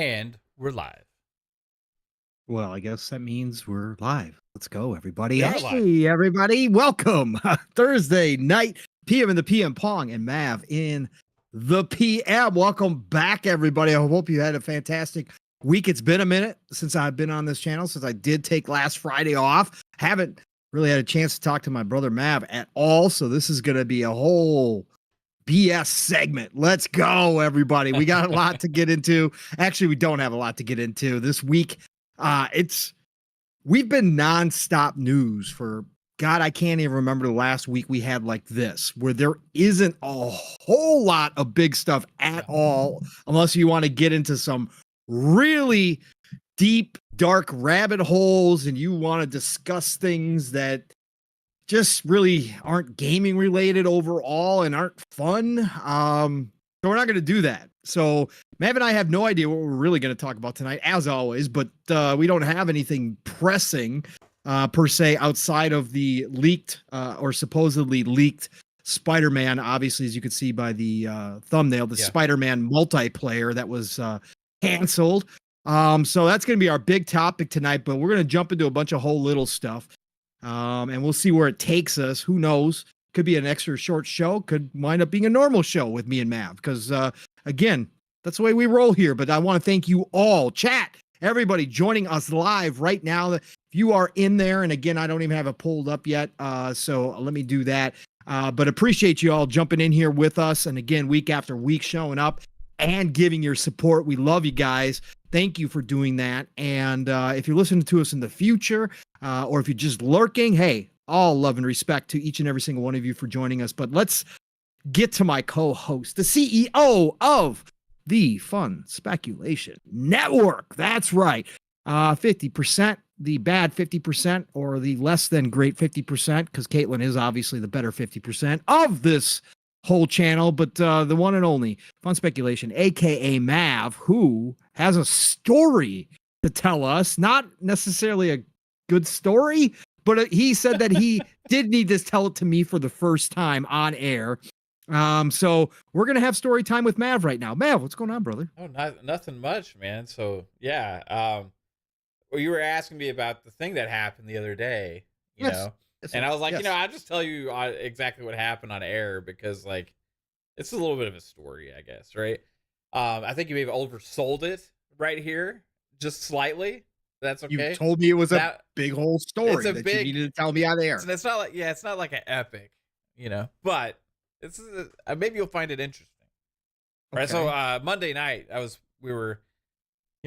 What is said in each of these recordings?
And we're live. Well, I guess that means we're live. Let's go, everybody. We are Hey, everybody. Welcome. Thursday night, PM in the PM Pong and Mav in the PM. Welcome back, everybody. I hope you had a fantastic week. It's been a minute since I've been on this channel, since I did take last Friday off. Haven't really had a chance to talk to my brother Mav at all. So this is going to be a whole BS segment. Let's go, everybody. We got a lot to get into. Actually, we don't have a lot to get into this week. We've been nonstop news for God. I can't even remember the last week we had like this, where there isn't a whole lot of big stuff at all, unless you want to get into some really deep, dark rabbit holes and you want to discuss things that just really aren't gaming related overall and aren't fun. So we're not going to do that. So Mav and I have no idea what we're really going to talk about tonight, as always, but we don't have anything pressing per se outside of the leaked or supposedly leaked Spider-Man. Obviously, as you can see by the thumbnail, the Spider-Man multiplayer that was canceled. So that's going to be our big topic tonight, but we're going to jump into a bunch of whole little stuff. And we'll see where it takes us. Who knows? Could be an extra short show. Could wind up being a normal show with me and Mav. Because, again, that's the way we roll here. But I want to thank you all. Chat, everybody joining us live right now. If you are in there, and again, I don't even have it pulled up yet. So let me do that. But appreciate you all jumping in here with us. And again, week after week showing up and giving your support. We love you guys. Thank you for doing that. And if you're listening to us in the future, or if you're just lurking, hey, all love and respect to each and every single one of you for joining us. But let's get to my co-host, the CEO of the Fun Speculation Network. That's right. 50%, the bad 50%, or the less than great 50%, because Caitlin is obviously the better 50% of this whole channel, but the one and only Fun Speculation, aka Mav, who has a story to tell us. Not necessarily a good story, but he said that he did need to tell it to me for the first time on air. So we're gonna have story time with Mav right now. Mav, what's going on, brother? Oh, nothing much, man. So yeah, well, you were asking me about the thing that happened the other day, you know, and I was like, I'll just tell you exactly what happened on air because, like, it's a little bit of a story, I guess, right? I think you may have oversold it right here, just slightly. That's okay. You told me it was a big whole story that you needed to tell me on air. It's not like, it's not like an epic, but it's maybe you'll find it interesting. Okay. Right. So Monday night, we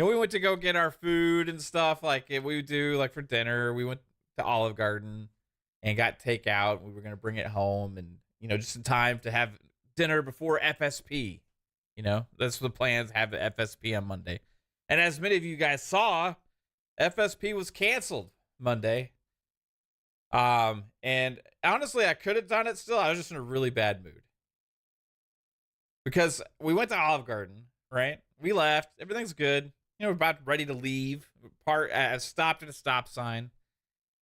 went to go get our food and stuff like we do, like for dinner. We went to Olive Garden and got takeout. We were gonna bring it home, and just in time to have dinner before FSP. That's the plans. Have the FSP on Monday, and as many of you guys saw, FSP was canceled Monday. And honestly, I could have done it still. I was just in a really bad mood. Because we went to Olive Garden, right? We left. Everything's good. We're about ready to leave. I stopped at a stop sign.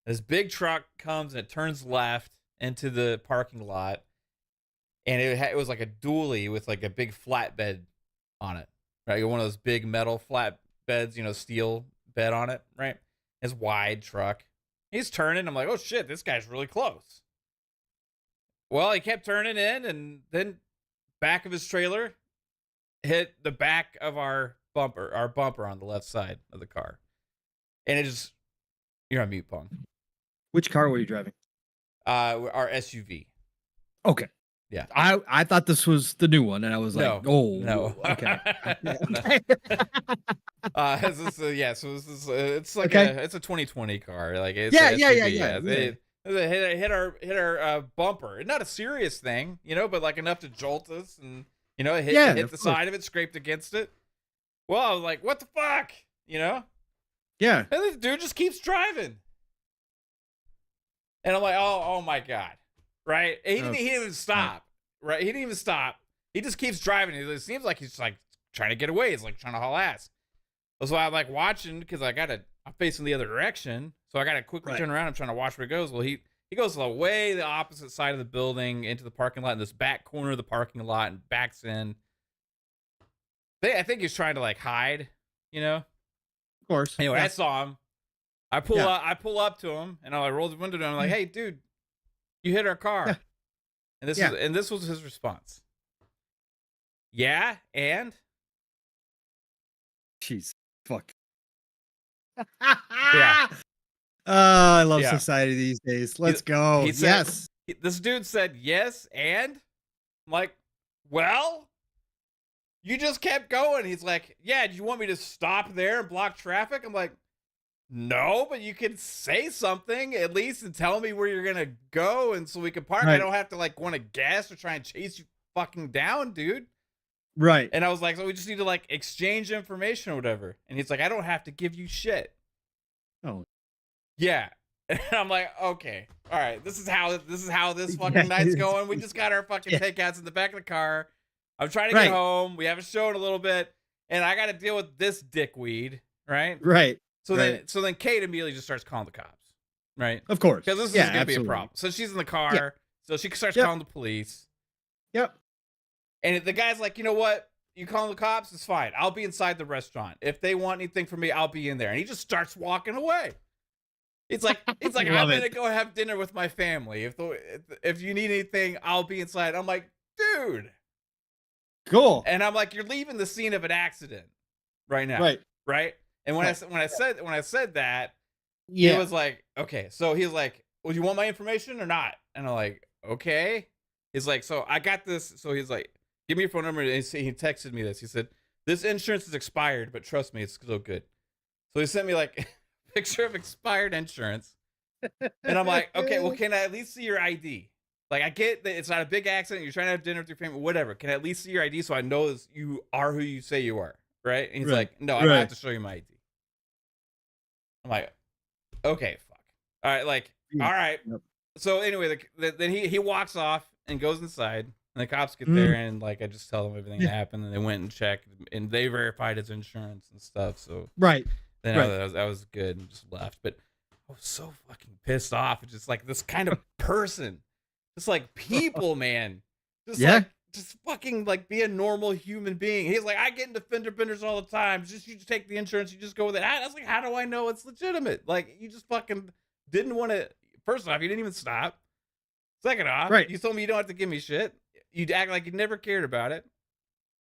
This big truck comes and it turns left into the parking lot. And it was like a dually with like a big flatbed on it. Right? One of those big metal flatbeds, steel bed on it, right? It's wide truck. He's turning. I'm like, oh shit, this guy's really close. Well, he kept turning in, and then back of his trailer hit the back of our bumper on the left side of the car. And you're on mute, Pong. Which car were you driving? Our SUV. Okay. Yeah. I thought this was the new one, and I was like, no. Okay. It's like it's a 2020 car. Like it's It hit our bumper. Not a serious thing, but like enough to jolt us, and it hit the side of it, scraped against it. Well, I was like, what the fuck? Yeah. And the dude just keeps driving. And I'm like, oh my God. Right? He didn't even stop. Right? He didn't even stop. He just keeps driving. It seems like he's like trying to get away. He's like trying to haul ass. That's why I'm like watching, because I'm facing the other direction. So I got to quickly turn around. I'm trying to watch where he goes. Well, he goes the opposite side of the building into the parking lot, in this back corner of the parking lot, and backs in. I think he's trying to like hide you know. Of course. Anyway, Yeah. I saw him. I pull up to him, and I roll the window down. I'm like, "Hey, dude, you hit our car." Yeah. And this was his response. Yeah, and Jeez. Fuck. Yeah. Oh, I love Yeah. society these days. Let's go. he said- Yes. this dude said yes, and I'm like, well, you just kept going. He's like, yeah, do you want me to stop there and block traffic? I'm like, no, but you can say something at least and tell me where you're gonna go, and so we can park. I Right. don't have to like want to gas or try and chase you fucking down, dude. Right. And I was like, so we just need to like exchange information or whatever. And he's like, I don't have to give you shit. Oh. Yeah. And I'm like, okay, all right, this is how this fucking night's going. We just got our fucking takeouts in the back of the car. I'm trying to get home. We haven't shown a little bit, and I got to deal with this dickweed, right? Right. So then Kate immediately just starts calling the cops, right? Of course. Because this is gonna be a problem. So she's in the car, so she starts calling the police. Yep. And the guy's like, you know what? You calling the cops? It's fine. I'll be inside the restaurant. If they want anything from me, I'll be in there. And he just starts walking away. It's like I'm gonna go have dinner with my family. If you need anything, I'll be inside. I'm like, dude. Cool. And I'm like, you're leaving the scene of an accident right now. Right. And when I said that, he was like, okay. So he was like, well, you want my information or not? And I'm like, okay. He's like, so I got this. So he's like, give me your phone number. And he texted me this. He said, this insurance is expired, but trust me, it's still good. So he sent me like a picture of expired insurance. And I'm like, okay, well, can I at least see your ID? Like, I get that it's not a big accident. You're trying to have dinner with your family, whatever. Can I at least see your ID so I know you are who you say you are? Right. And he's like, no, I don't have to show you my ID. I'm like, okay, fuck. All right. Like, all right. Yep. So anyway, then he walks off and goes inside, and the cops get there, and like I just tell them everything that happened, and they went and checked, and they verified his insurance and stuff. So then I was good and just left. But I was so fucking pissed off. It's just like this kind of person, just like people, man, just fucking like be a normal human being. He's like, I get into fender benders all the time. You just take the insurance, you just go with it. I was like, how do I know it's legitimate? Like, you just fucking didn't want to. First off, you didn't even stop. Second off, you told me you don't have to give me shit. You'd act like you never cared about it.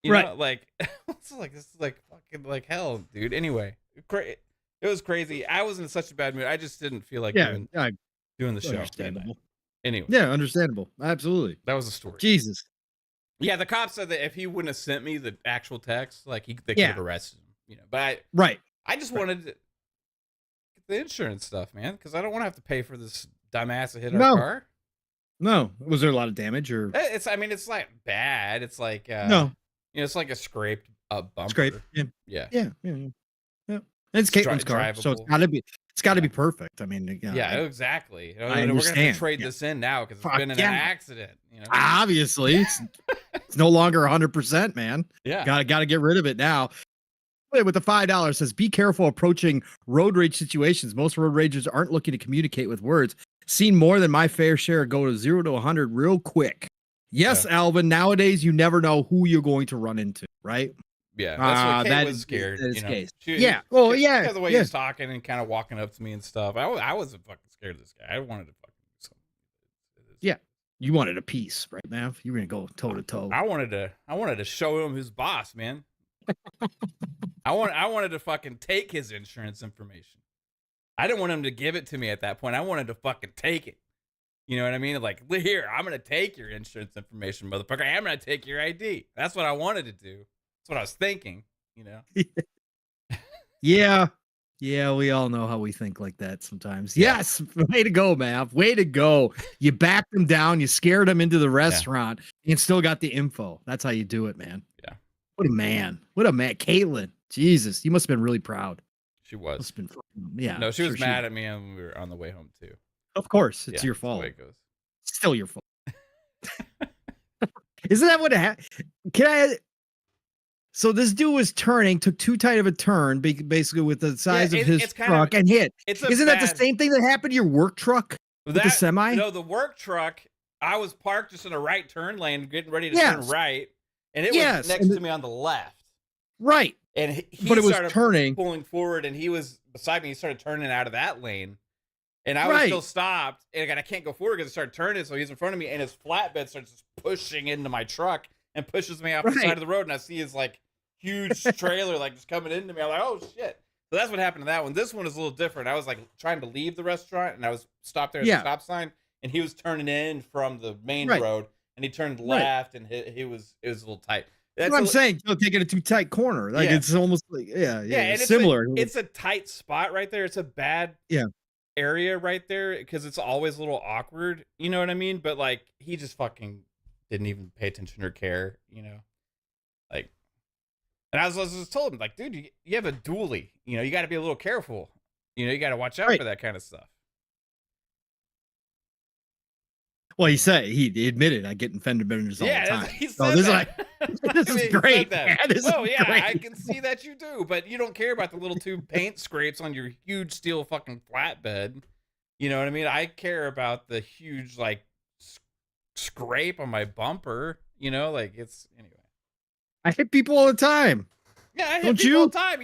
You know, like, it's like, this is like fucking like hell, dude. Anyway, it was crazy. I was in such a bad mood. I just didn't feel like doing the show. Understandable. Anyway. Yeah, understandable. Absolutely. That was the story. Jesus. Yeah, the cop said that if he wouldn't have sent me the actual text, like they could have arrested him. You know, but I just wanted to get the insurance stuff, man, because I don't want to have to pay for this dumbass that hit our car. No. Was there a lot of damage or? It's like bad. It's like it's like a scraped bumper. Scrape. Yeah. It's Caitlin's car, so it's got to be perfect. I mean, exactly. I understand. We're gonna have to trade this in now because it's been in an accident. You know? Obviously, it's no longer 100%, man. Yeah, got to get rid of it now. With the $5 says, be careful approaching road rage situations. Most road ragers aren't looking to communicate with words. Seen more than my fair share go to 0 to 100 real quick. Yes, Alvin. Nowadays, you never know who you're going to run into, right? Yeah, that's what Kate was scared. That is you know? case. Because the way he was talking and kind of walking up to me and stuff. I wasn't fucking scared of this guy. I wanted to fucking do something. Yeah, you wanted a piece, right, man? You were gonna go toe to toe. I wanted to show him who's boss, man. I wanted to fucking take his insurance information. I didn't want him to give it to me at that point. I wanted to fucking take it. You know what I mean? Like, here, I'm going to take your insurance information, motherfucker. I'm going to take your ID. That's what I wanted to do. That's what I was thinking, you know? Yeah, we all know how we think like that sometimes. Yes, way to go, man. Way to go. You backed him down. You scared him into the restaurant and still got the info. That's how you do it, man. Yeah. What a man. Caitlin. Jesus, you must have been really proud. She was. Must have been, No, she was mad at me and we were on the way home too. Of course, it's your fault. That's the way it goes. Still your fault. Isn't that what happened? So this dude was took too tight of a turn, basically with the size of his truck and hit. Isn't that the same thing that happened to your work truck with the semi? No, the work truck, I was parked just in a right turn lane, getting ready to turn right, and it was next to me on the left. Right. And he But it was started turning. pulling forward, and he was beside me. He started turning out of that lane, and I was Right. still stopped. And again, I can't go forward because it started turning. So he's in front of me, and his flatbed starts just pushing into my truck and pushes me off the side of the road. And I see his like huge trailer like just coming into me. I'm like, oh shit. So that's what happened to that one. This one is a little different. I was like trying to leave the restaurant, and I was stopped there at the stop sign, and he was turning in from the main road, and he turned left, and it was a little tight. That's what I'm saying. You're taking a too tight corner. Like it's almost like and it's similar. It's a tight spot right there. It's a bad area right there because it's always a little awkward. You know what I mean? But like he just fucking didn't even pay attention or care. You know, like. And I was just told him, like, dude, you have a dually. You know, you got to be a little careful. You know, you got to watch out for that kind of stuff. Well, he said he admitted I get in fender benders all the time. He said this is great. Man. Great. I can see that you do, but you don't care about the little two paint scrapes on your huge steel fucking flatbed. You know what I mean? I care about the huge like scrape on my bumper. You know, like it's anyway. I hit people all the time. Yeah, I hit people all the time.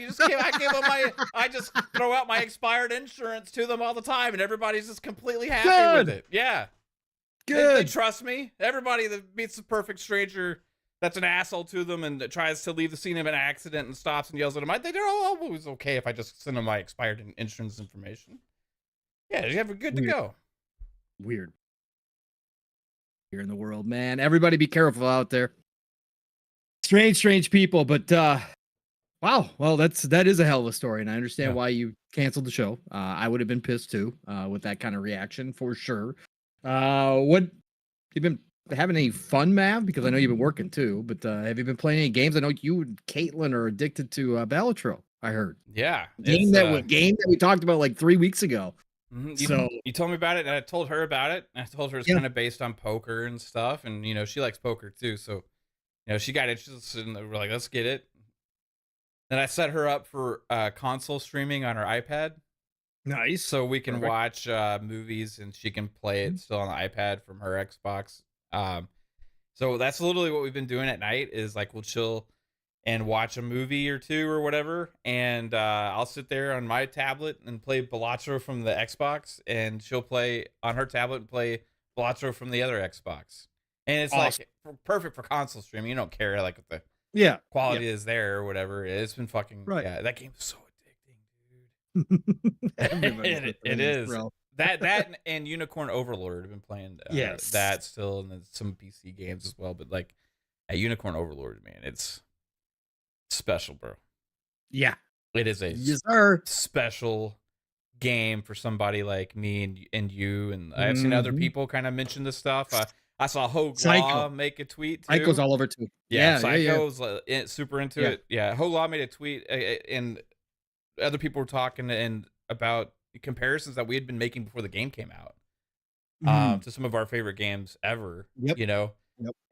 I just throw out my expired insurance to them all the time, and everybody's just completely happy with it. Yeah. Good. They trust me. Everybody that meets a perfect stranger that's an asshole to them and tries to leave the scene of an accident and stops and yells at them, they're always okay if I just send them my expired insurance information. Yeah, you have a good to go. Weird. Here in the world, man. Everybody be careful out there. Strange people, but wow. Well, that is a hell of a story, and I understand why you canceled the show. I would have been pissed too, with that kind of reaction for sure. What you been having any fun, Mav? Because I know you've been working too, but have you been playing any games? I know you and Caitlin are addicted to Balatro, I heard. Yeah. Game that we talked about like 3 weeks ago. Mm-hmm. You told me about it, and I told her about it. And I told her it's kind of based on poker and stuff, and you know she likes poker too, so you know she got interested, and we're like, let's get it. Then I set her up for console streaming on her iPad. Nice. So we can watch movies, and she can play it still on the iPad from her Xbox. So that's literally what we've been doing at night is like we'll chill and watch a movie or two or whatever. And I'll sit there on my tablet and play Balatro from the Xbox, and she'll play on her tablet and play Balatro from the other Xbox. And it's like perfect for console streaming. You don't care like if the quality is there or whatever. It's been fucking that game's so addicting, dude. it is. Bro. That and Unicorn Overlord have been playing that still, and then some PC games as well. But like at Unicorn Overlord, man, it's special, bro. Yeah, it is a special game for somebody like me and you. And I've seen other people kind of mention this stuff. I saw Ho make a tweet too. Psycho's all over too. Psycho's super into it. Yeah, Ho made a tweet, and other people were talking and about comparisons that we had been making before the game came out to some of our favorite games ever. You know,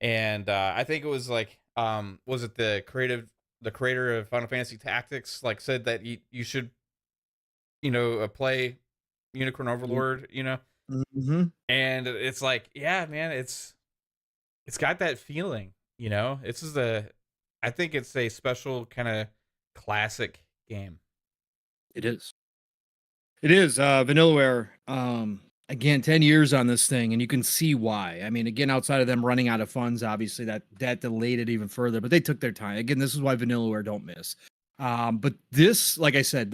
and I think it was like was it the creator of Final Fantasy Tactics like said that you should play Unicorn Overlord, you know. And it's like, yeah, man, it's got that feeling, you know. I think it's a special kind of classic game. It is Vanillaware, again, 10 years on this thing, and you can see why. I mean, again, outside of them running out of funds, obviously that delayed it even further, but they took their time. Again, this is why Vanillaware don't miss. But this, like I said,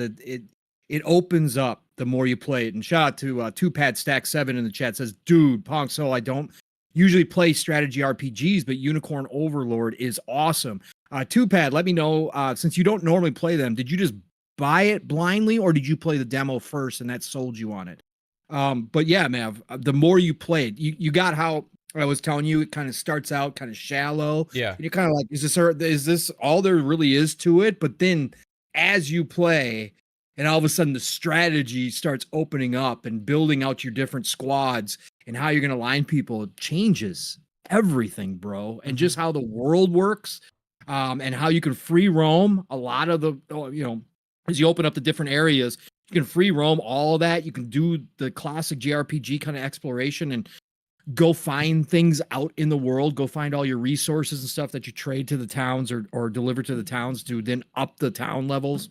it opens up the more you play it. And shout out to 2Pad Stack 7 in the chat, says, dude, Pong Soul, I don't usually play strategy RPGs, but Unicorn Overlord is awesome. 2Pad, let me know, since you don't normally play them, did you just buy it blindly, or did you play the demo first and that sold you on it? But yeah, Mav, the more you play it, you got how I was telling you, it kind of starts out kind of shallow. Yeah. And you're kind of like, is this all there really is to it? But then as you play, and all of a sudden the strategy starts opening up and building out your different squads and how you're going to line people, it changes everything, bro. And just how the world works, and how you can free roam a lot of the, as you open up the different areas, you can free roam all of that. You can do the classic JRPG kind of exploration and go find things out in the world, go find all your resources and stuff that you trade to the towns or deliver to the towns to then up the town levels.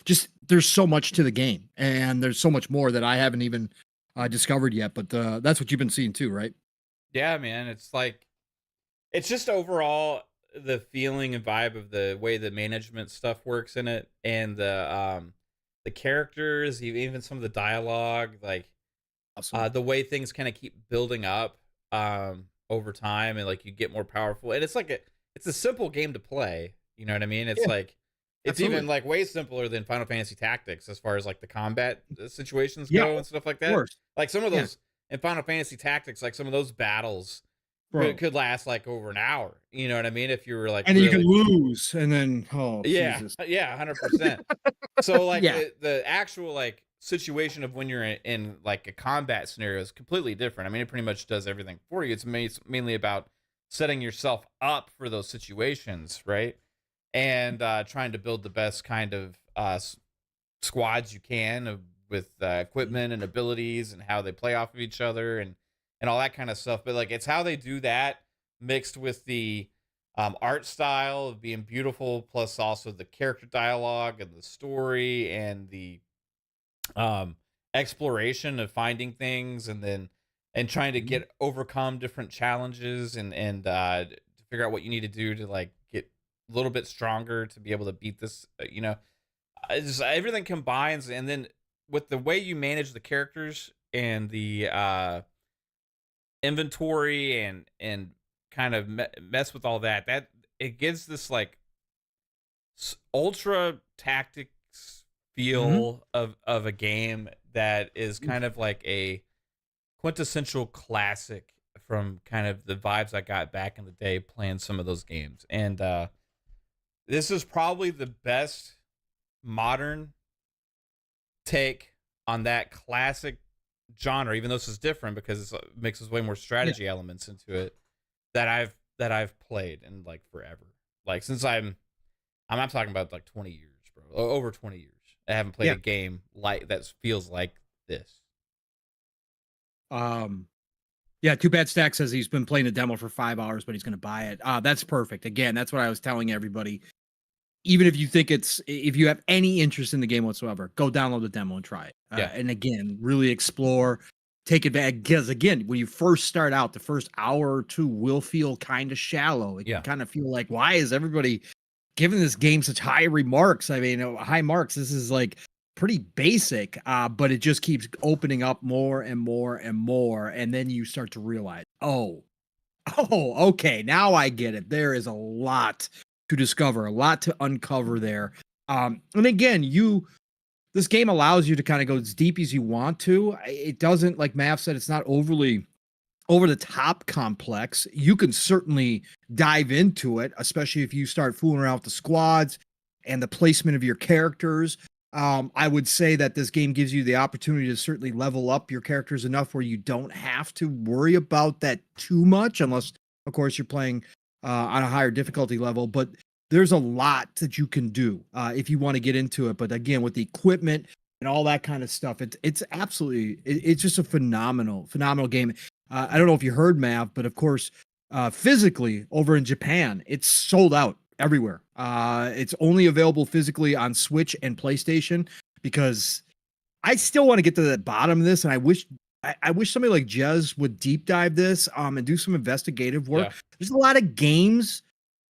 Just there's so much to the game, and there's so much more that I haven't even discovered yet. But that's what you've been seeing too, right? Yeah, man. It's like, it's just overall the feeling and vibe of the way the management stuff works in it, and the characters, even some of the dialogue, like Awesome. the way things kind of keep building up over time, and like you get more powerful. And it's like it's a simple game to play. You know what I mean? It's Yeah, like it's even absolutely. like way simpler than Final Fantasy Tactics as far as like the combat situations Yeah, go of and stuff like that. course. Like some of Yeah, those in Final Fantasy Tactics, like some of those battles bro. could last like over an hour. You know what I mean? If you were like And then you can really, lose, and then oh yeah, Jesus. yeah, 100%. So like Yeah, the actual like situation of when you're in like a combat scenario is completely different. I mean, it pretty much does everything for you. It's mainly about setting yourself up for those situations, right? And trying to build the best kind of squads you can with equipment and abilities and how they play off of each other and all that kind of stuff. But like it's how they do that mixed with the art style of being beautiful, plus also the character dialogue and the story and the um, exploration of finding things, and then and trying to Mhm. get overcome different challenges and to figure out what you need to do to like get a little bit stronger to be able to beat this. It's just everything combines, and then with the way you manage the characters and the inventory and kind of mess with all that, that it gives this like ultra tactics Mhm. feel of a game that is kind of like a quintessential classic from kind of the vibes I got back in the day playing some of those games. And this is probably the best modern take on that classic genre, even though this is different because it mixes way more Yeah, strategy elements into it that I've played in like forever. Like since I'm not talking about like 20 years, bro. Over 20 years. I haven't played yeah. a game like that feels like this. Um, yeah, Too Bad Stack says he's been playing a demo for 5 hours, but he's going to buy it. That's perfect. Again, that's what I was telling everybody. Even if you think if you have any interest in the game whatsoever, go download the demo and try it. Yeah. And again, really explore, take advantage. Because again, when you first start out, the first hour or two will feel kind of shallow. It can Yeah. kind of feel like, why is everybody giving this game such high remarks? I mean, high marks. This is like pretty basic, but it just keeps opening up more and more and more. And then you start to realize, oh, okay. Now I get it. There is a lot to discover, a lot to uncover there. And again, this game allows you to kind of go as deep as you want to. It doesn't, like Mav said, it's not overly over the top complex. You can certainly dive into it, especially if you start fooling around with the squads and the placement of your characters. I would say that this game gives you the opportunity to certainly level up your characters enough where you don't have to worry about that too much, unless, of course, you're playing on a higher difficulty level. But there's a lot that you can do if you want to get into it. But again, with the equipment and all that kind of stuff, it's absolutely it's just a phenomenal game. I don't know if you heard, Mav, but of course, physically over in Japan, it's sold out everywhere. It's only available physically on Switch and PlayStation because I still want to get to the bottom of this, and I wish somebody like Jez would deep dive this and do some investigative work. Yeah. There's a lot of games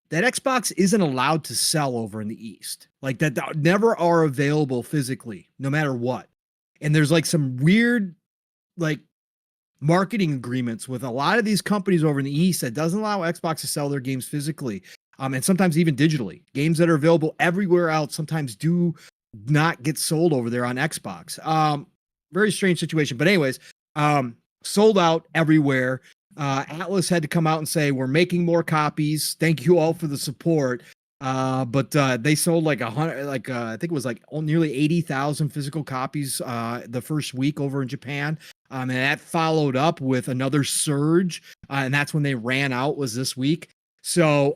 that Xbox isn't allowed to sell over in the East, like that never are available physically, no matter what. And there's like some weird like marketing agreements with a lot of these companies over in the East that doesn't allow Xbox to sell their games physically, and sometimes even digitally. Games that are available everywhere else sometimes do not get sold over there on Xbox. Very strange situation. But anyways, sold out everywhere. Atlas had to come out and say, we're making more copies. Thank you all for the support. But they sold like 100, like I think it was like nearly 80,000 physical copies the first week over in Japan. And that followed up with another surge, and that's when they ran out was this week. So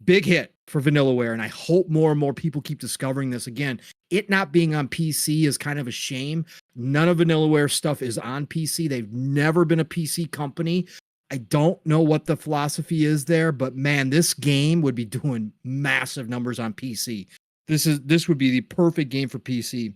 big hit for Vanillaware, and I hope more and more people keep discovering this. Again, it not being on PC is kind of a shame. None of Vanillaware stuff is on PC. They've never been a PC company. I don't know what the philosophy is there, but man, this game would be doing massive numbers on PC. This would be the perfect game for PC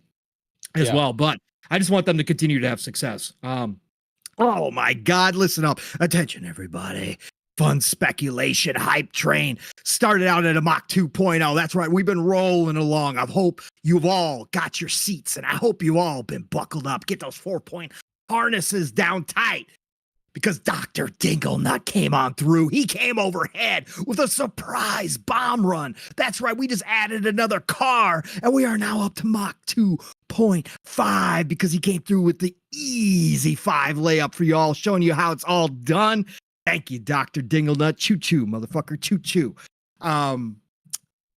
as well. But I just want them to continue to have success. Oh my God, listen up. Attention, everybody. Fun speculation hype train started out at a Mach 2.0. That's right. We've been rolling along. I hope you've all got your seats, and I hope you all been buckled up. Get those 4-point harnesses down tight, because Dr. Dinglenut came on through. He came overhead with a surprise bomb run. That's right. We just added another car, and we are now up to Mach 2.5 because he came through with the easy 5 layup for y'all, showing you how it's all done. Thank you, Dr. Dinglenut. Choo-choo, motherfucker. Choo-choo.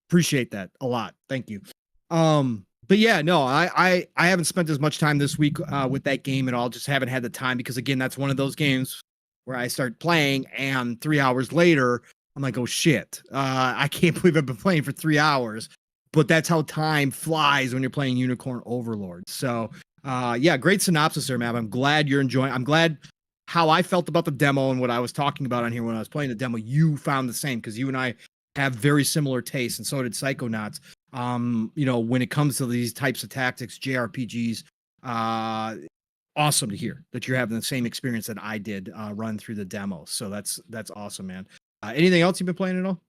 Appreciate that a lot. Thank you. But yeah, no, I haven't spent as much time this week with that game at all. Just haven't had the time because, again, that's one of those games where I start playing and 3 hours later, I'm like, oh shit. I can't believe I've been playing for 3 hours. But that's how time flies when you're playing Unicorn Overlord. So yeah, great synopsis there, Matt. I'm glad you're enjoying. I'm glad how I felt about the demo and what I was talking about on here when I was playing the demo, you found the same, because you and I have very similar tastes, and so did Psychonauts. You know, when it comes to these types of tactics, JRPGs, awesome to hear that you're having the same experience that I did run through the demo. So that's awesome, man. Anything else you've been playing at all?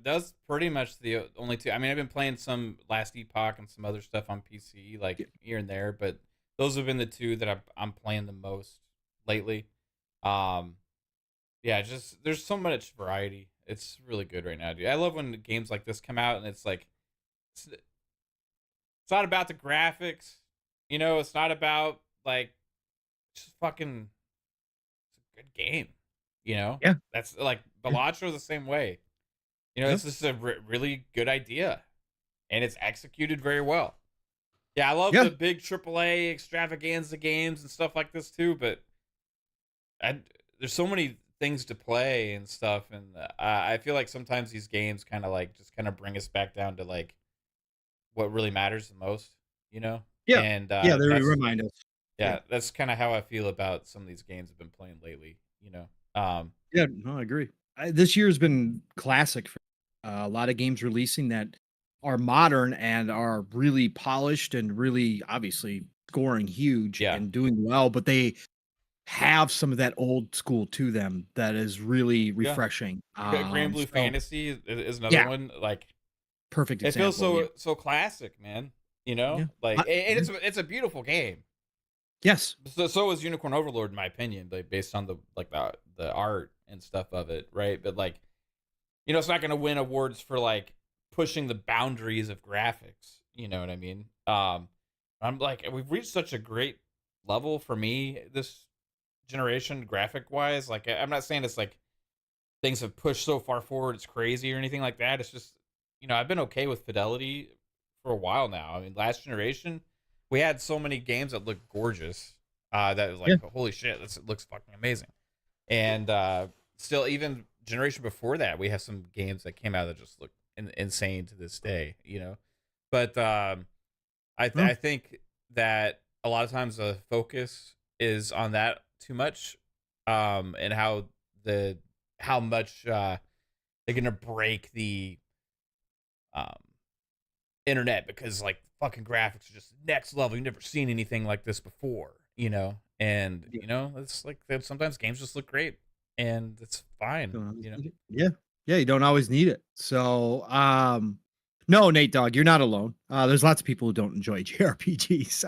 That's pretty much the only two. I mean, I've been playing some Last Epoch and some other stuff on PC, like here and there, but those have been the two that I'm playing the most lately. Yeah, just there's so much variety. It's really good right now, dude. I love when games like this come out and it's like it's not about the graphics, you know, it's not about like just fucking it's a good game, you know? Yeah. That's like Balatro the same way. You know, This is a really good idea and it's executed very well. Yeah, I love the big AAA extravaganza games and stuff like this too, but there's so many things to play and stuff, and I feel like sometimes these games kind of like just kind of bring us back down to like what really matters the most, you know? Yeah, and yeah, they remind us. Yeah, that's kind of how I feel about some of these games I've been playing lately, you know? Yeah, no, I agree. This year has been classic for a lot of games releasing that are modern and are really polished and really obviously scoring huge and doing well, but they have some of that old school to them that is really refreshing. Grand Blue Fantasy is another one, like perfect example. It feels so classic, man. You know, like and it's a beautiful game. Yes. So is Unicorn Overlord, in my opinion, like based on the art and stuff of it, right? But like, you know, it's not going to win awards for like pushing the boundaries of graphics. You know what I mean? I'm like, we've reached such a great level for me this generation, graphic wise. Like, I'm not saying it's like things have pushed so far forward it's crazy or anything like that. It's just, you know, I've been okay with fidelity for a while now. I mean, last generation we had so many games that looked gorgeous that was like, holy shit, this looks fucking amazing. And still, even generation before that, we have some games that came out that just look insane to this day, you know. But I think that a lot of times the focus is on that too much, and how much they're gonna break the internet because like fucking graphics are just next level. You've never seen anything like this before, you know. And you know, it's like sometimes games just look great and it's fine, you know. Yeah, you don't always need it. So no, Nate Dogg, you're not alone. There's lots of people who don't enjoy JRPGs.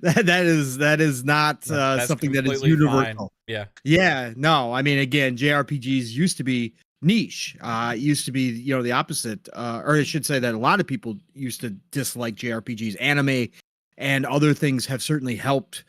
That is not something that is universal. Fine. Yeah, no, I mean, again, JRPGs used to be niche. It used to be, you know, the opposite, or I should say that a lot of people used to dislike JRPGs. Anime and other things have certainly helped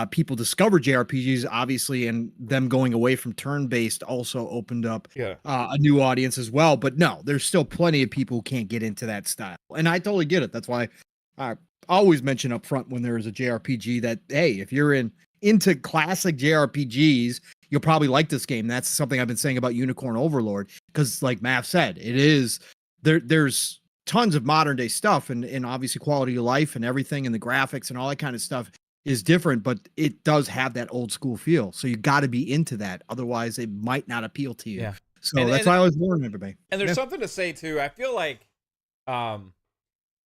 people discover JRPGs, obviously, and them going away from turn-based also opened up a new audience as well. But no, there's still plenty of people who can't get into that style, and I totally get it. That's why I always mention up front when there is a JRPG that, hey, if you're into classic JRPGs, you'll probably like this game. That's something I've been saying about Unicorn Overlord. because like Matt said, it is there's tons of modern day stuff and obviously quality of life and everything and the graphics and all that kind of stuff is different, but it does have that old school feel. So you got to be into that. Otherwise it might not appeal to you. Yeah. So that's why I was warning everybody. And there's something to say too. I feel like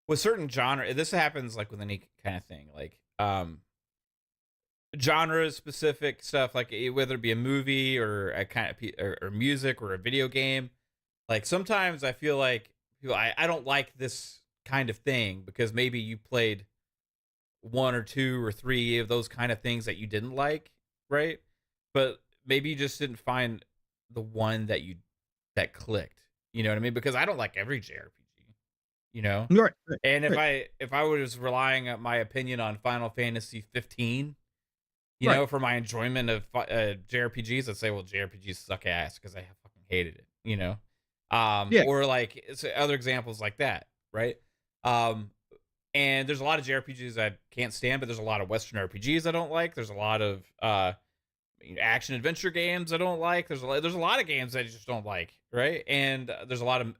with certain genre, this happens like with any kind of thing, like genre specific stuff, like whether it be a movie or a kind of or music or a video game. Like sometimes I feel like I don't like this kind of thing because maybe you played one or two or three of those kind of things that you didn't like, right? But maybe you just didn't find the one that clicked. You know what I mean? Because I don't like every JRPG, you know? Right. And if I was relying on my opinion on Final Fantasy 15, you know, for my enjoyment of JRPGs, I'd say, well, JRPGs suck ass because I fucking hated it, you know? Or like other examples like that, right? And there's a lot of JRPGs I can't stand, but there's a lot of Western RPGs I don't like. There's a lot of action adventure games I don't like. There's a lot of games I just don't like, right? And there's a lot of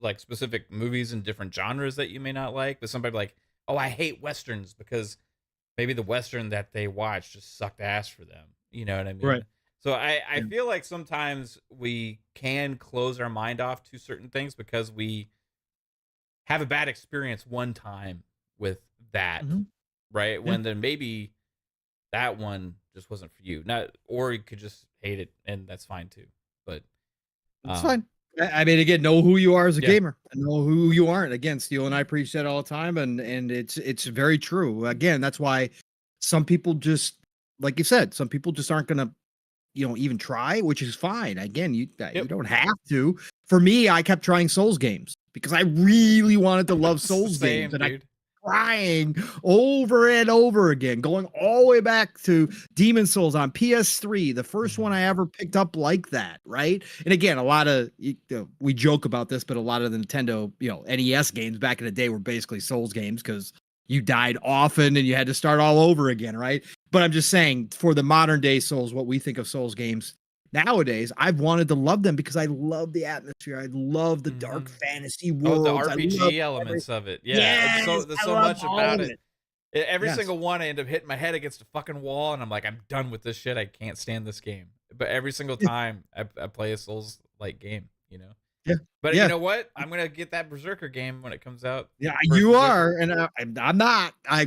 like specific movies and different genres that you may not like. But somebody like, oh, I hate Westerns because maybe the Western that they watched just sucked ass for them. You know what I mean? Right. So I feel like sometimes we can close our mind off to certain things because we have a bad experience one time with that, right? When then maybe that one just wasn't for you. Or you could just hate it, and that's fine too. But it's fine. I mean, again, know who you are as a gamer and know who you aren't. Again, Steel and I preach that all the time, and it's very true. Again, that's why some people just, like you said, some people just aren't gonna, even try, which is fine. Again, you don't have to. For me, I kept trying Souls games because I really wanted to love Souls games, and I trying over and over again, going all the way back to Demon Souls on PS3, the first one I ever picked up like that, right? And again, a lot of we joke about this, but a lot of the Nintendo, NES games back in the day were basically Souls games because you died often and you had to start all over again, right? But I'm just saying, for the modern day Souls, what we think of Souls games nowadays, I've wanted to love them because I love the atmosphere. I love the dark fantasy world. Oh, the RPG elements of it. Yeah. There's so much about it. Every single one, I end up hitting my head against a fucking wall, and I'm like, I'm done with this shit. I can't stand this game. But every single time I play a Souls-like game, Yeah. But you know what? I'm gonna get that Berserker game when it comes out. Yeah, you are, and I'm not. I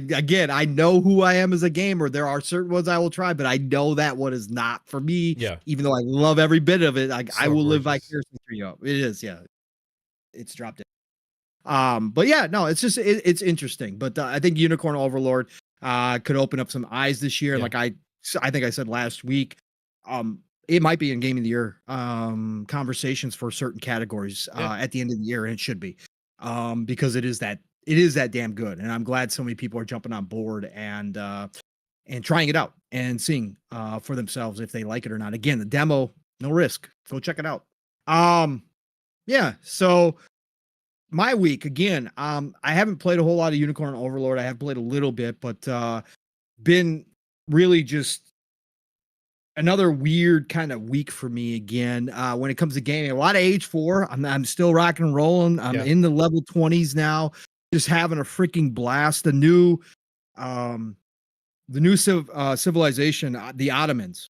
know who I am as a gamer. There are certain ones I will try, but I know that one is not for me. Yeah. Even though I love every bit of it, I will live vicariously through you. It is, yeah. It's dropped in. But yeah, no, it's just it's interesting. But I think Unicorn Overlord could open up some eyes this year. And like I think I said last week, it might be in Game of the Year conversations for certain categories at the end of the year, and it should be because it is that damn good. And I'm glad so many people are jumping on board and trying it out and seeing for themselves if they like it or not. Again, the demo, no risk. Go check it out. Yeah. So my week again, I haven't played a whole lot of Unicorn Overlord. I have played a little bit, but been really just another weird kind of week for me again when it comes to gaming. A lot of H4. I'm still rocking and rolling. I'm in the level 20s now, just having a freaking blast. The new civilization, the Ottomans,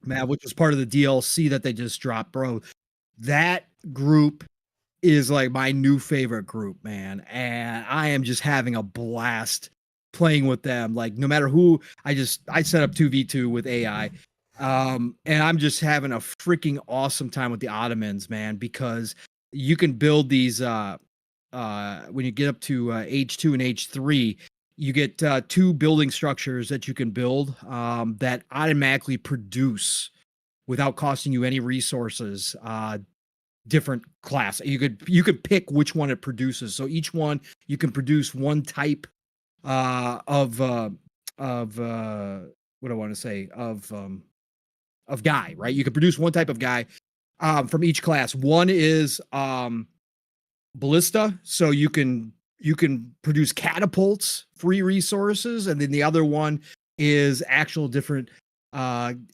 man, which was part of the DLC that they just dropped, bro. That group is like my new favorite group, man, and I am just having a blast playing with them. Like no matter who, I set up 2v2 with AI. And I'm just having a freaking awesome time with the Ottomans, man, because you can build these when you get up to H2 and H3, you get 2 building structures that you can build that automatically produce without costing you any resources different class. You could pick which one it produces. So each one you can produce one type of what I want to say of guy, right? You can produce one type of guy from each class. One is ballista, so you can produce catapults, free resources, and then the other one is actual different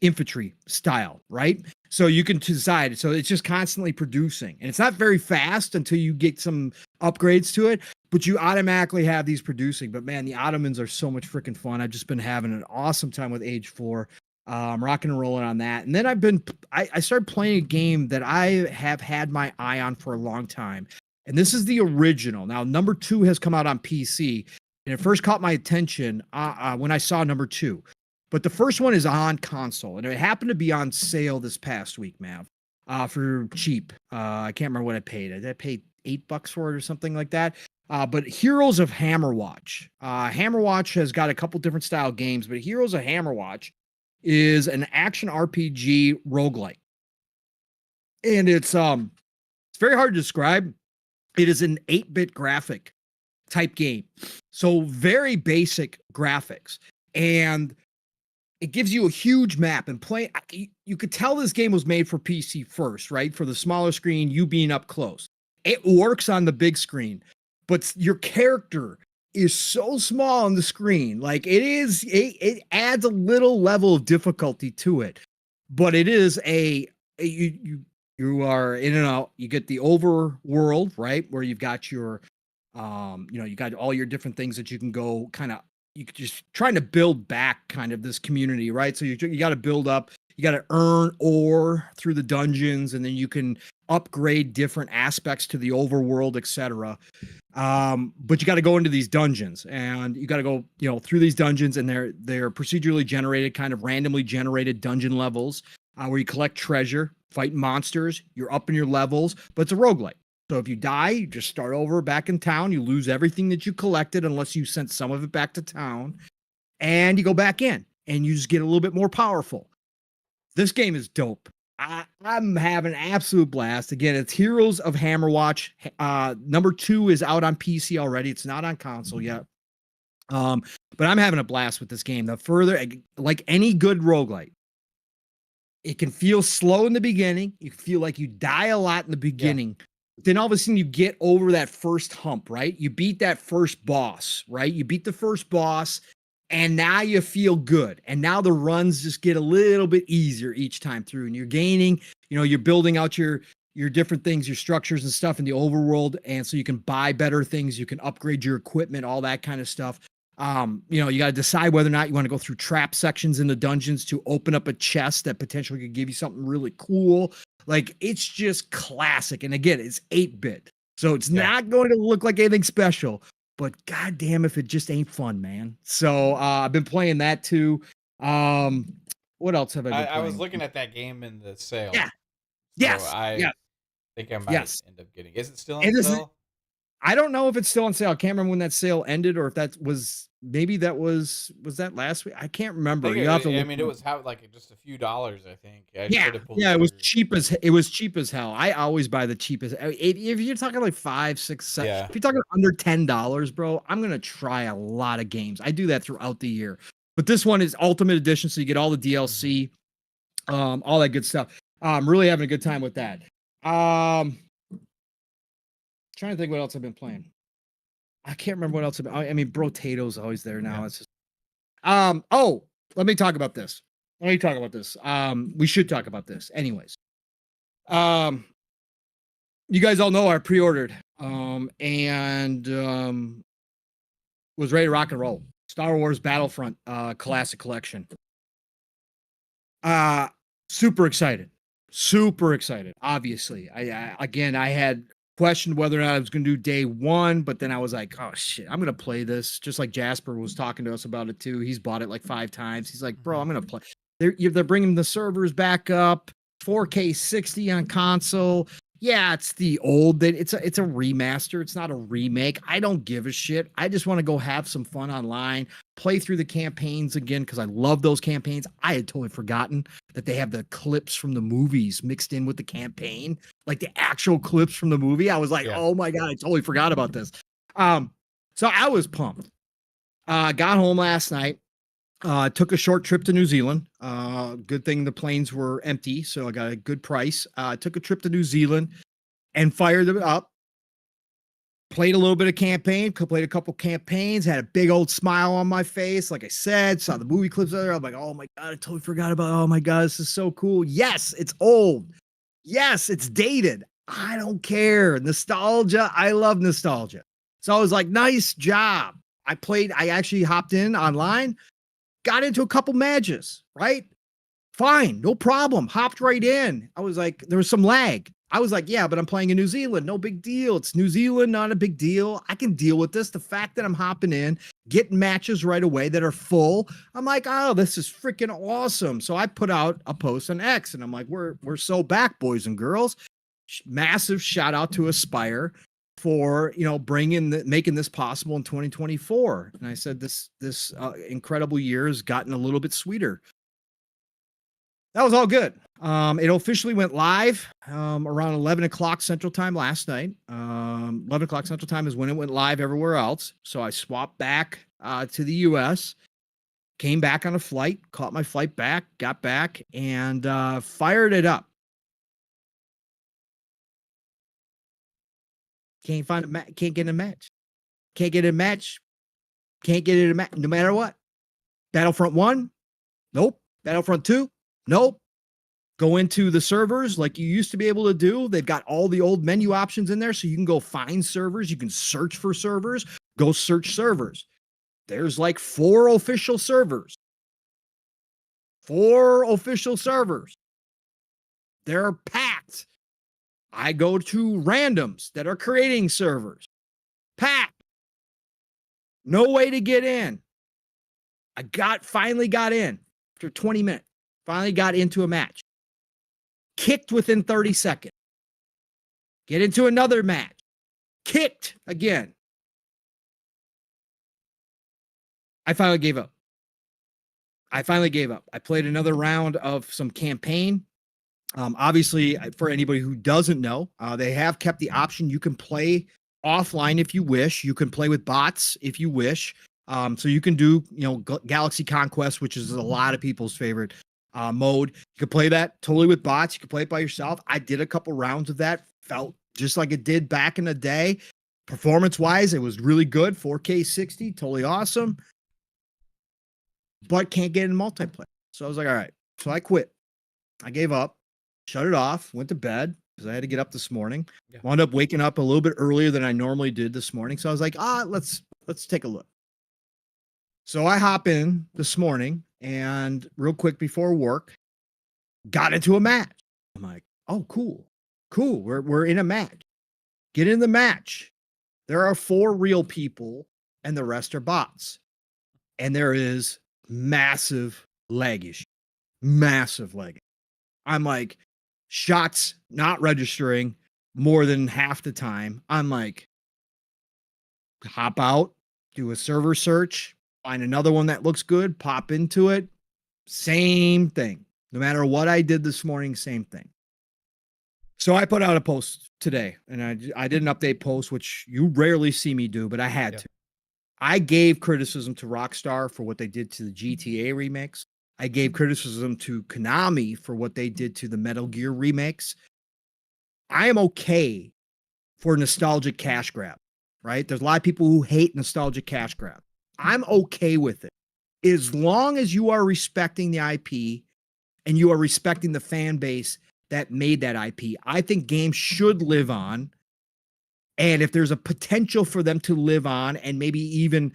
infantry style, right? So you can decide. So it's just constantly producing, and it's not very fast until you get some upgrades to it, but you automatically have these producing. But man, the Ottomans are so much freaking fun. I've just been having an awesome time with Age 4. Rocking and rolling on that. And then I started playing a game that I have had my eye on for a long time. And this is the original. Now, number 2 has come out on PC, and it first caught my attention when I saw number 2. But the first one is on console, and it happened to be on sale this past week, Mav, for cheap. I can't remember what I paid. I paid $8 for it or something like that. But Heroes of Hammerwatch. Hammerwatch has got a couple different style games, but Heroes of Hammerwatch is an action RPG roguelike. And it's very hard to describe. It is an 8-bit graphic type game. So very basic graphics. And it gives you a huge map and play. You could tell this game was made for PC first, right? For the smaller screen, you being up close. It works on the big screen, but your character is so small on the screen. Like it adds a little level of difficulty to it, but it is you are in and out. You get the overworld, right? Where you've got your, you got all your different things that you can go you just trying to build back kind of this community, right? So you got to build up, you got to earn ore through the dungeons, and then you can upgrade different aspects to the overworld, etc. But you got to go into these dungeons, and you got to go, through these dungeons, and they're procedurally generated, kind of randomly generated dungeon levels, where you collect treasure, fight monsters, you're up in your levels, but it's a roguelike. So if you die, you just start over back in town. You lose everything that you collected unless you sent some of it back to town, and you go back in, and you just get a little bit more powerful. This game is dope. I'm having an absolute blast. Again, it's Heroes of Hammerwatch. Number 2 is out on PC already. It's not on console yet. But I'm having a blast with this game. The further, like any good roguelike, it can feel slow in the beginning. You feel like you die a lot in the beginning. Yeah. Then all of a sudden you get over that first hump, right? You beat that first boss, right? You beat the first boss, and now you feel good. And now the runs just get a little bit easier each time through. And you're gaining, you're building out your different things, your structures and stuff in the overworld. And so you can buy better things. You can upgrade your equipment, all that kind of stuff. You got to decide whether or not you want to go through trap sections in the dungeons to open up a chest that potentially could give you something really cool. Like, it's just classic. And again, it's 8-bit. So it's not going to look like anything special. But goddamn, if it just ain't fun, man. So I've been playing that too. What else have I been playing? I was looking at that game in the sale. Yeah. So yes. I think I might end up getting. Is it still on sale? I don't know if it's still on sale. I can't remember when that sale ended, or if that was was that last week? I can't remember. It was like just a few dollars, I think. It was cheap as hell. I always buy the cheapest. If you're talking like 5, 6, 7, if you're talking under $10, bro, I'm gonna try a lot of games. I do that throughout the year, but this one is Ultimate Edition, so you get all the DLC, all that good stuff. I'm really having a good time with that. Trying to think what else I've been playing. I can't remember what else. Brotato's always there now. Yeah. It's just, let me talk about this. We should talk about this. Anyways, you guys all know I pre-ordered, and was ready to rock and roll. Star Wars Battlefront, Classic Collection. Super excited. Obviously, I had questioned whether or not I was going to do day 1, but then I was like, oh shit, I'm going to play this. Just like Jasper was talking to us about it too. He's bought it like 5 times. He's like, bro, I'm going to play. They're bringing the servers back up, 4K 60 on console. Yeah, it's the old. It's a remaster. It's not a remake. I don't give a shit. I just want to go have some fun online, play through the campaigns again, because I love those campaigns. I had totally forgotten that they have the clips from the movies mixed in with the campaign, like the actual clips from the movie. I was like, oh my God, I totally forgot about this. So I was pumped. Got home last night. Took a short trip to New Zealand. Good thing the planes were empty, so I got a good price. Took a trip to New Zealand and fired it up. played a little bit of campaign, played a couple campaigns, had a big old smile on my face. Like I said, saw the movie clips there. I'm like, oh my God, I totally forgot about, oh my God, this is so cool. Yes, it's old. Yes, it's dated. I don't care. Nostalgia. I love nostalgia. So I was like, nice job. I actually hopped in online, got into a couple matches, right? Fine, no problem. Hopped right in. I was like, there was some lag. I was like, yeah, but I'm playing in New Zealand. No big deal. It's New Zealand, not a big deal. I can deal with this. The fact that I'm hopping in, getting matches right away that are full, I'm like, oh, this is freaking awesome. So I put out a post on X, and I'm like, we're so back, boys and girls. Massive shout out to Aspire for making this possible in 2024. And I said this incredible year has gotten a little bit sweeter. That was all good. It officially went live around 11 o'clock Central Time last night. 11 o'clock Central Time is when it went live everywhere else. So I swapped back to the US, came back on a flight, caught my flight back, got back, and fired it up. Can't find can't get a match. Can't get a match. Can't get it a match, no matter what. Battlefront 1? Nope. Battlefront 2? Nope. Go into the servers like you used to be able to do. They've got all the old menu options in there, so you can go find servers. You can search for servers. Go search servers. There's like 4 official servers. 4 official servers. They're packed. I go to randoms that are creating servers. Packed. No way to get in. Finally got in after 20 minutes. Finally got into a match. Kicked within 30 seconds. Get into another match. Kicked again. I finally gave up. I played another round of some campaign. Obviously, for anybody who doesn't know, they have kept the option. You can play offline if you wish. You can play with bots if you wish. So you can do, Galaxy Conquest, which is a lot of people's favorite mode. You can play that totally with bots. You can play it by yourself. I did a couple rounds of that. Felt just like it did back in the day. Performance-wise, it was really good. 4K 60, totally awesome. But can't get in multiplayer. So I was like, all right. So I quit. I gave up. Shut it off, went to bed because I had to get up this morning. Yeah. Wound up waking up a little bit earlier than I normally did this morning. So I was like, let's take a look. So I hop in this morning and real quick before work, got into a match. I'm like, oh, cool. We're in a match. Get in the match. There are 4 real people and the rest are bots. And there is massive lag issue. Massive lag. I'm like, shots not registering more than half the time. I'm like, hop out, do a server search, find another one that looks good, pop into it. Same thing. No matter what I did this morning, same thing. So I put out a post today, and I did an update post, which you rarely see me do, but I had to. I gave criticism to Rockstar for what they did to the GTA remakes. I gave criticism to Konami for what they did to the Metal Gear remakes. I am okay for nostalgic cash grab, right? There's a lot of people who hate nostalgic cash grab. I'm okay with it. As long as you are respecting the IP and you are respecting the fan base that made that IP, I think games should live on. And if there's a potential for them to live on and maybe even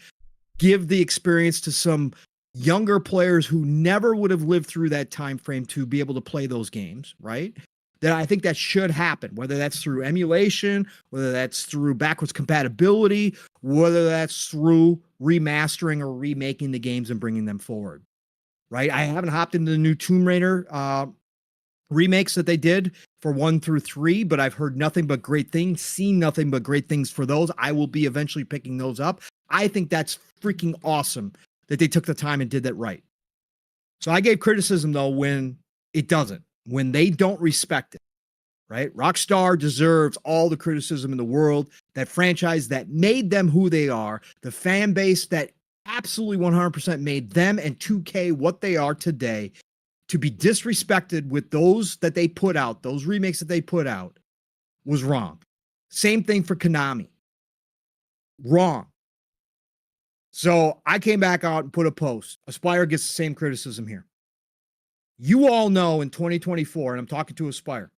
give the experience to some younger players who never would have lived through that time frame to be able to play those games, right? That I think that should happen, whether that's through emulation, whether that's through backwards compatibility, whether that's through remastering or remaking the games and bringing them forward, right? I haven't hopped into the new Tomb Raider remakes that they did for 1 through 3, but I've heard nothing but great things, seen nothing but great things for those. I will be eventually picking those up. I think that's freaking awesome that they took the time and did that right. So I gave criticism, though, when it doesn't, when they don't respect it, right? Rockstar deserves all the criticism in the world. That franchise that made them who they are, the fan base that absolutely 100% made them and 2K what they are today, to be disrespected with those that they put out, those remakes that they put out, was wrong. Same thing for Konami. Wrong. So I came back out and put a post. Aspire gets the same criticism here. You all know in 2024, and I'm talking to Aspire,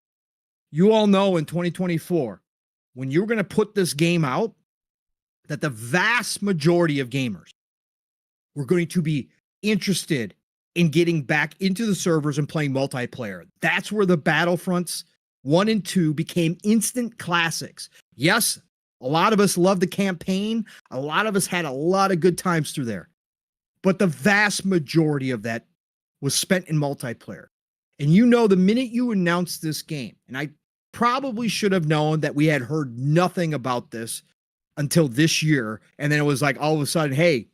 you all know in 2024, when you're going to put this game out, that the vast majority of gamers were going to be interested in getting back into the servers and playing multiplayer. That's where the Battlefronts 1 and 2 became instant classics. Yes, a lot of us loved the campaign. A lot of us had a lot of good times through there. But the vast majority of that was spent in multiplayer. And you know, the minute you announced this game, and I probably should have known that we had heard nothing about this until this year. And then it was like all of a sudden, hey,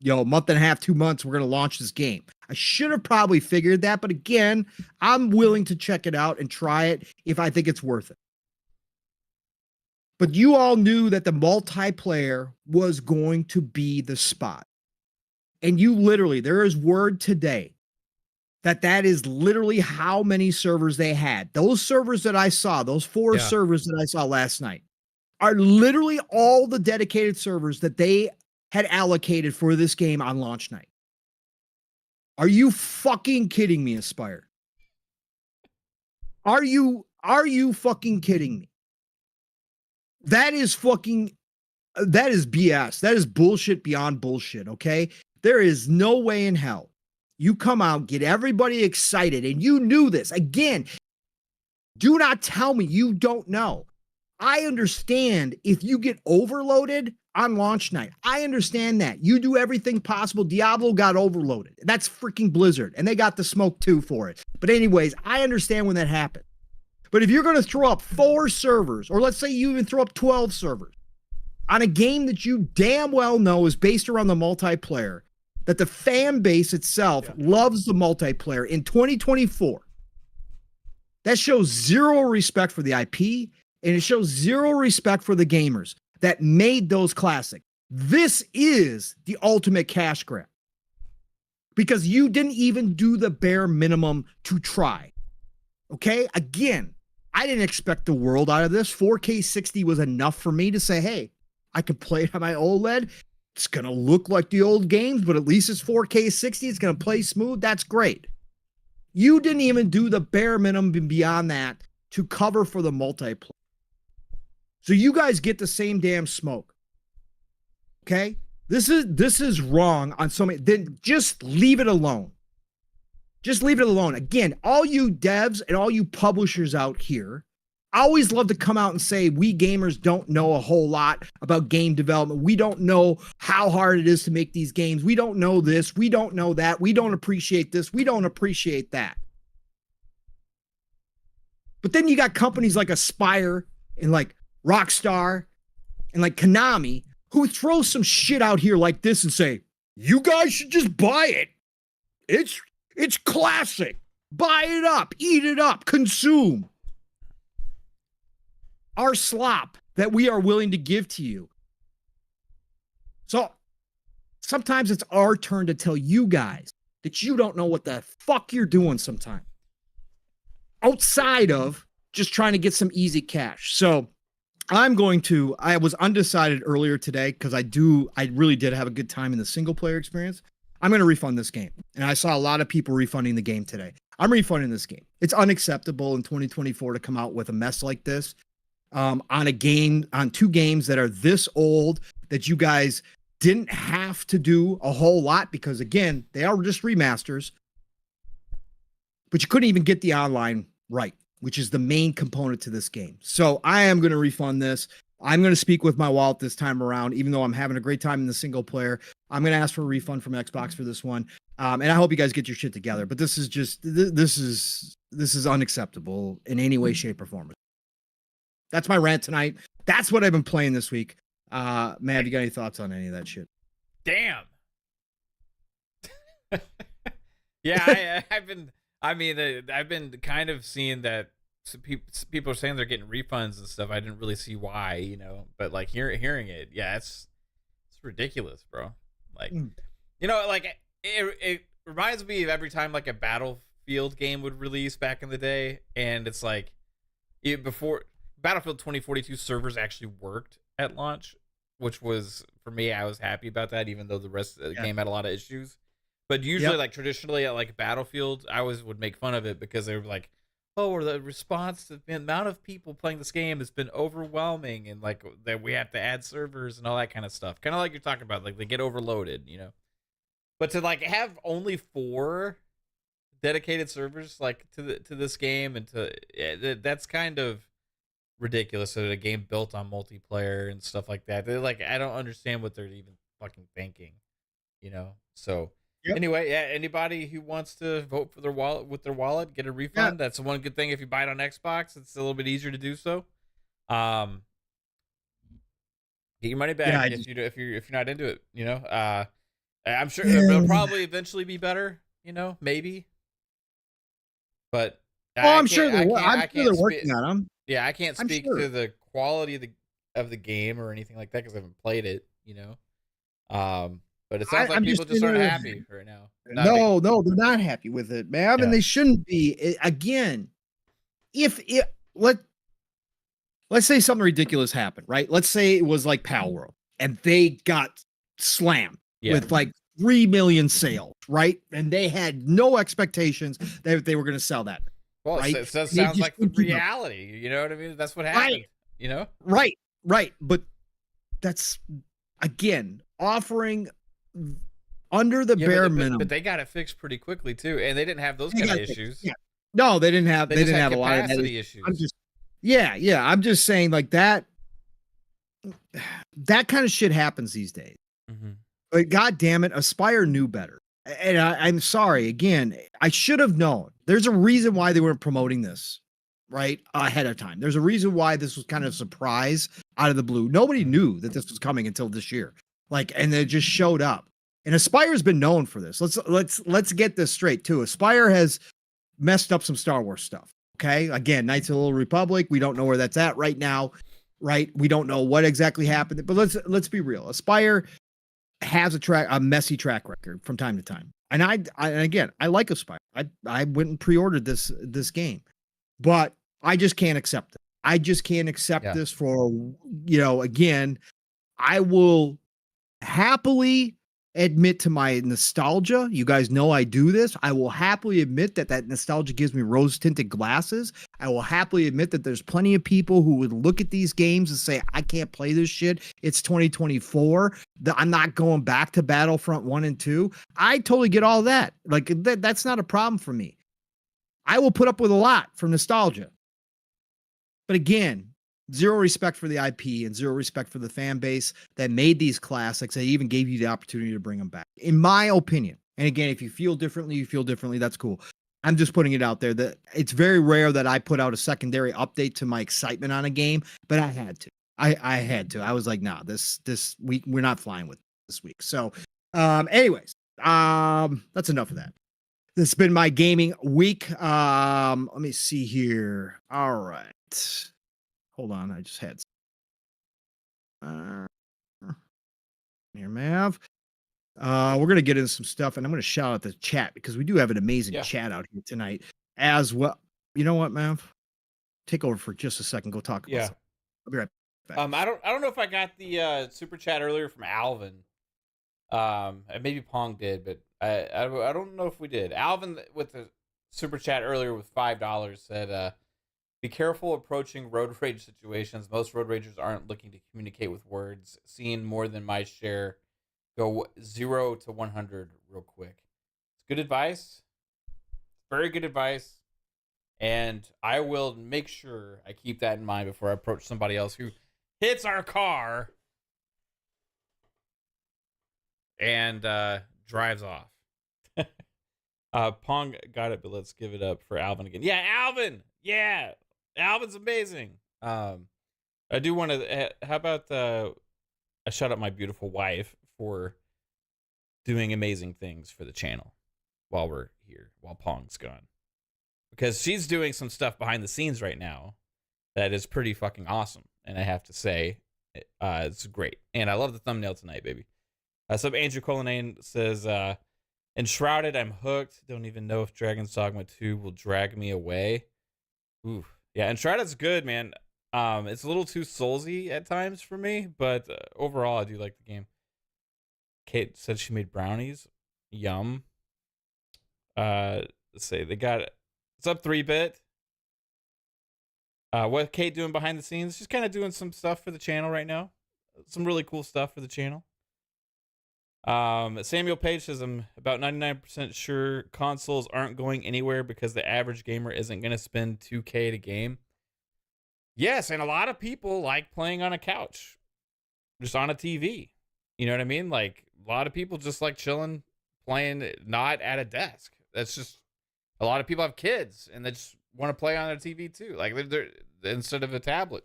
a month and a half, 2 months, we're going to launch this game. I should have probably figured that. But again, I'm willing to check it out and try it if I think it's worth it. But you all knew that the multiplayer was going to be the spot. And you literally, there is word today that is literally how many servers they had. Those servers that I saw, those 4 servers that I saw last night, are literally all the dedicated servers that they had allocated for this game on launch night. Are you fucking kidding me, Aspire? Are you fucking kidding me? That is BS. That is bullshit beyond bullshit, okay? There is no way in hell you come out, get everybody excited, and you knew this. Again, do not tell me you don't know. I understand if you get overloaded on launch night. I understand that. You do everything possible. Diablo got overloaded. That's freaking Blizzard, and they got the smoke too for it. But anyways, I understand when that happened. But if you're going to throw up 4 servers, or let's say you even throw up 12 servers on a game that you damn well know is based around the multiplayer, that the fan base itself loves the multiplayer in 2024, that shows zero respect for the IP, and it shows zero respect for the gamers that made those classic. This is the ultimate cash grab because you didn't even do the bare minimum to try. Okay? Again, I didn't expect the world out of this. 4K 60 was enough for me to say, hey, I can play it on my OLED. It's going to look like the old games, but at least it's 4K 60. It's going to play smooth. That's great. You didn't even do the bare minimum beyond that to cover for the multiplayer. So you guys get the same damn smoke. Okay? This is wrong on so many. Then just leave it alone. Just leave it alone. Again, all you devs and all you publishers out here always love to come out and say, we gamers don't know a whole lot about game development. We don't know how hard it is to make these games. We don't know this. We don't know that. We don't appreciate this. We don't appreciate that. But then you got companies like Aspire and like Rockstar and like Konami who throw some shit out here like this and say, you guys should just buy it. It's classic. Buy it up, eat it up, consume. Our slop that we are willing to give to you. So sometimes it's our turn to tell you guys that you don't know what the fuck you're doing sometimes. Outside of just trying to get some easy cash. So I was undecided earlier today because I really did have a good time in the single player experience. I'm going to refund this game. And I saw a lot of people refunding the game today. I'm refunding this game. It's unacceptable in 2024 to come out with a mess like this on 2 games that are this old that you guys didn't have to do a whole lot because, again, they are just remasters. But you couldn't even get the online right, which is the main component to this game. So I am going to refund this. I'm going to speak with my wallet this time around, even though I'm having a great time in the single player. I'm going to ask for a refund from Xbox for this one. And I hope you guys get your shit together. But this is unacceptable in any way, shape, or form. That's my rant tonight. That's what I've been playing this week. Matt, have you got any thoughts on any of that shit? Damn. Yeah, I've been kind of seeing that people are saying they're getting refunds and stuff. I didn't really see why, but like hearing it, yeah, it's ridiculous, bro. Like, like it reminds me of every time like a Battlefield game would release back in the day, and it's like before Battlefield 2042 servers actually worked at launch which was for me. I was happy about that, even though the rest of the Yeah. game had a lot of issues. But usually, like traditionally, at like Battlefield, I always would make fun of it because they were like, "Oh, or the response, the amount of people playing this game has been overwhelming, and like that we have to add servers and all that kind of stuff." Kind of like you're talking about, like they get overloaded, you know. But to like have only 4 dedicated servers like to this game, and that's kind of ridiculous. So a game built on multiplayer and stuff like that, they're like, I don't understand what they're even fucking thinking, you know. So anyway, yeah, anybody who wants to vote for their wallet with their wallet, get a refund. That's the one good thing. If you buy it on Xbox, it's a little bit easier to do so. Get your money back if you're not into it, you know. I'm sure it'll probably eventually be better, you know, maybe. But I'm sure they're working on them. Yeah, I can't speak to the quality of the game or anything like that because I haven't played it, you know. But it sounds like people just aren't happy right now. No, they're not happy with it, man, and they shouldn't be. Again, if it let's say something ridiculous happened, right? Let's say it was like Pal World and they got slammed with like 3 million sales, right? And they had no expectations that they were going to sell that. Well, right? It sounds like the reality. You know what I mean? That's what happened. Right. You know? Right. But that's, again, offering under the bare minimum. But they got it fixed pretty quickly too, and they didn't have those kind of issues. Yeah. No, they didn't have. They didn't have a lot of issues. I'm just, I'm just saying, like that. That kind of shit happens these days. Mm-hmm. But God damn it, Aspire knew better. And I'm sorry. Again, I should have known. There's a reason why they weren't promoting this right ahead of time. There's a reason why this was kind of a surprise out of the blue. Nobody knew that this was coming until this year. Like, and it just showed up. And Aspire's been known for this. Let's get this straight too. Aspire has messed up some Star Wars stuff. Okay. Again, Knights of the Old Republic. We don't know where that's at right now. Right. We don't know what exactly happened, but let's be real. Aspire has a messy track record from time to time. And I like Aspire. I went and pre-ordered this game, but I just can't accept it. I just can't accept this for, again, I will happily admit to my nostalgia. You guys know I do this. I will happily admit that nostalgia gives me rose-tinted glasses. I will happily admit that there's plenty of people who would look at these games and say, I can't play this shit. It's 2024. I'm not going back to Battlefront 1 and 2. I totally get all that. Like, that's not a problem for me. I will put up with a lot from nostalgia. But again, zero respect for the IP and zero respect for the fan base that made these classics. They even gave you the opportunity to bring them back, in my opinion. And again, if you feel differently, that's cool. I'm just putting it out there that it's very rare that I put out a secondary update to my excitement on a game, but I had to. I had to. I was like, nah, this week we're not flying with this week. So, anyways, that's enough of that. This has been my gaming week. Let me see here. All right. Hold on, I just had here, Mav. We're gonna get into some stuff, and I'm gonna shout out the chat because we do have an amazing chat out here tonight as well. You know what, Mav? Take over for just a second. Go talk about something. I'll be right back. I don't know if I got the super chat earlier from Alvin. And maybe Pong did, but I don't know if we did. Alvin with the super chat earlier with $5 said, be careful approaching road rage situations. Most road ragers aren't looking to communicate with words. Seeing more than my share go 0 to 100 real quick. It's good advice. Very good advice. And I will make sure I keep that in mind before I approach somebody else who hits our car and drives off. Pong got it, but let's give it up for Alvin again. Yeah, Alvin! Yeah! Alvin's amazing. I do want to. How about I shout out my beautiful wife for doing amazing things for the channel while we're here, while Pong's gone, because she's doing some stuff behind the scenes right now that is pretty fucking awesome, and I have to say, it's great. And I love the thumbnail tonight, baby. So Andrew Colonnane says, "Enshrouded, I'm hooked. Don't even know if Dragon's Dogma 2 will drag me away." Ooh. Yeah, Enshrouded's good, man. It's a little too soulsy at times for me, but overall, I do like the game. Kate said she made brownies. Yum. Let's say they got it. It's up 3-bit. What Kate doing behind the scenes? She's kind of doing some stuff for the channel right now. Some really cool stuff for the channel. Samuel Page says, I'm about 99% sure consoles aren't going anywhere because the average gamer isn't going to spend $2K to game. Yes, and a lot of people like playing on a couch, just on a TV. You know what I mean? Like, a lot of people just like chilling, playing, not at a desk. That's just, a lot of people have kids, and they just want to play on their TV too, like they're instead of a tablet.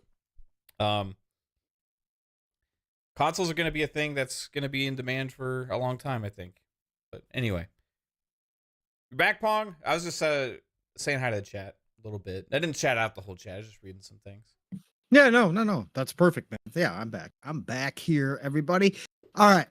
Consoles are going to be a thing that's going to be in demand for a long time, I think. But anyway, back Pong. I was just saying hi to the chat a little bit. I didn't chat out the whole chat. I was just reading some things. Yeah, no. That's perfect, man. Yeah, I'm back. I'm back here, everybody. All right.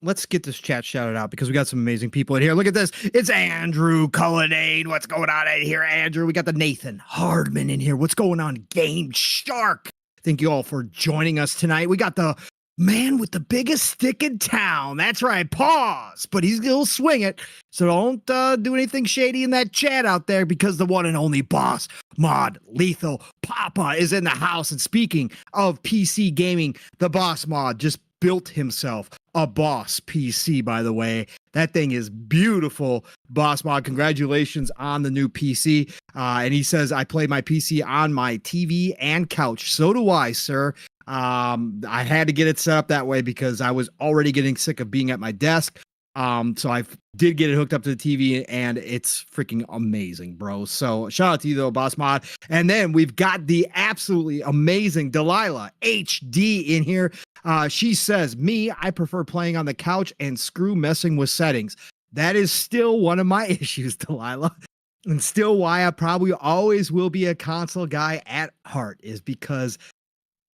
Let's get this chat shouted out because we got some amazing people in here. Look at this. It's Andrew Cullinane. What's going on in here, Andrew? We got the Nathan Hardman in here. What's going on, Game Shark? Thank you all for joining us tonight. We got the man with the biggest stick in town. That's right. Pause. But he'll swing it. So don't do anything shady in that chat out there because the one and only boss mod Lethal Papa is in the house. And speaking of PC gaming, the boss mod just built himself a boss PC, by the way. That thing is beautiful. Boss mod, congratulations on the new PC. And he says, I play my PC on my TV and couch. So do I, sir. I had to get it set up that way because I was already getting sick of being at my desk. So I did get it hooked up to the TV, and it's freaking amazing, bro. So shout out to you, though, boss mod. And then we've got the absolutely amazing Delilah HD in here. She says, I prefer playing on the couch and screw messing with settings. That is still one of my issues, Delilah. And still why I probably always will be a console guy at heart is because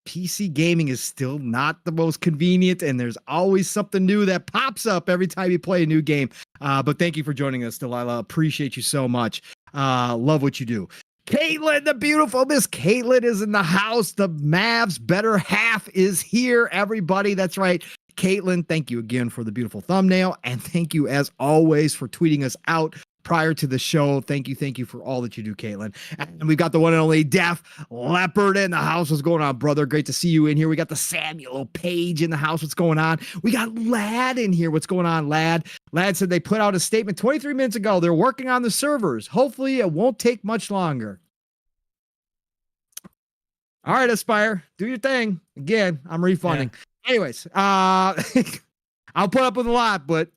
PC gaming is still not the most convenient, and there's always something new that pops up every time you play a new game. But thank you for joining us, Delilah. Appreciate you so much. Love what you do. Caitlin, the beautiful Miss Caitlin is in the house. The Mavs better half is here, everybody. That's right. Caitlin, thank you again for the beautiful thumbnail. And thank you, as always, for tweeting us out prior to the show. Thank you for all that you do, Caitlin. And we've got the one and only Def Leopard in the house. What's going on, brother? Great to see you in here. We got the Samuel Page in the house. What's going on? We got Lad in here. What's going on, Lad? Lad said they put out a statement 23 minutes ago. They're working on the servers. Hopefully it won't take much longer. All right, Aspire, do your thing. Again, I'm refunding. Yeah. Anyways, I'll put up with a lot, but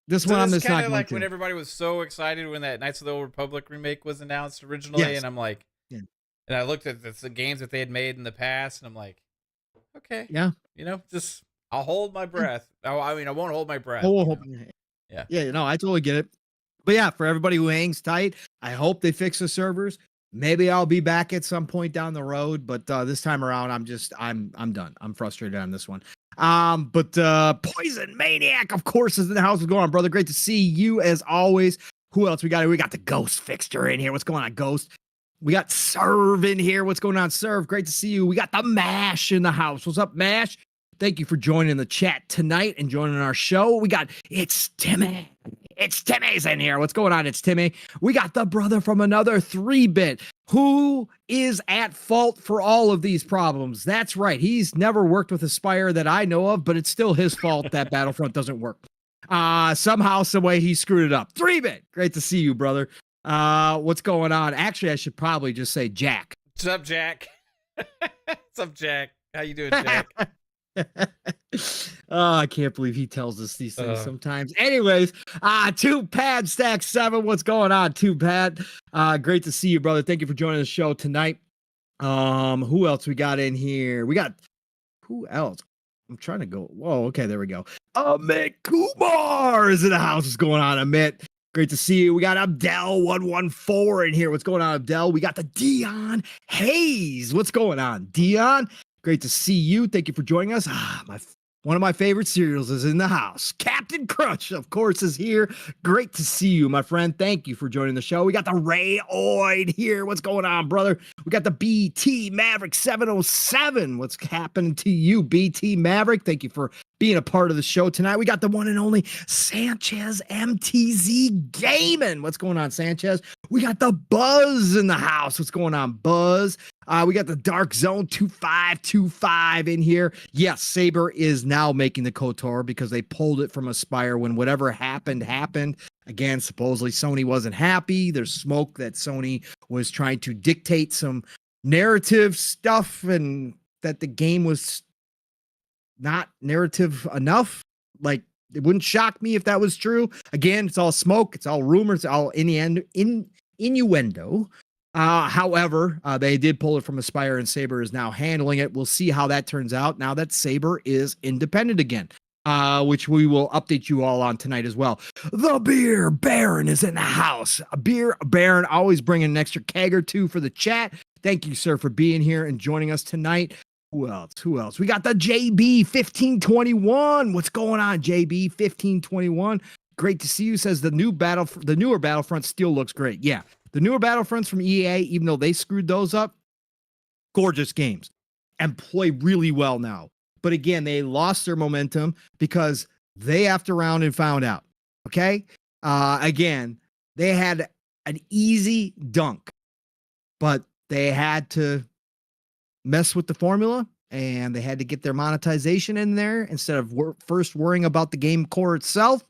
this one I'm just not going to. Like when everybody was so excited when that Knights of the Old Republic remake was announced originally, yes. And I'm like, yeah. And I looked at the games that they had made in the past, and I'm like, okay, yeah, just I'll hold my breath. I mean, I won't hold my breath. Yeah, no, I totally get it. But yeah, for everybody who hangs tight, I hope they fix the servers. Maybe I'll be back at some point down the road, but this time around, I'm done. I'm frustrated on this one. But Poison Maniac, of course, is in the house. What's going on, brother? Great to see you as always. Who else we got? We got the Ghost Fixture in here. What's going on, Ghost? We got Serve in here. What's going on, Serve? Great to see you. We got the Mash in the house. What's up, Mash? Thank you for joining the chat tonight and joining our show. We got It's Timmy. It's Timmy's in here. What's going on? It's Timmy. We got the brother from another 3-bit who is at fault for all of these problems. That's right. He's never worked with Aspire that I know of, but it's still his fault that Battlefront doesn't work. Somehow, some way he screwed it up. 3-bit. Great to see you, brother. What's going on? Actually, I should probably just say Jack. What's up, Jack? What's up, Jack? How you doing, Jack? Oh, I can't believe he tells us these things sometimes. Anyways, 2Pad Stack 7. What's going on, 2Pad? Great to see you, brother. Thank you for joining the show tonight. Who else we got in here? Who else? I'm trying to go. Whoa, okay, there we go. Amit Kumar is in the house. What's going on, Amit? Great to see you. We got Abdel114 in here. What's going on, Abdel? We got the Dion Hayes. What's going on, Dion? Great to see you. Thank you for joining us. My One of my favorite cereals is in the house. Captain Crunch, of course, is here. Great to see you, my friend. Thank you for joining the show. We got the Ray Oid here. What's going on, brother? We got the BT Maverick 707. What's happening to you, BT Maverick? Thank you for being a part of the show tonight. We got the one and only Sanchez MTZ Gaming. What's going on, Sanchez? We got the Buzz in the house. What's going on, Buzz? We got the Dark Zone 2525 in here. Yes, Saber is now making the KOTOR because they pulled it from Aspire when whatever happened. Again, supposedly Sony wasn't happy. There's smoke that Sony was trying to dictate some narrative stuff and that the game was not narrative enough. Like, it wouldn't shock me if that was true. Again, it's all smoke. It's all rumors. It's all innuendo. However, they did pull it from Aspire and Saber is now handling it. We'll see how that turns out now that Saber is independent again, which we will update you all on tonight as well. The Beer Baron is in the house. Beer Baron always bringing an extra keg or two for the chat. Thank you, sir, for being here and joining us tonight. Who else? We got the JB 1521. What's going on, JB 1521? Great to see you. Says the newer Battlefront still looks great. Yeah. The newer Battlefronts from EA, even though they screwed those up, gorgeous games and play really well now. But again, they lost their momentum because they effed around and found out. Okay? Again, they had an easy dunk, but they had to mess with the formula and they had to get their monetization in there instead of first worrying about the game core itself.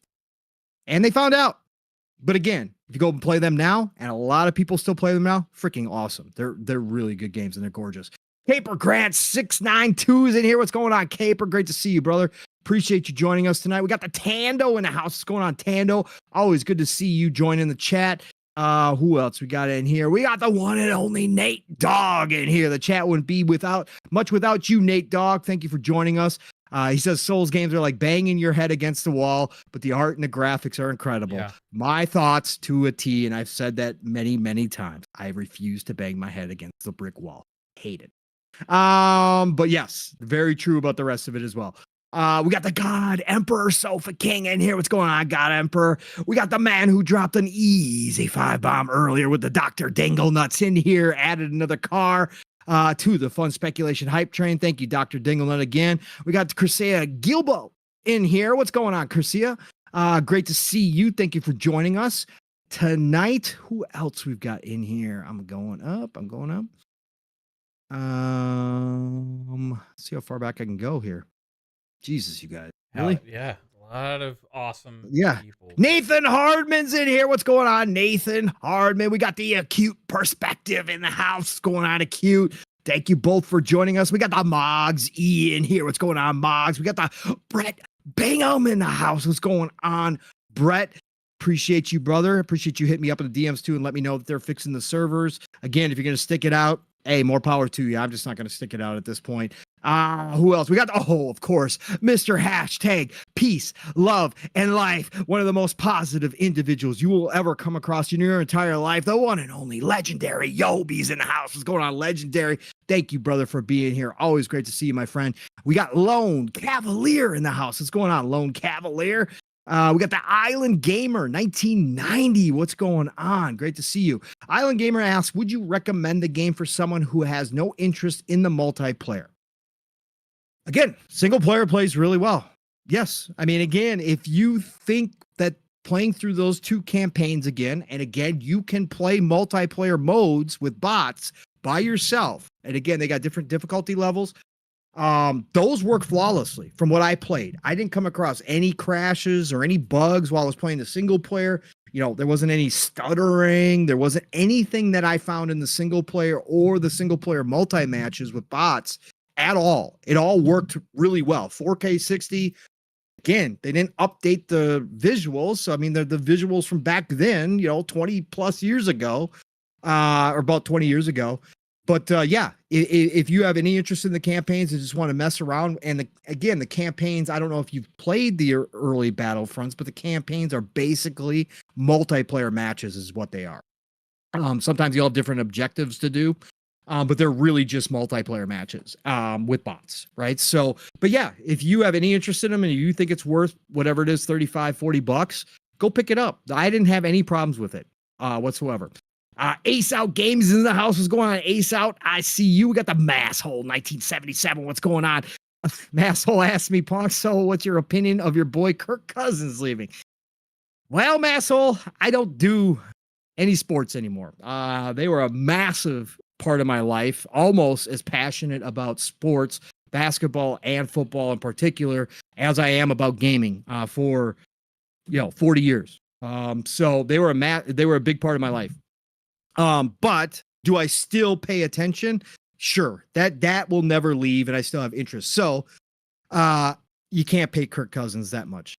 And they found out. But again, if you go and play them now, and a lot of people still play them now, freaking awesome. They're really good games and they're gorgeous. Caper Grant 692 is in here. What's going on, Caper? Great to see you, brother. Appreciate you joining us tonight. We got the Tando in the house. What's going on, Tando? Always good to see you joining the chat. Who else we got in here? We got the one and only Nate Dogg in here. The chat wouldn't be without you, Nate Dogg. Thank you for joining us. He says Souls games are like banging your head against the wall, but the art and the graphics are incredible. Yeah. My thoughts to a T, and I've said that many, many times. I refuse to bang my head against the brick wall. Hate it. But yes, very true about the rest of it as well. We got the God Emperor Sofa King in here. What's going on, God Emperor? We got the man who dropped an easy 5-bomb earlier with the Dr. Dingle Nuts in here, added another car to the fun speculation hype train. Thank you, Dr. Dinglenut, again. We got Crisea Gilbo in here. What's going on, Crisea? Great to see you. Thank you for joining us tonight. Who else we've got in here? I'm going up. See how far back I can go here. Jesus, you guys. Really? Yeah. A lot of awesome people. Nathan Hardman's in here. What's going on, Nathan Hardman? We got the Acute Perspective in the house. What's going on, Acute? Thank you both for joining us. We got the Moggs E in here. What's going on, Moggs? We got the Brett Bingham in the house. What's going on, Brett? Appreciate you, brother. Appreciate you hitting me up in the DMs too and let me know that they're fixing the servers. Again, if you're going to stick it out, hey, more power to you. I'm just not going to stick it out at this point. Who else? We got, of course, Mr. Hashtag Peace, Love, and Life. One of the most positive individuals you will ever come across in your entire life. The one and only Legendary Yobi's in the house. What's going on, Legendary? Thank you, brother, for being here. Always great to see you, my friend. We got Lone Cavalier in the house. What's going on, Lone Cavalier? We got the Island Gamer 1990. What's going on? Great to see you. Island Gamer asks, would you recommend the game for someone who has no interest in the multiplayer? Again, single player plays really well. Yes. I mean, again, if you think that playing through those two campaigns again, and again, you can play multiplayer modes with bots by yourself. And again, they got different difficulty levels. Those work flawlessly from what I played. I didn't come across any crashes or any bugs while I was playing the single player. You know, there wasn't any stuttering. There wasn't anything that I found in the single player or the single player multi matches with bots at all. It all worked really well. 4K 60. Again, they didn't update the visuals. So, I mean, they're the visuals from back then, 20 plus years ago, or about 20 years ago. But yeah, if you have any interest in the campaigns and just want to mess around, and again, the campaigns, I don't know if you've played the early Battlefronts, but the campaigns are basically multiplayer matches is what they are. Sometimes you'll have different objectives to do. But they're really just multiplayer matches with bots, right? So, but yeah, if you have any interest in them and you think it's worth whatever it is, $35-$40, go pick it up. I didn't have any problems with it whatsoever. Ace Out Games is in the house. What's going on, Ace Out? I see you. We got the Masshole 1977. What's going on? Masshole asked me, Punk, so what's your opinion of your boy Kirk Cousins leaving? Well, Masshole, I don't do any sports anymore. They were a massive part of my life, almost as passionate about sports, basketball and football in particular, as I am about gaming for 40 years. So they were a big part of my life. But do I still pay attention? Sure. That will never leave, and I still have interest. So you can't pay Kirk Cousins that much.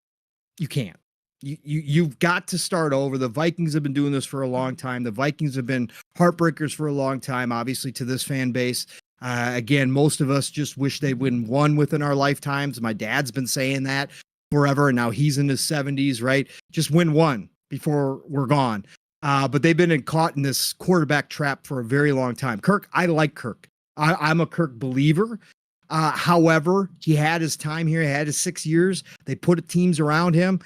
You can't. You've got to start over. The Vikings have been doing this for a long time. The Vikings have been heartbreakers for a long time, obviously, to this fan base. Again, most of us just wish they win one within our lifetimes. My dad's been saying that forever, and now he's in his 70s, right? Just win one before we're gone. But they've been caught in this quarterback trap for a very long time. Kirk, I like Kirk. I'm a Kirk believer. However, he had his time here. He had his 6 years. They put teams around him.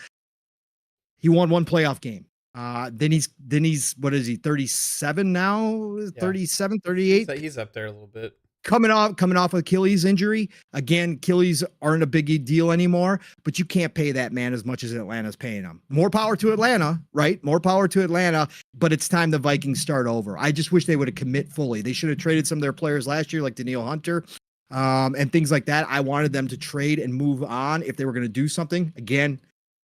He won one playoff game. Then he's what is he, 37 now? 37, 38? So he's up there a little bit. Coming off Achilles injury. Again, Achilles aren't a big deal anymore, but you can't pay that man as much as Atlanta's paying him. More power to Atlanta, right? More power to Atlanta, but it's time the Vikings start over. I just wish they would have commit fully. They should have traded some of their players last year, like Danielle Hunter, and things like that. I wanted them to trade and move on if they were going to do something. Again,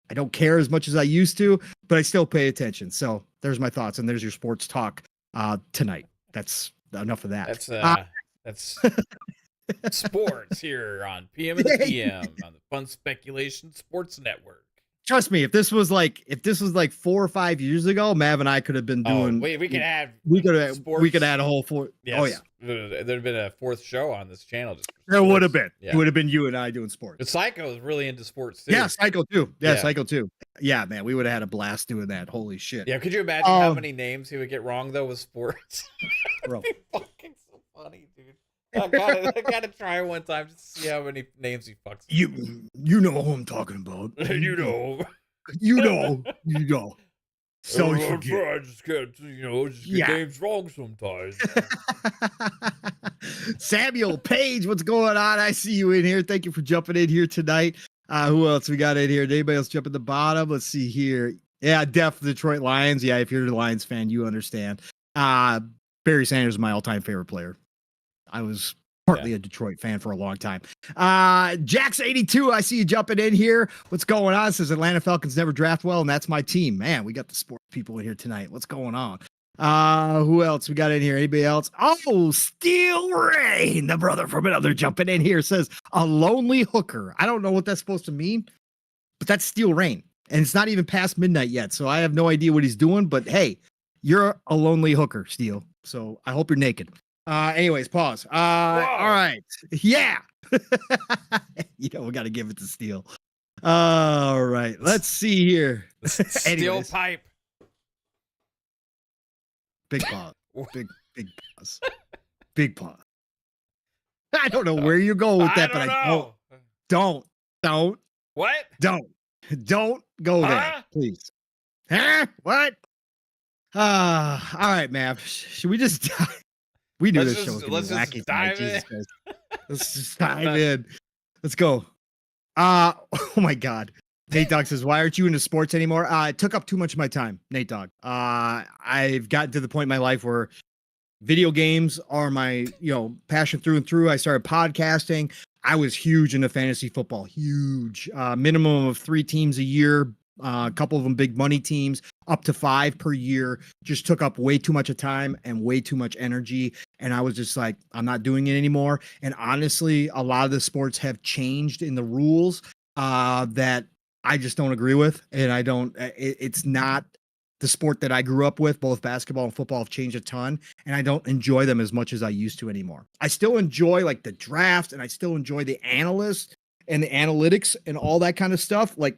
I don't care as much as I used to, but I still pay attention. So there's my thoughts, and there's your sports talk tonight. That's enough of that. That's sports here on PM and the PM on the Fun Speculation Sports Network. Trust me, if this was like 4 or 5 years ago, Mav and I could have been doing. We could add a whole four. Yes. Oh yeah, there'd have been a fourth show on this channel. There would have been. Yeah. It would have been you and I doing sports. But Psycho is really into sports too. Yeah, Psycho too. Yeah, Psycho too. Yeah, man, we would have had a blast doing that. Holy shit. Yeah, could you imagine how many names he would get wrong though with sports? Bro, That'd be fucking so funny, dude. I gotta try one time just to see how many names he fucks. You know who I'm talking about. You know. So I just get names wrong sometimes. Samuel Page, what's going on? I see you in here. Thank you for jumping in here tonight. Who else we got in here? Did anybody else jump at the bottom? Let's see here. Yeah, Detroit Lions. Yeah, if you're a Lions fan, you understand. Barry Sanders is my all-time favorite player. I was partly a Detroit fan for a long time. Jax82, I see you jumping in here. What's going on? Says Atlanta Falcons never draft well, and that's my team. Man, we got the sports people in here tonight. What's going on? Who else we got in here? Anybody else? Oh, Steel Rain, the brother from another, jumping in here, says a lonely hooker. I don't know what that's supposed to mean, but that's Steel Rain. And it's not even past midnight yet, so I have no idea what he's doing, but hey, you're a lonely hooker, Steel. So I hope you're naked. Anyways, pause. All right. Yeah. We got to give it to Steel. All right. Let's see here. Steel pipe. Big pause. Big pause. Big pause. I don't know where you're going with that, but I don't. What? Don't go there, please. Huh? What? All right, Mav. Should we just we do this show? Let's just dive in. Let's just dive in. Let's go. Oh my God. Nate Dogg says, why aren't you into sports anymore? It took up too much of my time, Nate Dogg. I've gotten to the point in my life where video games are my, passion through and through. I started podcasting. I was huge into fantasy football, huge. Minimum of 3 teams a year. A couple of them big money teams, up to 5 per year. Just took up way too much of time and way too much energy. And I was just like, I'm not doing it anymore. And honestly, a lot of the sports have changed in the rules that I just don't agree with. And it's not the sport that I grew up with. Both basketball and football have changed a ton, and I don't enjoy them as much as I used to anymore. I still enjoy like the draft, and I still enjoy the analysts and the analytics and all that kind of stuff. Like,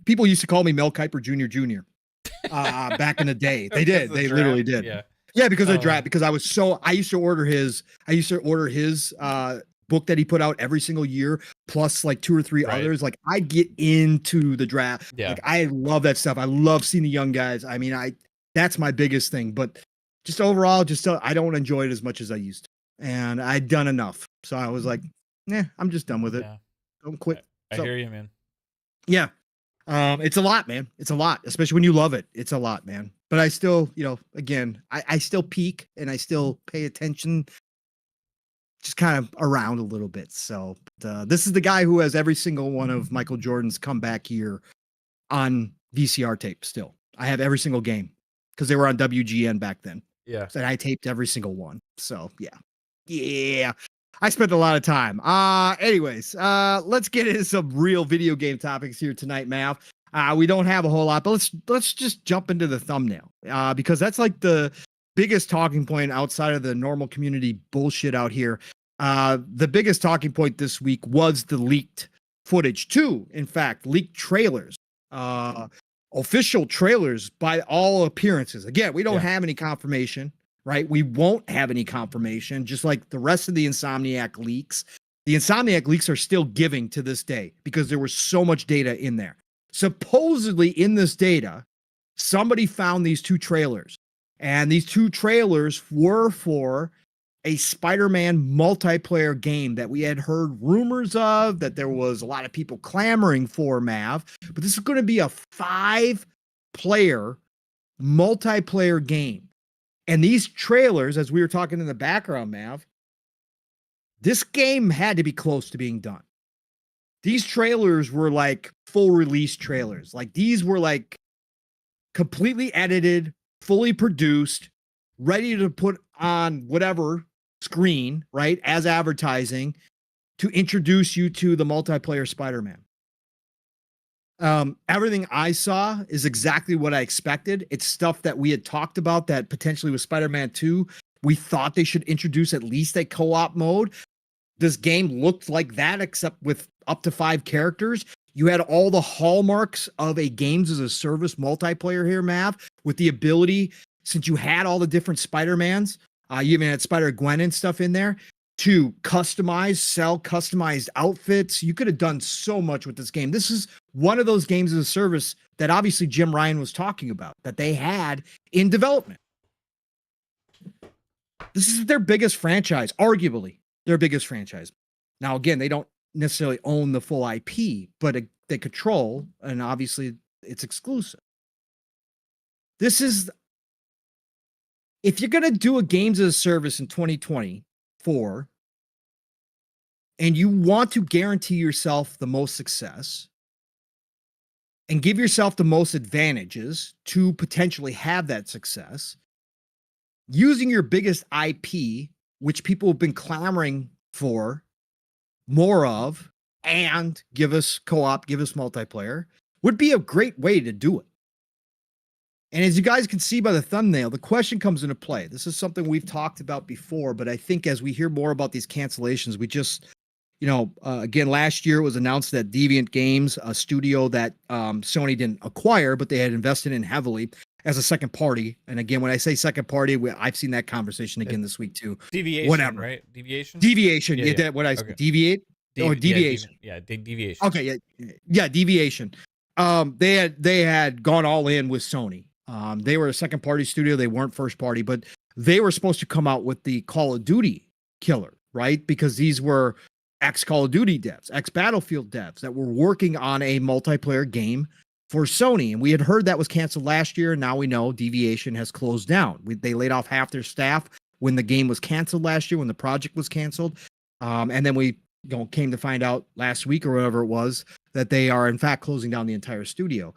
people used to call me Mel Kiper Jr. back in the day. They did. They literally did. Yeah. Yeah, because of draft. Because I used to order his book that he put out every single year, plus like 2 or 3 others. Like I'd get into the draft. Yeah. Like I love that stuff. I love seeing the young guys. I mean, that's my biggest thing. But just overall, I don't enjoy it as much as I used to. And I'd done enough. So I was like, I'm just done with it. Yeah. Don't quit. I hear you, man. Yeah. It's a lot, man. It's a lot, especially when you love it. It's a lot, man. But I still, again, I still peek and I still pay attention, just kind of around a little bit. So this is the guy who has every single one of Michael Jordan's comeback year on VCR tape still. I have every single game because they were on WGN back then. Yeah. And I taped every single one. So yeah. Yeah. I spent a lot of time. Anyways, let's get into some real video game topics here tonight, Mav. We don't have a whole lot, but let's just jump into the thumbnail. Because that's like the biggest talking point outside of the normal community bullshit out here. The biggest talking point this week was the leaked footage. 2, in fact, leaked trailers. Official trailers by all appearances. Again, we don't have any confirmation. Right? We won't have any confirmation, just like the rest of the Insomniac leaks. The Insomniac leaks are still giving to this day because there was so much data in there. Supposedly in this data, somebody found these 2 trailers, and these 2 trailers were for a Spider-Man multiplayer game that we had heard rumors of, that there was a lot of people clamoring for, Mav. But this is going to be a 5-player multiplayer game. And these trailers, as we were talking in the background, Mav, this game had to be close to being done. These trailers were like full release trailers. Like these were like completely edited, fully produced, ready to put on whatever screen, right, as advertising to introduce you to the multiplayer Spider-Man. Everything I saw is exactly what I expected. It's stuff that we had talked about that potentially with Spider-Man 2. We thought they should introduce at least a co-op mode. This game looked like that, except with up to 5 characters. You had all the hallmarks of a games as a service multiplayer here, Mav, with the ability, since you had all the different Spider-Mans, you even had Spider-Gwen and stuff in there, to sell customized outfits. You could have done so much with this game. This is one of those games as a service that obviously Jim Ryan was talking about, that they had in development. This is their biggest franchise, arguably their biggest franchise. Now, again, they don't necessarily own the full IP, but they control, and obviously it's exclusive. This is, if you're going to do a games as a service in 2024, and you want to guarantee yourself the most success and give yourself the most advantages to potentially have that success, using your biggest IP, which people have been clamoring for more of, and give us co-op, give us multiplayer, would be a great way to do it. And as you guys can see by the thumbnail, the question comes into play. This is something we've talked about before, but I think as we hear more about these cancellations, we just, again, last year it was announced that Deviant Games, a studio that Sony didn't acquire, but they had invested in heavily as a second party. And again, when I say second party, I've seen that conversation again this week too. Deviation, whatever, right? Deviation. Deviation. Yeah. What I said, deviate or deviation. Deviation. Okay, yeah, deviation. They had gone all in with Sony. They were a second party studio. They weren't first party, but they were supposed to come out with the Call of Duty killer, right? Because these were ex Call of Duty devs, ex Battlefield devs that were working on a multiplayer game for Sony. And we had heard that was canceled last year. And now we know Deviation has closed down. They laid off half their staff when the game was canceled last year, when the project was canceled. And then we came to find out last week or whatever it was that they are in fact closing down the entire studio.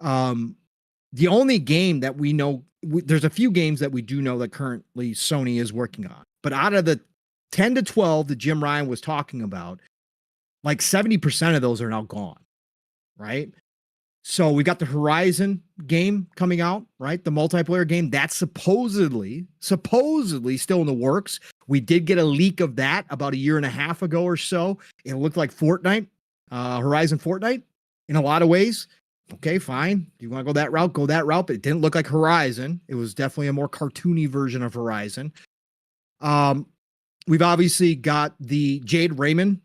The only game that we know, there's a few games that we do know that currently Sony is working on, but out of the 10 to 12 that Jim Ryan was talking about, like 70% of those are now gone, right? So we got the Horizon game coming out, right? The multiplayer game that's supposedly still in the works. We did get a leak of that about a year and a half ago or so. It looked like Fortnite, Horizon Fortnite in a lot of ways. Okay, fine. Do you want to go that route? Go that route. But it didn't look like Horizon. It was definitely a more cartoony version of Horizon. We've obviously got the Jade Raymond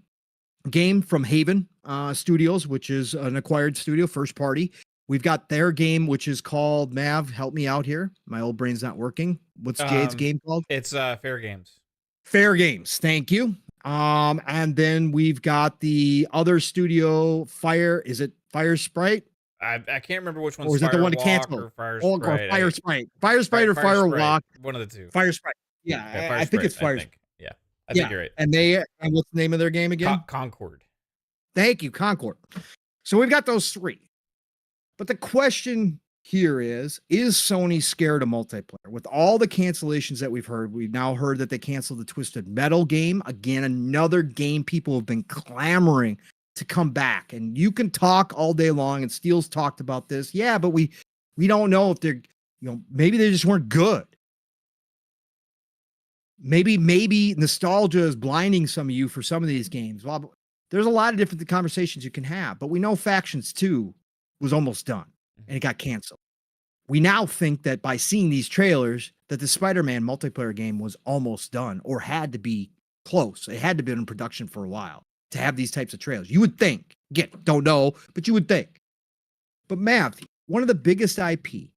game from Haven Studios, which is an acquired studio, first party. We've got their game, which is called Mav. Help me out here. My old brain's not working. What's Jade's game called? It's Fair Games. Fair Games. Thank you. And then we've got the other studio, Fire. Is it Fire Sprite? I can't remember which one's Or is that the one to Firewalk cancel? or Fire Or Sprite. Fire Sprite. Fire Sprite or Firewalk. One of the two. Fire Sprite. Yeah, Yeah, Fire I think it's Sprite, Fire. I think. Yeah, I think you're right. And what's the name of their game again? Concord. Thank you, Concord. So we've got those three. But the question here is Sony scared of multiplayer? With all the cancellations that we've now heard that they canceled the Twisted Metal game. Again, another game people have been clamoring to come back. And you can talk all day long, and Steele's talked about this. Yeah, but we don't know if they're, maybe they just weren't good. Maybe nostalgia is blinding some of you for some of these games. Well, there's a lot of different conversations you can have, but we know Factions 2 was almost done and it got canceled. We now think that by seeing these trailers that the Spider-Man multiplayer game was almost done or had to be close. It had to be in production for a while to have these types of trailers. You would think, again, don't know, but you would think. But Mav, one of the biggest IP,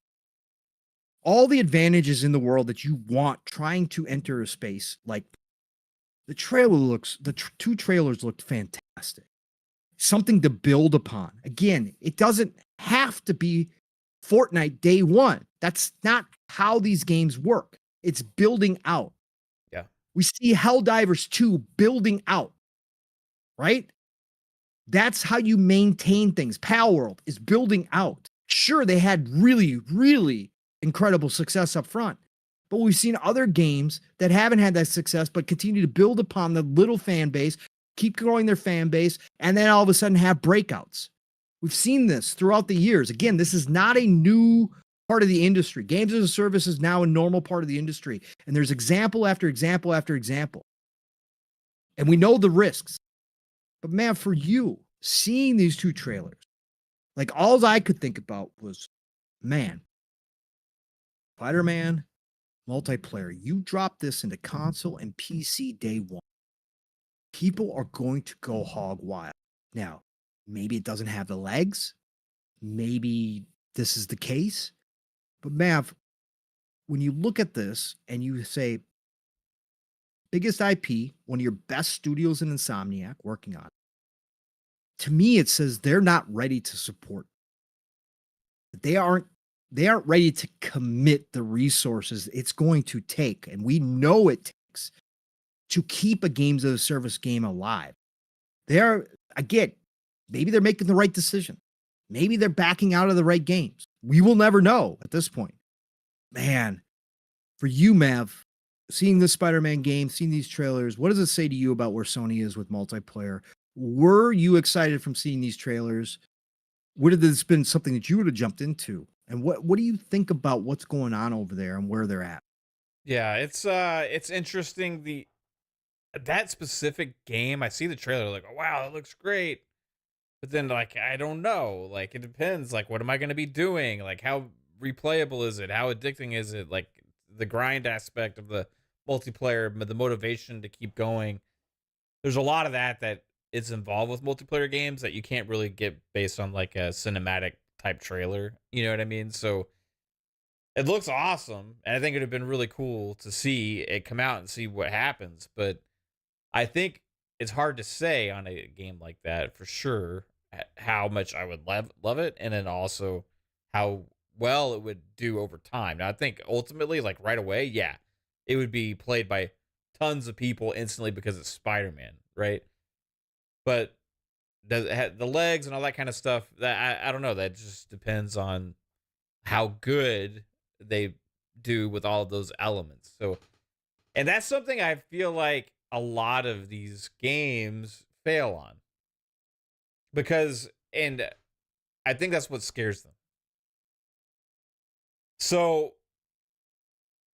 all the advantages in the world that you want trying to enter a space, like the two trailers looked fantastic. Something to build upon. Again, it doesn't have to be Fortnite day one. That's not how these games work. It's building out. Yeah. We see Helldivers 2 building out, right? That's how you maintain things. Palworld is building out. Sure, they had really, really incredible success up front, but we've seen other games that haven't had that success, but continue to build upon the little fan base, keep growing their fan base, and then all of a sudden have breakouts. We've seen this throughout the years. Again, this is not a new part of the industry. Games as a service is now a normal part of the industry. And there's example after example after example. And we know the risks. But man, for you, seeing these two trailers, like all I could think about was, man, Spider-Man multiplayer, you drop this into console and PC day one. People are going to go hog wild. Now, maybe it doesn't have the legs. Maybe this is the case. But Mav, when you look at this and you say, biggest IP, one of your best studios in Insomniac working on it, to me, it says they're not ready to support. They aren't ready to commit the resources it's going to take. And we know it takes to keep a games as a service game alive. Again, maybe they're making the right decision. Maybe they're backing out of the right games. We will never know at this point. Man, for you, Mav, seeing this Spider-Man game, seeing these trailers, what does it say to you about where Sony is with multiplayer? Were you excited from seeing these trailers? Would have this been something that you would have jumped into? And what do you think about what's going on over there and where they're at? Yeah, it's interesting. That specific game, I see the trailer, like, oh, wow, that looks great. But then, like, I don't know. Like, it depends. Like, what am I going to be doing? Like, how replayable is it? How addicting is it? Like, the grind aspect of the multiplayer, the motivation to keep going. There's a lot of that is involved with multiplayer games that you can't really get based on, like, a cinematic type trailer. You know what I mean? So, it looks awesome. And I think it would have been really cool to see it come out and see what happens. But I think it's hard to say on a game like that for sure how much I would love it, and then also how well it would do over time. Now, I think ultimately, like right away, yeah, it would be played by tons of people instantly because it's Spider-Man, right? But does it have the legs and all that kind of stuff? That I don't know. That just depends on how good they do with all of those elements. So, and that's something I feel like a lot of these games fail on, and I think that's what scares them. So,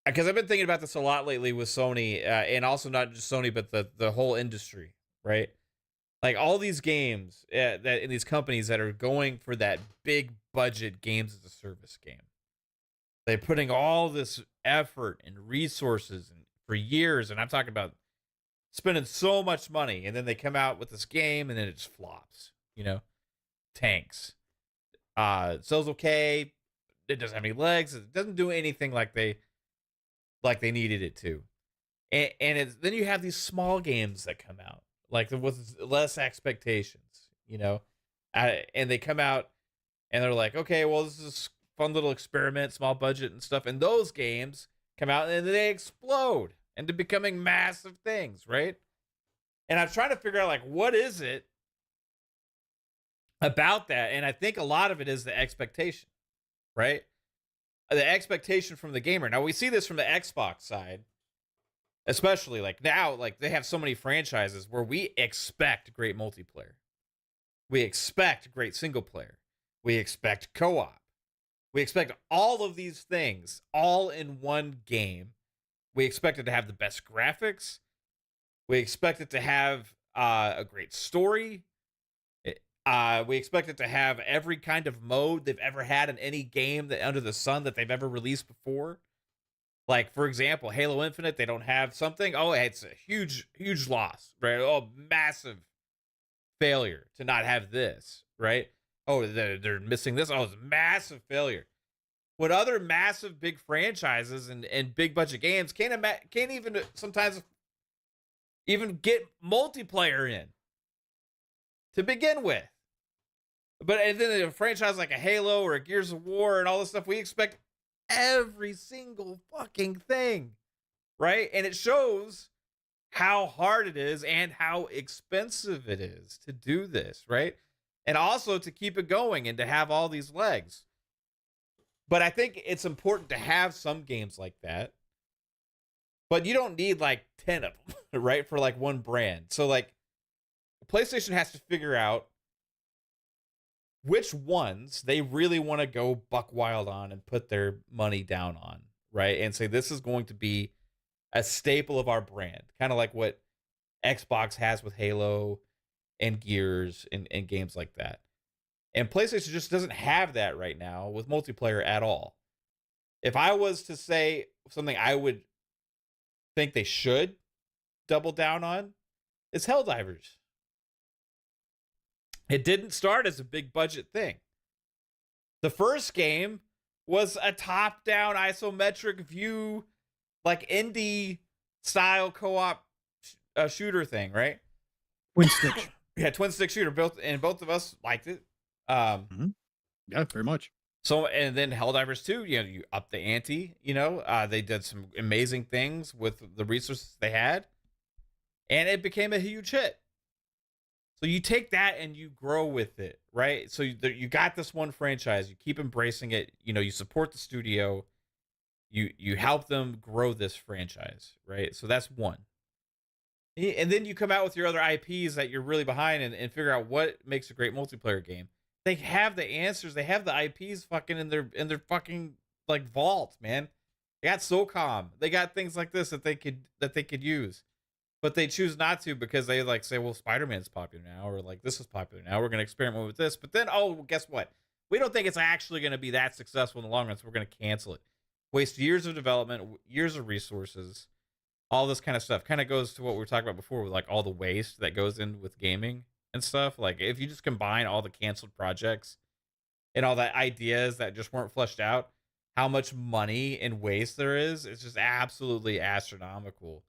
because I've been thinking about this a lot lately with Sony, and also not just Sony, but the whole industry, right? Like all these games that in these companies that are going for that big budget games as a service game. They're putting all this effort and resources and for years, and I'm talking about spending so much money, and then they come out with this game and then it just flops, tanks. Sells okay. It doesn't have any legs. It doesn't do anything like they needed it to. And then you have these small games that come out like with less expectations, and they come out and they're like, okay, well, this is a fun little experiment, small budget and stuff. And those games come out and they explode into becoming massive things, right? And I'm trying to figure out like what is it about that? And I think a lot of it is the expectation, right? The expectation from the gamer. Now we see this from the Xbox side, especially like now, like they have so many franchises where we expect great multiplayer. We expect great single player. We expect co-op. We expect all of these things all in one game. We expect it to have the best graphics. We expect it to have a great story. We expect it to have every kind of mode they've ever had in any game that under the sun that they've ever released before. Like, for example, Halo Infinite, they don't have something. Oh, it's a huge, huge loss, right? Oh, massive failure to not have this, right? Oh, they're missing this. Oh, it's a massive failure. What other massive big franchises and big budget games can't even sometimes even get multiplayer in to begin with. But and then a franchise like a Halo or a Gears of War and all this stuff, we expect every single fucking thing, right? And it shows how hard it is and how expensive it is to do this, right? And also to keep it going and to have all these legs. But I think it's important to have some games like that. But you don't need like 10 of them, right? For like one brand. So like PlayStation has to figure out which ones they really want to go buck wild on and put their money down on, right? And say this is going to be a staple of our brand. Kind of like what Xbox has with Halo and Gears and games like that. And PlayStation just doesn't have that right now with multiplayer at all. If I was to say something I would think they should double down on, it's Helldivers. It didn't start as a big budget thing. The first game was a top-down isometric view, like indie style co-op shooter thing, right? Twin stick. Yeah, twin stick shooter. Both of us liked it. Yeah, very much. So, and then Helldivers 2, you up the ante, they did some amazing things with the resources they had, and it became a huge hit. So you take that and you grow with it, right? So you got this one franchise, you keep embracing it, you support the studio, you help them grow this franchise, right? So that's one. And then you come out with your other IPs that you're really behind and figure out what makes a great multiplayer game. They have the answers. They have the IPs fucking in their fucking like vault, man. They got SOCOM. They got things like this that they could use. But they choose not to because they like say, well, Spider-Man's popular now, or like this is popular now. We're gonna experiment with this. But then, guess what? We don't think it's actually gonna be that successful in the long run, so we're gonna cancel it. Waste years of development, years of resources, all this kind of stuff. Kind of goes to what we were talking about before with like all the waste that goes in with gaming and stuff. Like if you just combine all the canceled projects and all the ideas that just weren't fleshed out, how much money and waste there is, it's just absolutely astronomical.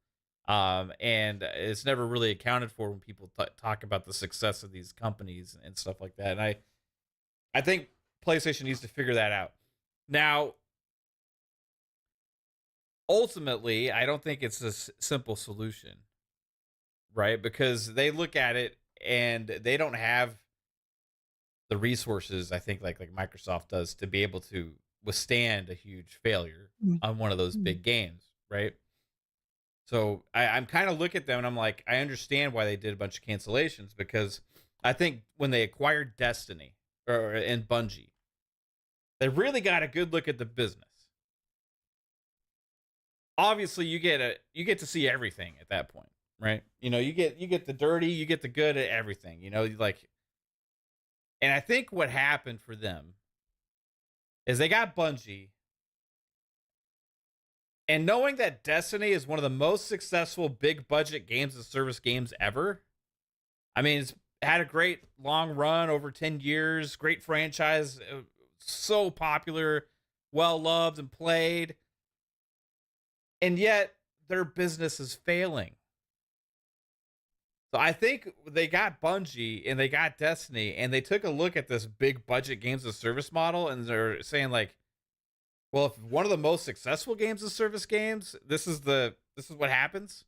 And it's never really accounted for when people talk about the success of these companies and stuff like that. And I think PlayStation needs to figure that out. Now, ultimately, I don't think it's a simple solution, right? Because they look at it and they don't have the resources, I think, like Microsoft does to be able to withstand a huge failure on one of those big games, right? So I'm kind of look at them and I'm like, I understand why they did a bunch of cancellations, because I think when they acquired Destiny and Bungie, they really got a good look at the business. Obviously, you get to see everything at that point, right? You know, you get the dirty, you get the good at everything. You know, like, and I think what happened for them is they got Bungie, and knowing that Destiny is one of the most successful big budget games of service games ever. I mean, it's had a great long run over 10 years, great franchise, so popular, well loved and played. And yet their business is failing. So I think they got Bungie and they got Destiny and they took a look at this big budget games of service model and they're saying like, well, if one of the most successful games of service games, this is what happens.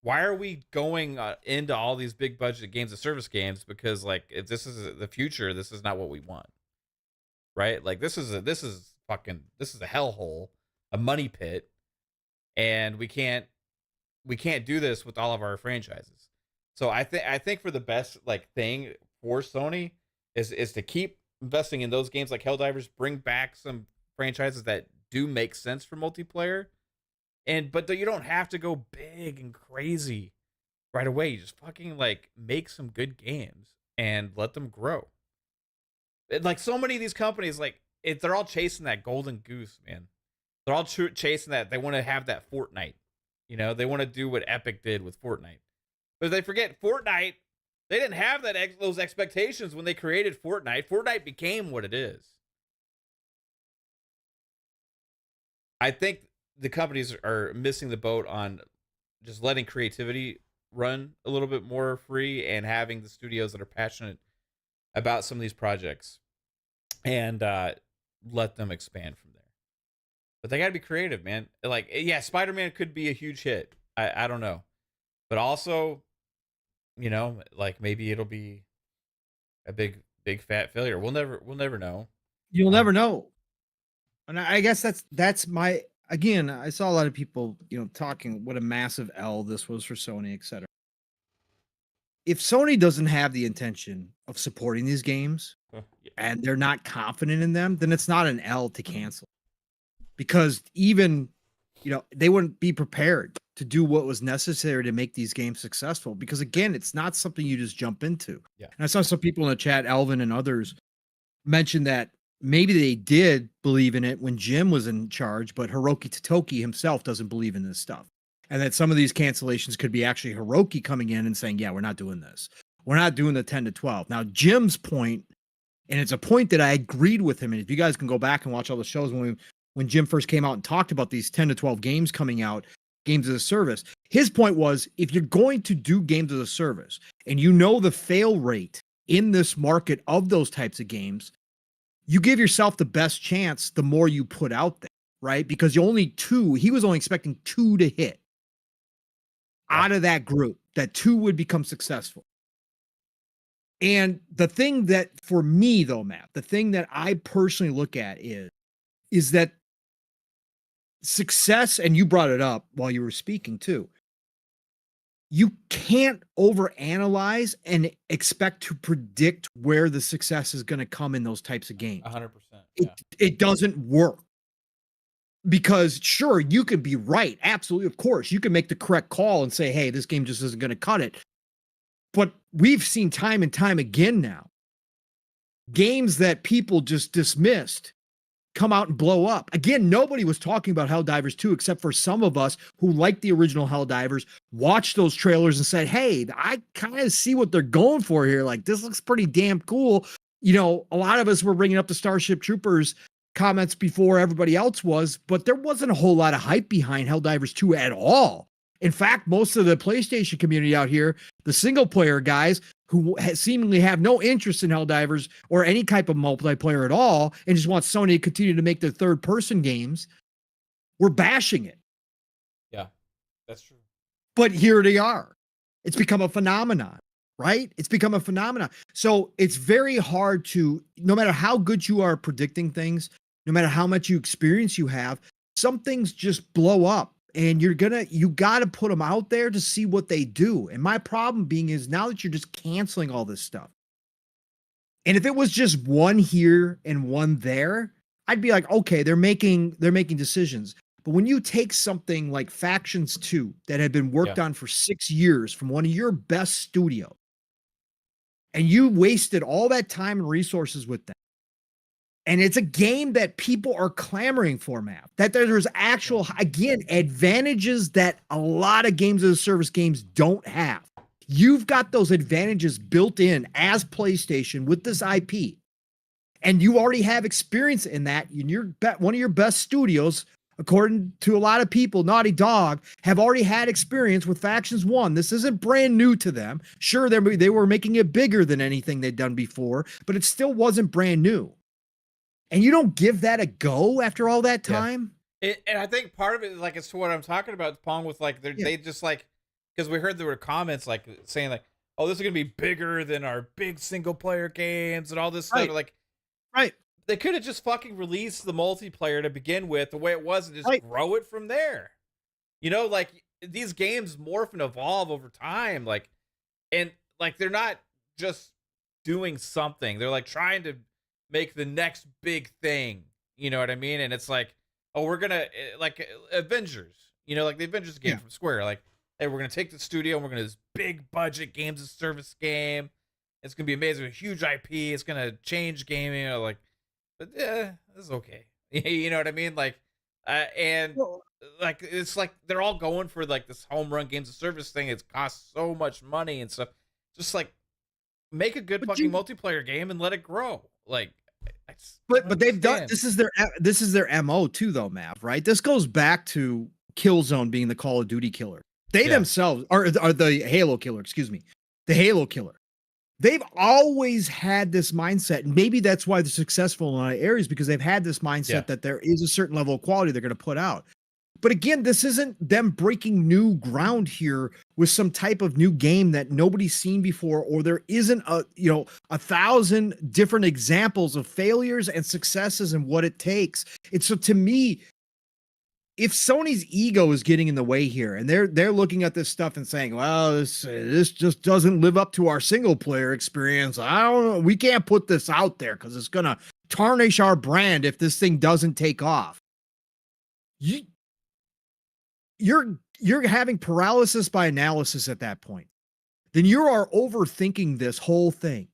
Why are we going into all these big budget games of service games? Because like, if this is the future, this is not what we want, right? Like this is a hellhole, a money pit, and we can't do this with all of our franchises. So I think for the best like thing for Sony is to keep investing in those games like Helldivers, bring back some franchises that do make sense for multiplayer. But you don't have to go big and crazy right away. You just fucking like make some good games and let them grow. Like so many of these companies, like they're all chasing that golden goose, man. They're all chasing that. They want to have that Fortnite. You know, they want to do what Epic did with Fortnite. But they forget Fortnite. They didn't have those expectations when they created Fortnite. Fortnite became what it is. I think the companies are missing the boat on just letting creativity run a little bit more free and having the studios that are passionate about some of these projects and let them expand from there. But they got to be creative, man. Like, yeah, Spider-Man could be a huge hit. I don't know. But also, you know, like maybe it'll be a big fat failure. We'll never know. You'll never know. And I guess that's my, again, I saw a lot of people, talking what a massive L this was for Sony, etc. If Sony doesn't have the intention of supporting these games and they're not confident in them, then it's not an L to cancel. Because even, they wouldn't be prepared to do what was necessary to make these games successful. Because again, it's not something you just jump into. Yeah. And I saw some people in the chat, Alvin and others, mention that maybe they did believe in it when Jim was in charge, but Hiroki Totoki himself doesn't believe in this stuff. And that some of these cancellations could be actually Hiroki coming in and saying, yeah, we're not doing this. We're not doing the 10 to 12. Now, Jim's point, and it's a point that I agreed with him. And if you guys can go back and watch all the shows when Jim first came out and talked about these 10 to 12 games coming out, games as a service, his point was, if you're going to do games as a service and you know the fail rate in this market of those types of games, you give yourself the best chance the more you put out there, right? Because he was only expecting 2 to hit out of that group, that 2 would become successful. And the thing that, for me though, Matt, the thing that I personally look at is that success, and you brought it up while you were speaking too, you can't overanalyze and expect to predict where the success is going to come in those types of games. 100%. Yeah. It doesn't work. Because sure, you could be right. Absolutely. Of course, you can make the correct call and say, hey, this game just isn't going to cut it. But we've seen time and time again now, games that people just dismissed come out and blow up. Again, nobody was talking about Helldivers 2 except for some of us who liked the original Helldivers, watched those trailers and said, hey, I kind of see what they're going for here. Like, this looks pretty damn cool. A lot of us were bringing up the Starship Troopers comments before everybody else was, but there wasn't a whole lot of hype behind Helldivers 2 at all. In fact, most of the PlayStation community out here, the single player guys who seemingly have no interest in Helldivers or any type of multiplayer at all, and just want Sony to continue to make their third person games, were bashing it. Yeah, that's true. But here they are. It's become a phenomenon, right? It's become a phenomenon. So it's very hard to, no matter how good you are at predicting things, no matter how much experience you have, some things just blow up. And you got to put them out there to see what they do. And my problem being is now that you're just canceling all this stuff. And if it was just one here and one there, I'd be like, okay, they're making decisions. But when you take something like Factions 2 that had been worked Yeah. on for 6 years from one of your best studios, and you wasted all that time and resources with them, and it's a game that people are clamoring for, man, that there's actual, again, advantages that a lot of games as a service games don't have. You've got those advantages built in as PlayStation with this IP. And you already have experience in that. And you're one of your best studios, according to a lot of people, Naughty Dog, have already had experience with Factions 1. This isn't brand new to them. Sure, they were making it bigger than anything they'd done before, but it still wasn't brand new. And you don't give that a go after all that time? And I think part of it, like, it's what I'm talking about, Pong, with, like, they just, like, because we heard there were comments, like, saying, like, oh, this is going to be bigger than our big single-player games and all this stuff. Like, right. They could have just fucking released the multiplayer to begin with the way it was and just grow it from there. You know, like, these games morph and evolve over time. Like, and, like, they're not just doing something. They're, like, trying to make the next big thing. You know what I mean? And it's like, oh, we're going to, like, Avengers. You know, like the Avengers game from Square. Like, hey, we're going to take the studio and we're going to do this big budget games as service game. It's going to be amazing. A huge IP. It's going to change gaming. You know, like, but yeah, this is okay. You know what I mean? Like, and like, it's like they're all going for like this home run games of service thing. It costs so much money and stuff. Just like, make a good fucking multiplayer game and let it grow. Like, but they've done, this is their MO too, though, Mav, right? This goes back to Killzone being the Call of Duty killer. They themselves are the Halo killer, excuse me. The Halo killer. They've always had this mindset, and maybe that's why they're successful in a lot of areas, because they've had this mindset that there is a certain level of quality they're going to put out. But again, this isn't them breaking new ground here with some type of new game that nobody's seen before, or there isn't 1,000 different examples of failures and successes and what it takes. And so to me, if Sony's ego is getting in the way here, and they're looking at this stuff and saying, well, this just doesn't live up to our single player experience. I don't know. We can't put this out there because it's going to tarnish our brand if this thing doesn't take off. You're having paralysis by analysis at that point. Then you are overthinking this whole thing.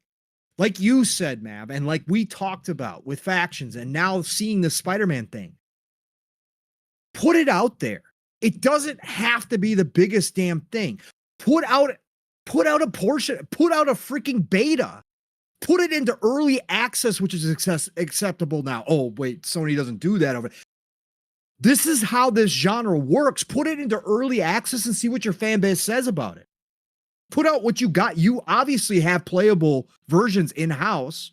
Like you said, Mav, and like we talked about with Factions, and now seeing the Spider-Man thing. Put it out there. It doesn't have to be the biggest damn thing. Put out a portion, put out a freaking beta. Put it into early access, which is acceptable now. Oh, wait, Sony doesn't do that over. This is how this genre works. Put it into early access and see what your fan base says about it. Put out what you got. You obviously have playable versions in-house.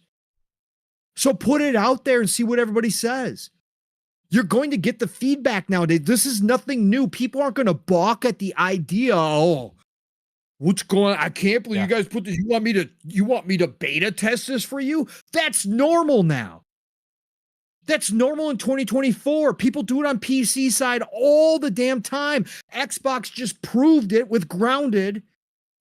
So put it out there and see what everybody says. You're going to get the feedback nowadays. This is nothing new. People aren't going to balk at the idea. Oh, what's going on? I can't believe you guys put this. You want me to beta test this for you? That's normal now. That's normal in 2024. People do it on PC side all the damn time. Xbox just proved it with Grounded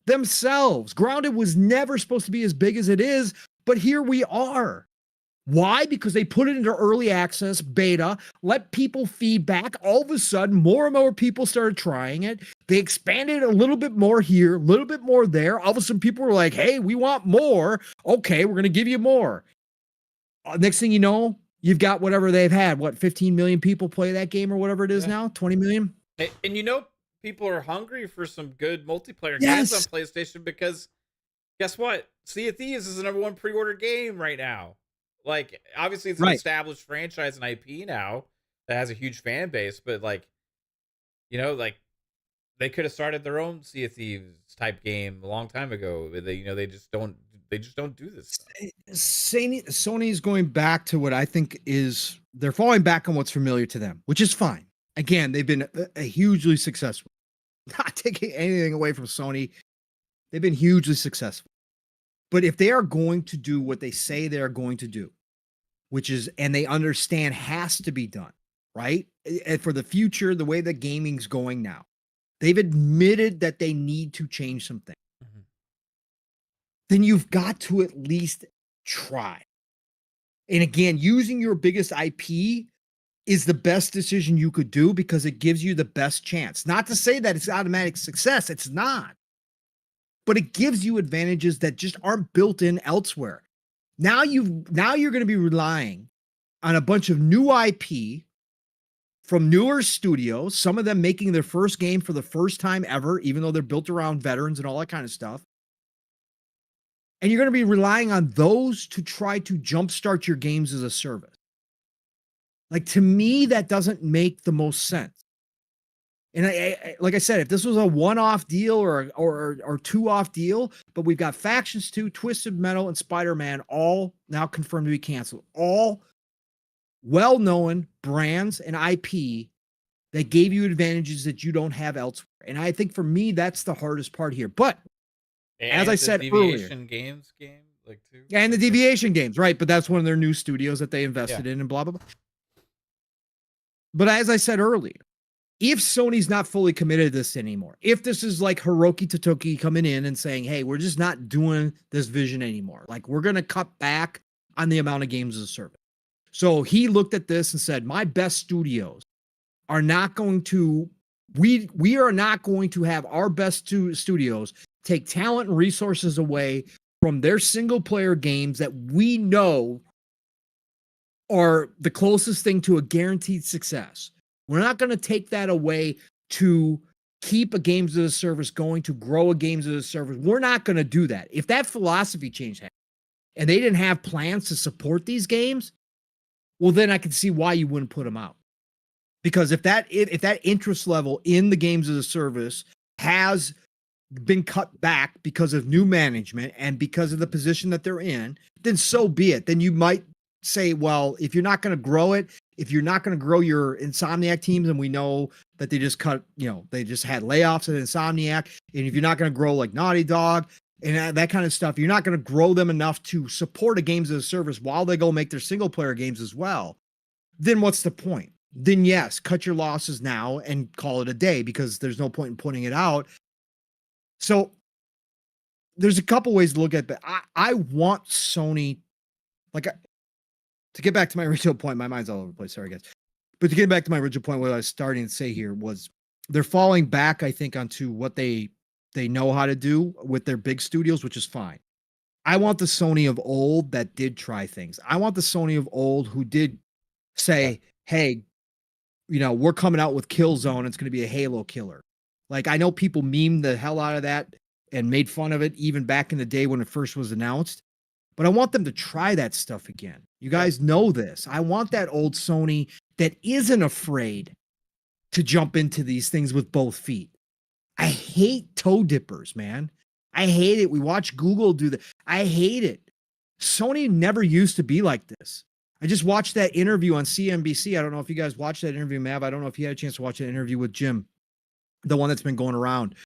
themselves. Grounded was never supposed to be as big as it is, but here we are. Why? Because they put it into early access, beta, let people feedback. All of a sudden, more and more people started trying it. They expanded a little bit more here, a little bit more there. All of a sudden, people were like, hey, we want more. Okay, we're going to give you more. Next thing you know, you've got whatever they've had. What, 15 million people play that game or whatever it is now? 20 million? And you know, people are hungry for some good multiplayer games on PlayStation because guess what? Sea of Thieves is the #1 pre-order game right now. Like, obviously, it's an established franchise and IP now that has a huge fan base, but like, you know, like they could have started their own Sea of Thieves type game a long time ago. But they just don't do this stuff. Sony's going back to what I think is they're falling back on what's familiar to them, which is fine. Again, they've been a hugely successful. Not taking anything away from Sony, they've been hugely successful. But if they are going to do what they say they're going to do, which is, and they understand has to be done, right? And for the future, the way that gaming's going now, they've admitted that they need to change something. Mm-hmm. Then you've got to at least try. And again, using your biggest IP is the best decision you could do because it gives you the best chance. Not to say that it's automatic success, it's not. But it gives you advantages that just aren't built in elsewhere. Now you're going to be relying on a bunch of new IP from newer studios, some of them making their first game for the first time ever, even though they're built around veterans and all that kind of stuff. And you're going to be relying on those to try to jumpstart your games as a service. Like, to me, that doesn't make the most sense. And I like I said, if this was a one-off deal or two-off deal, but we've got Factions 2, Twisted Metal, and Spider-Man all now confirmed to be canceled. All well-known brands and IP that gave you advantages that you don't have elsewhere. And I think for me, that's the hardest part here. But as I said earlier, games game like too. Yeah, and the Deviation games, right? But that's one of their new studios that they invested in and blah, blah, blah. But as I said earlier, if Sony's not fully committed to this anymore, if this is like Hiroki Totoki coming in and saying, hey, we're just not doing this vision anymore. Like, we're going to cut back on the amount of games as a service. So he looked at this and said, my best studios are not going to, we are not going to have our best studios take talent and resources away from their single player games that we know are the closest thing to a guaranteed success. We're not going to take that away to keep a games as a service going, to grow a games as a service. We're not going to do that. If that philosophy change happened and they didn't have plans to support these games, well, then I can see why you wouldn't put them out. Because if that interest level in the games as a service has been cut back because of new management and because of the position that they're in, then so be it. Then you might say, well, if you're not going to grow it, if you're not going to grow your Insomniac teams, and we know that they just cut, they just had layoffs at Insomniac, and if you're not going to grow like Naughty Dog and that kind of stuff, you're not going to grow them enough to support a games as a service while they go make their single player games as well, then what's the point? Then yes, cut your losses now and call it a day, because there's no point in putting it out. So there's a couple ways to look at that. I want Sony, to get back to my original point, my mind's all over the place. Sorry, guys. But to get back to my original point, what I was starting to say here was they're falling back, I think, onto what they know how to do with their big studios, which is fine. I want the Sony of old that did try things. I want the Sony of old who did say, hey, we're coming out with Killzone. It's going to be a Halo killer. Like, I know people memed the hell out of that and made fun of it even back in the day when it first was announced. But I want them to try that stuff again. You guys know this. I want that old Sony that isn't afraid to jump into these things with both feet. I hate toe dippers, man. I hate it. We watch Google do that. I hate it. Sony never used to be like this. I just watched that interview on CNBC. I don't know if you guys watched that interview, Mav. I don't know if you had a chance to watch that interview with Jim, the one that's been going around.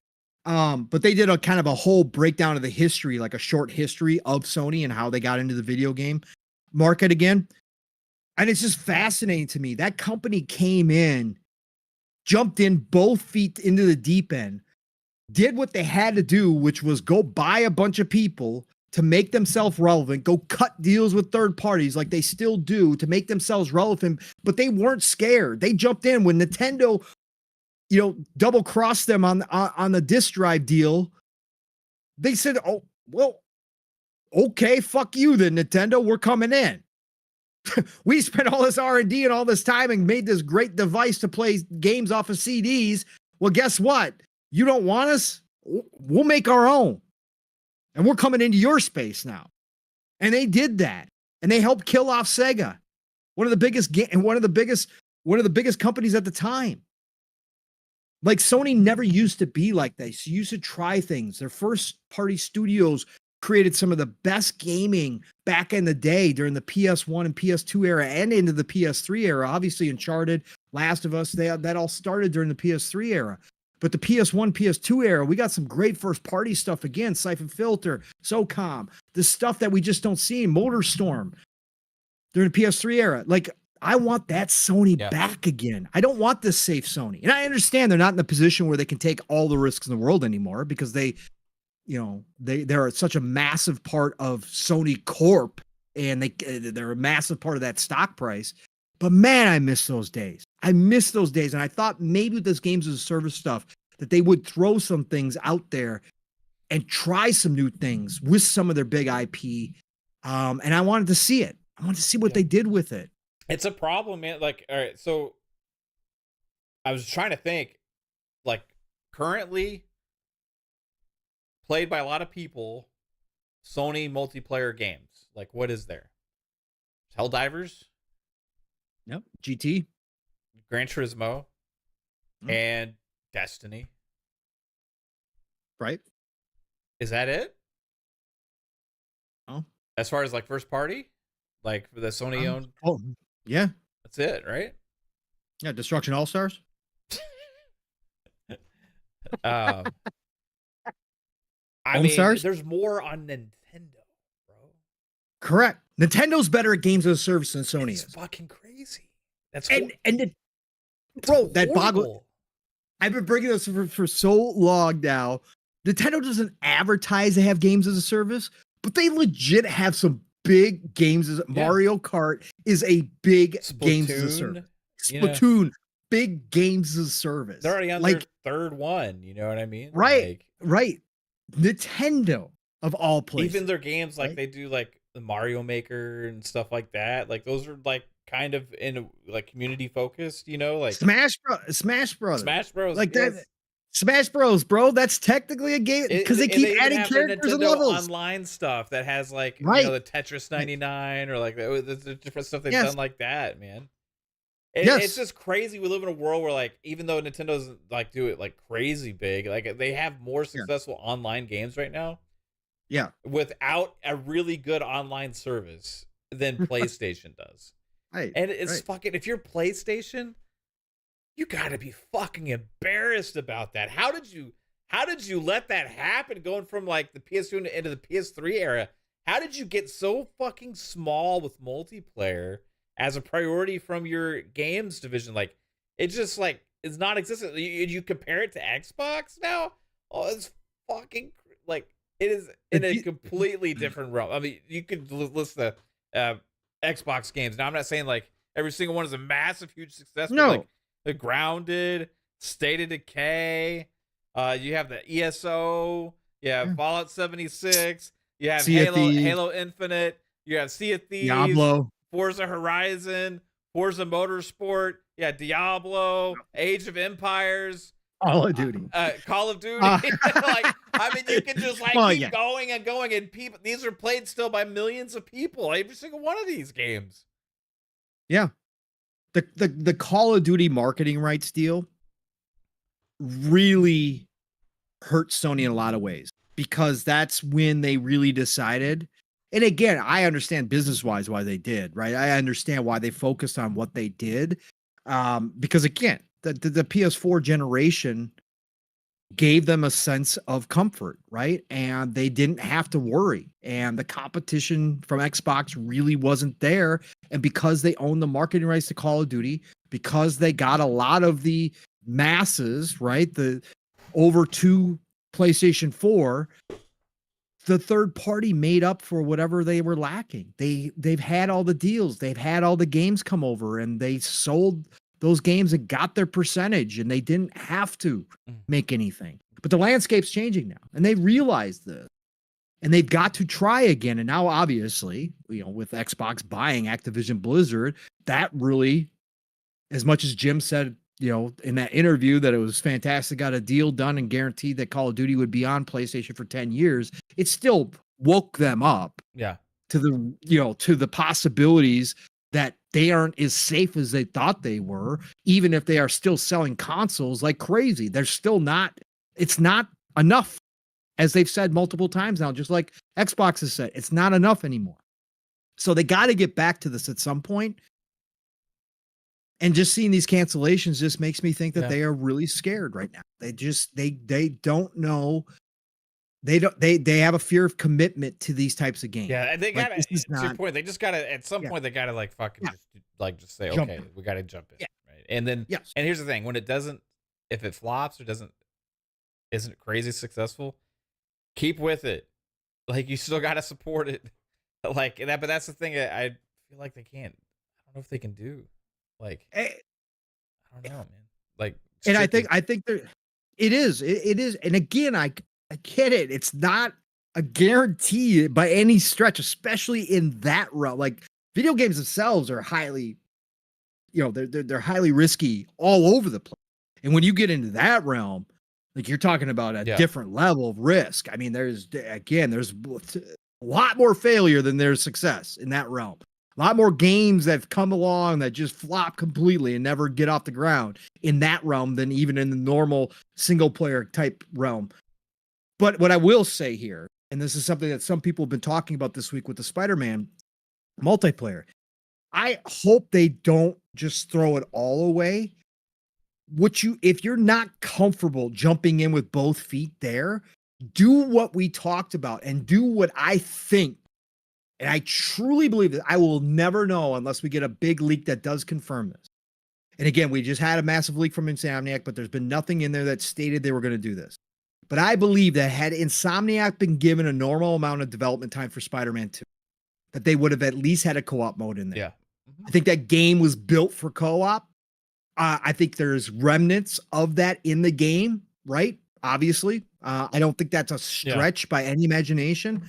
But they did a kind of a whole breakdown of the history, like a short history of Sony and how they got into the video game market again. And it's just fascinating to me. That company came in, jumped in both feet into the deep end, did what they had to do, which was go buy a bunch of people to make themselves relevant, go cut deals with third parties like they still do to make themselves relevant, but they weren't scared. They jumped in when Nintendo, double crossed them on the disk drive deal. They said, oh, well, okay, fuck you then, Nintendo, we're coming in. We spent all this R&D and all this time and made this great device to play games off of CDs. Well, guess what? You don't want us? We'll make our own. And we're coming into your space now. And they did that. And they helped kill off Sega, one of the biggest companies at the time. Like, Sony never used to be like this. They used to try things. Their first party studios created some of the best gaming back in the day during the PS1 and PS2 era and into the PS3 era. Obviously, Uncharted, Last of Us, that all started during the PS3 era. But the PS1, PS2 era, we got some great first party stuff again. Siphon Filter, SOCOM, the stuff that we just don't see. MotorStorm during the PS3 era. Like, I want that Sony back again. I don't want this safe Sony. And I understand they're not in the position where they can take all the risks in the world anymore, because they're such a massive part of Sony Corp, and they're a massive part of that stock price. But man, I miss those days. I miss those days. And I thought maybe with this games as a service stuff that they would throw some things out there and try some new things with some of their big IP. And I wanted to see it. I wanted to see what they did with it. It's a problem, man. Like, all right, so I was trying to think, like, currently played by a lot of people, Sony multiplayer games. Like, what is there? Helldivers? Yep. GT. Gran Turismo. And Destiny. Right. Is that it? Oh. As far as like first party? Like the Sony owned? Oh, yeah. That's it, right? Yeah, Destruction All-Stars. I Home mean, Stars? there's more on Nintendo, bro. Correct. Nintendo's better at games as a service than Sony It's is. fucking crazy. That's bro, that horrible. boggle. I've been bringing this for so long now. Nintendo doesn't advertise they have games as a service, but they legit have some big games. Mario Kart is a big games as a service. Splatoon, big games as a service. They're already on their third one. You know what I mean? Right, right. Nintendo of all places. Even their games, like they do, like the Mario Maker and stuff like that. Like those are like kind of in like community focused. You know, like Smash Bros. Like that. Smash Bros, bro. That's technically a game because they keep adding characters and levels. Online stuff that has like you know the Tetris 99 or like the different stuff they've done like that, man. It's just crazy. We live in a world where like even though Nintendo doesn't like do it like crazy big, like they have more successful online games right now. Yeah, without a really good online service than PlayStation does. Right, and it's fucking. If you're PlayStation, you gotta be fucking embarrassed about that. How did you let that happen? Going from like the PS2 into the PS3 era, how did you get so fucking small with multiplayer as a priority from your games division? Like it just like is not existent. You compare it to Xbox now. Oh, it's fucking like it is in a completely different realm. I mean, you could list the Xbox games. Now, I'm not saying like every single one is a massive, huge success. No. But, like the Grounded, State of Decay. You have the ESO. You have Fallout 76. You have Halo Infinite. You have Sea of Thieves. Diablo. Forza Horizon. Forza Motorsport. Yeah, Diablo. Age of Empires. Call of Duty. Call of Duty. Like, I mean, you can just like keep going and going, and people. These are played still by millions of people. Every single one of these games. Yeah, the Call of Duty marketing rights deal really hurt Sony in a lot of ways because that's when they really decided. And again, I understand business-wise why they did, right? I understand why they focused on what they did, because again, the PS4 generation gave them a sense of comfort, right? And they didn't have to worry. And the competition from Xbox really wasn't there. And because they own the marketing rights to Call of Duty, because they got a lot of the masses, right? The over to PlayStation 4, the third party made up for whatever they were lacking. They've had all the deals. They've had all the games come over and they sold those games and got their percentage and they didn't have to make anything. But the landscape's changing now and they realize this and they've got to try again. And now obviously, you know, with Xbox buying Activision Blizzard, that really, as much as Jim said, you know, in that interview that it was fantastic, got a deal done and guaranteed that Call of Duty would be on PlayStation for 10 years. It still woke them up to the, you know, to the possibilities that they aren't as safe as they thought they were, even if they are still selling consoles like crazy. They're still not, it's not enough, as they've said multiple times now, just like Xbox has said, it's not enough anymore. So they got to get back to this at some point. And just seeing these cancellations just makes me think that they are really scared right now. They just, they don't know. They have a fear of commitment to these types of games. Yeah, they gotta. To your point, they just gotta. At some point, they gotta like fucking just say, okay, we gotta jump in, right? And then, and here's the thing: when it doesn't, if it flops or isn't crazy successful, keep with it. Like you still gotta support it, like that. But that's the thing. I feel like they can't. I don't know if they can do. Like, Eh, I don't know, man. Like, it's and tricky. I think there it is. It is. And again, I get it. It's not a guarantee by any stretch, especially in that realm. Like video games themselves are highly, they're highly risky all over the place. And when you get into that realm, like you're talking about a Yeah. different level of risk. I mean, there's a lot more failure than there's success in that realm. A lot more games that have come along that just flop completely and never get off the ground in that realm than even in the normal single player type realm. But what I will say here, and this is something that some people have been talking about this week with the Spider-Man multiplayer, I hope they don't just throw it all away. If you're not comfortable jumping in with both feet there, do what we talked about and do what I think. And I truly believe that I will never know unless we get a big leak that does confirm this. And again, we just had a massive leak from Insomniac, but there's been nothing in there that stated they were going to do this. But I believe that had Insomniac been given a normal amount of development time for Spider-Man 2, that they would have at least had a co-op mode in there. Yeah. I think that game was built for co-op. I think there's remnants of that in the game, right? Obviously. I don't think that's a stretch by any imagination.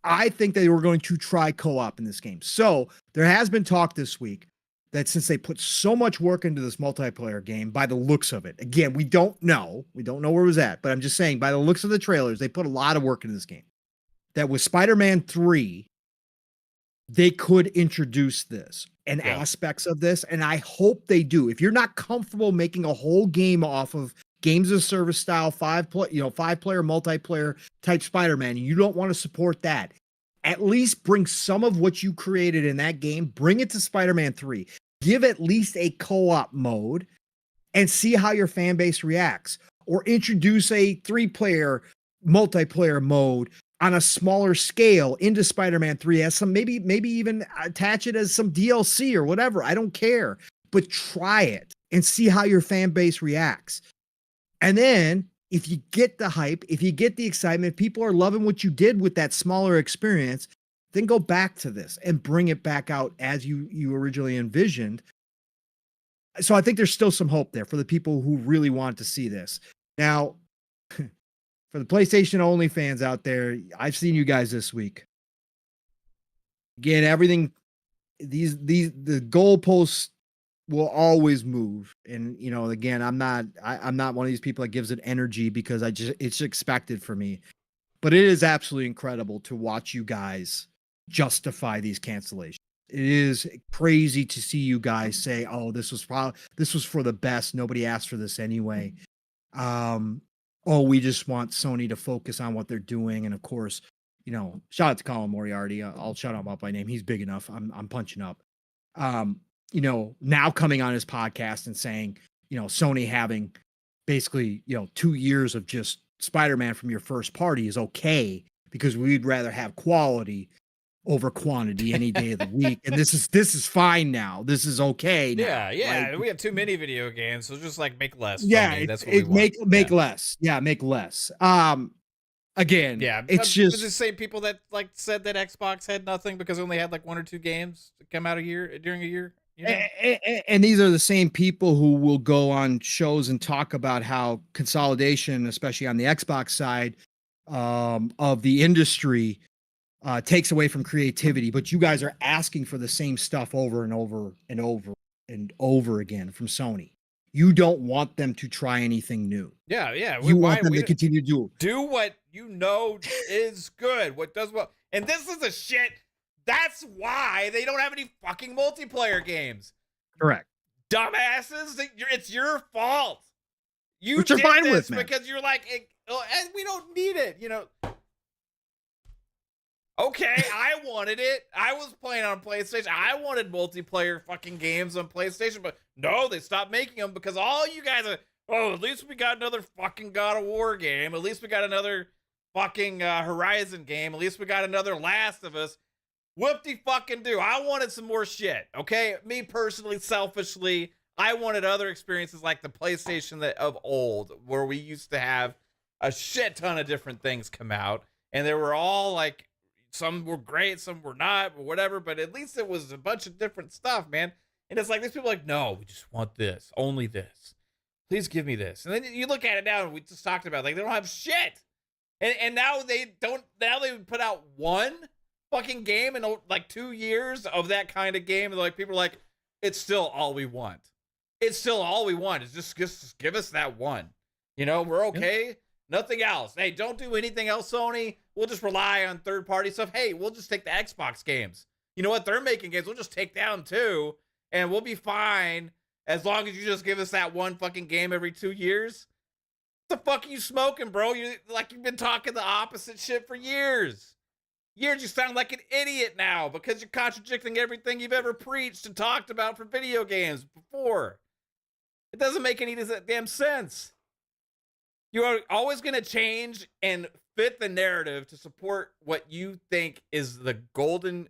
I think they were going to try co-op in this game. So there has been talk this week that since they put so much work into this multiplayer game, by the looks of it, again, we don't know where it was at, but I'm just saying by the looks of the trailers, they put a lot of work into this game. That with Spider-Man 3, they could introduce this and aspects of this. And I hope they do. If you're not comfortable making a whole game off of games of service style, 5-player multiplayer type Spider-Man, and you don't want to support that, at least bring some of what you created in that game, bring it to Spider-Man 3, give at least a co-op mode and see how your fan base reacts, or introduce a 3-player multiplayer mode on a smaller scale into Spider-Man 3 as some, maybe even attach it as some DLC or whatever. I don't care, but try it and see how your fan base reacts. And then if you get the hype, if you get the excitement, people are loving what you did with that smaller experience, then go back to this and bring it back out as you originally envisioned. So I think there's still some hope there for the people who really want to see this. Now, for the PlayStation only fans out there, I've seen you guys this week. Again, everything, the goalposts will always move. And, again, I'm not one of these people that gives it energy because it's expected for me. But it is absolutely incredible to watch you guys justify these cancellations. It is crazy to see you guys say, "Oh, this was for the best. Nobody asked for this anyway." Oh, we just want Sony to focus on what they're doing. And of course, shout out to Colin Moriarty. I'll shout him out by name. He's big enough. I'm punching up. Now coming on his podcast and saying, Sony having basically, 2 years of just Spider-Man from your first party is okay because we'd rather have quality over quantity any day of the week. And this is fine now. This is okay now. Yeah. Like, we have too many video games, so just like make less. Yeah, That's what we want. Make less. Yeah, make less. Again, it's just the same people that like said that Xbox had nothing because it only had like 1 or 2 games to come out during a year. And these are the same people who will go on shows and talk about how consolidation, especially on the Xbox side of the industry, takes away from creativity. But you guys are asking for the same stuff over and over and over and over again from Sony. You don't want them to try anything new. Yeah. You want them to continue to do what is good, what does well. And this is a shit. That's why they don't have any fucking multiplayer games. Correct. Dumbasses, it's your fault. Which you're fine with, man. Because you're like, we don't need it, Okay, I wanted it. I was playing on PlayStation. I wanted multiplayer fucking games on PlayStation, but no, they stopped making them because all you guys are, at least we got another fucking God of War game. At least we got another fucking Horizon game. At least we got another Last of Us. Whoop-de-fucking-do. I wanted some more shit, okay? Me personally, selfishly, I wanted other experiences like the PlayStation of old, where we used to have a shit ton of different things come out, and they were all like, some were great, some were not, or whatever, but at least it was a bunch of different stuff, man. And it's like, these people are like, no, we just want this, only this. Please give me this. And then you look at it now, and we just talked about, like, they don't have shit. And now they put out one fucking game in like 2 years of that kind of game. And like, people are like, it's still all we want. It's still all we want. Is just give us that one. You know, we're okay. Yep. Nothing else. Hey, don't do anything else, Sony. We'll just rely on third-party stuff. Hey, we'll just take the Xbox games. You know what? They're making games. We'll just take down too, and we'll be fine as long as you just give us that one fucking game every 2 years. What the fuck are you smoking, bro? You've been talking the opposite shit for years. You sound like an idiot now because you're contradicting everything you've ever preached and talked about for video games before. It doesn't make any damn sense. You are always going to change and fit the narrative to support what you think is the golden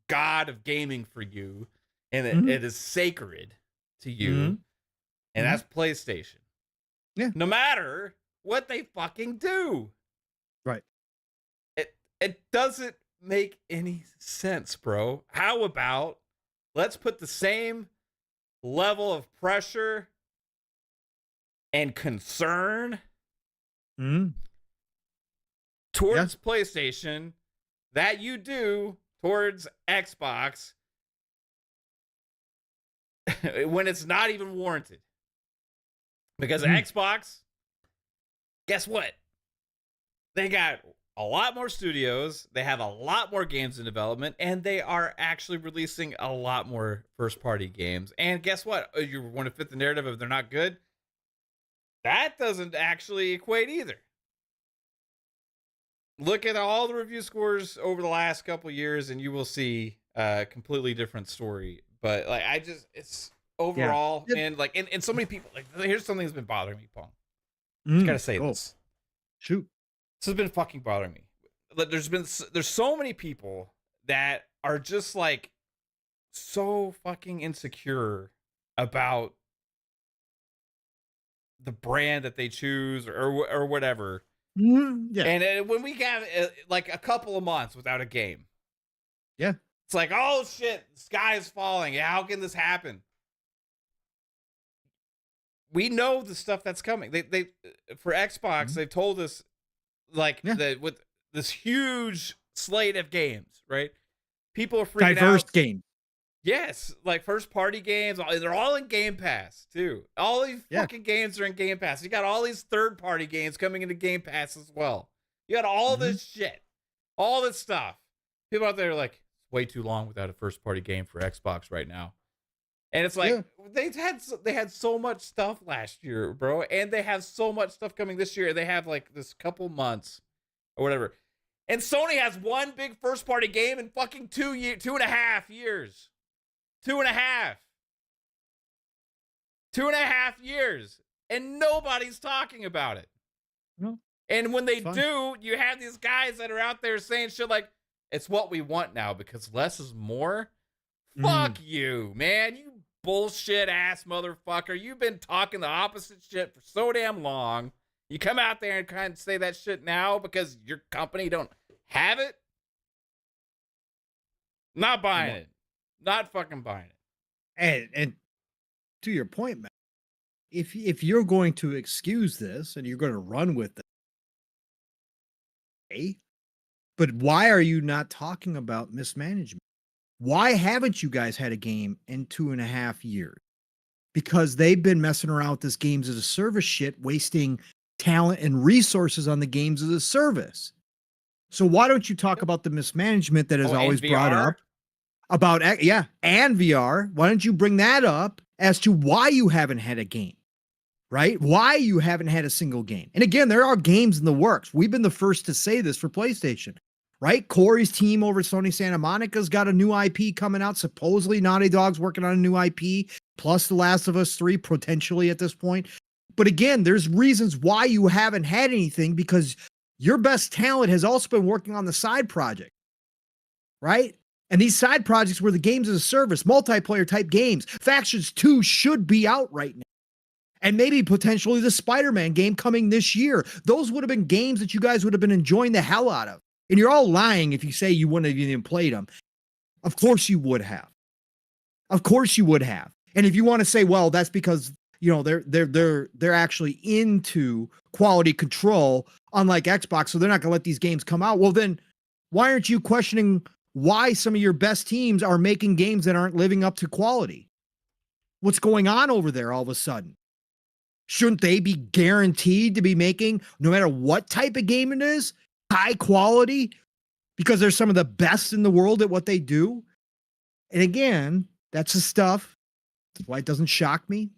god of gaming for you, and it is sacred to you, and that's PlayStation. Yeah. No matter what they fucking do. Right. It doesn't make any sense, bro. How about let's put the same level of pressure and concern towards PlayStation that you do towards Xbox when it's not even warranted. Because Xbox, guess what? They got a lot more studios, they have a lot more games in development, and they are actually releasing a lot more first-party games. And guess what? You want to fit the narrative of they're not good? That doesn't actually equate either. Look at all the review scores over the last couple years, and you will see a completely different story. But like, it's overall, man. Like, and so many people. Like, here's something that's been bothering me, Paul. Just gotta say this. Shoot. This has been fucking bothering me. There's so many people that are just like so fucking insecure about the brand that they choose or whatever. Yeah. And when we got like a couple of months without a game, it's like, oh shit, the sky is falling. Yeah, how can this happen? We know the stuff that's coming. They for Xbox, they've told us like that with this huge slate of games, right? People are freaking out. Diverse game. Yes, like first party games. They're all in Game Pass too. All these fucking games are in Game Pass. You got all these third party games coming into Game Pass as well. You got all this shit, all this stuff. People out there are like, it's way too long without a first party game for Xbox right now. And it's like they had so much stuff last year, bro, and they have so much stuff coming this year. They have like this couple months or whatever. And Sony has one big first party game in fucking 2.5 years. 2.5. 2.5 years. And nobody's talking about it. No. And when they do, you have these guys that are out there saying shit like, it's what we want now because less is more. Fuck you, man. You bullshit ass motherfucker. You've been talking the opposite shit for so damn long. You come out there and kind of say that shit now because your company don't have it. Not buying it. Not fucking buying it. And to your point, Matt, if you're going to excuse this and you're going to run with it, okay, but why are you not talking about mismanagement? Why haven't you guys had a game in 2.5 years? Because they've been messing around with this games as a service shit, wasting talent and resources on the games as a service. So why don't you talk about the mismanagement that is always brought up? About, and VR. Why don't you bring that up as to why you haven't had a game, right? Why you haven't had a single game. And again, there are games in the works. We've been the first to say this for PlayStation, right? Corey's team over Sony Santa Monica's got a new IP coming out. Supposedly Naughty Dog's working on a new IP, plus The Last of Us 3 potentially at this point. But again, there's reasons why you haven't had anything because your best talent has also been working on the side project, right? And these side projects were the games as a service, multiplayer type games. Factions 2 should be out right now. And maybe potentially the Spider-Man game coming this year. Those would have been games that you guys would have been enjoying the hell out of. And you're all lying if you say you wouldn't have even played them. Of course you would have. Of course you would have. And if you want to say, well, that's because they're actually into quality control, unlike Xbox, so they're not going to let these games come out. Well, then why aren't you questioning why some of your best teams are making games that aren't living up to quality? What's going on over there all of a sudden? Shouldn't they be guaranteed to be making, no matter what type of game it is, high quality because they're some of the best in the world at what they do? And again, that's the stuff. That's why it doesn't shock me.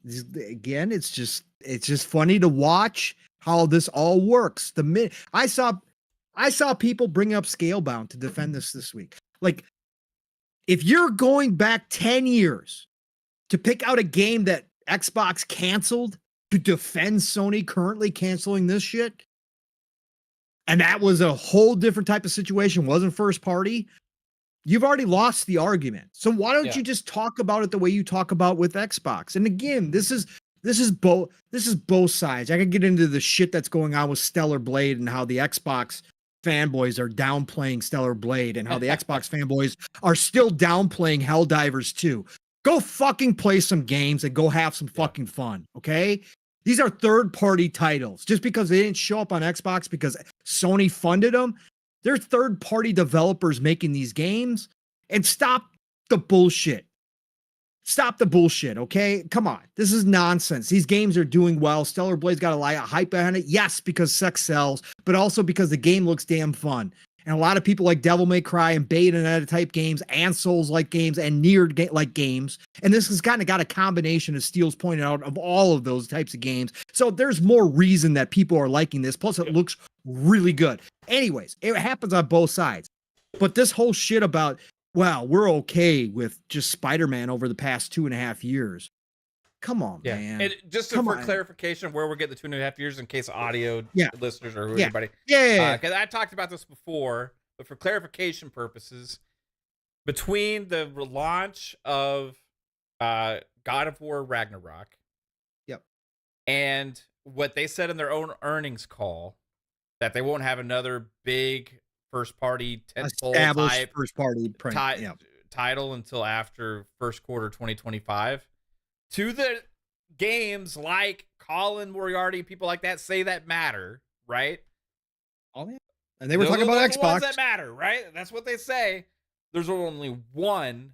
Again, it's just funny to watch how this all works. The minute I saw people bring up Scalebound to defend this week. Like, if you're going back 10 years to pick out a game that Xbox canceled to defend Sony currently canceling this shit, and that was a whole different type of situation, wasn't first party, you've already lost the argument. So why don't you just talk about it the way you talk about with Xbox? And again, this is both sides. I could get into the shit that's going on with Stellar Blade and how the Xbox fanboys are downplaying Stellar Blade and how the Xbox fanboys are still downplaying Helldivers 2. Go fucking play some games and go have some fucking fun, okay? These are third-party titles. Just because they didn't show up on Xbox because Sony funded them, they're third-party developers making these games. And stop the bullshit. Stop the bullshit, okay? Come on. This is nonsense. These games are doing well. Stellar Blade's got a lot of hype behind it. Yes, because sex sells, but also because the game looks damn fun. And a lot of people like Devil May Cry and Bayonetta type games and Souls-like games and Nier-like games. And this has kind of got a combination, as Steele's pointed out, of all of those types of games. So there's more reason that people are liking this. Plus, it looks really good. Anyways, it happens on both sides. But this whole shit about, well, we're okay with just Spider-Man over the past 2.5 years. Come on, man. And just for clarification, where we're getting the 2.5 years in case audio listeners or anybody. Because I talked about this before, but for clarification purposes, between the relaunch of God of War Ragnarok and what they said in their own earnings call, that they won't have another big first-party tentpole first-party title until after first quarter 2025. To the games like Colin Moriarty, people like that say that matter, right? Oh yeah, and they were talking about Xbox. Ones that matter, right? That's what they say. There's only one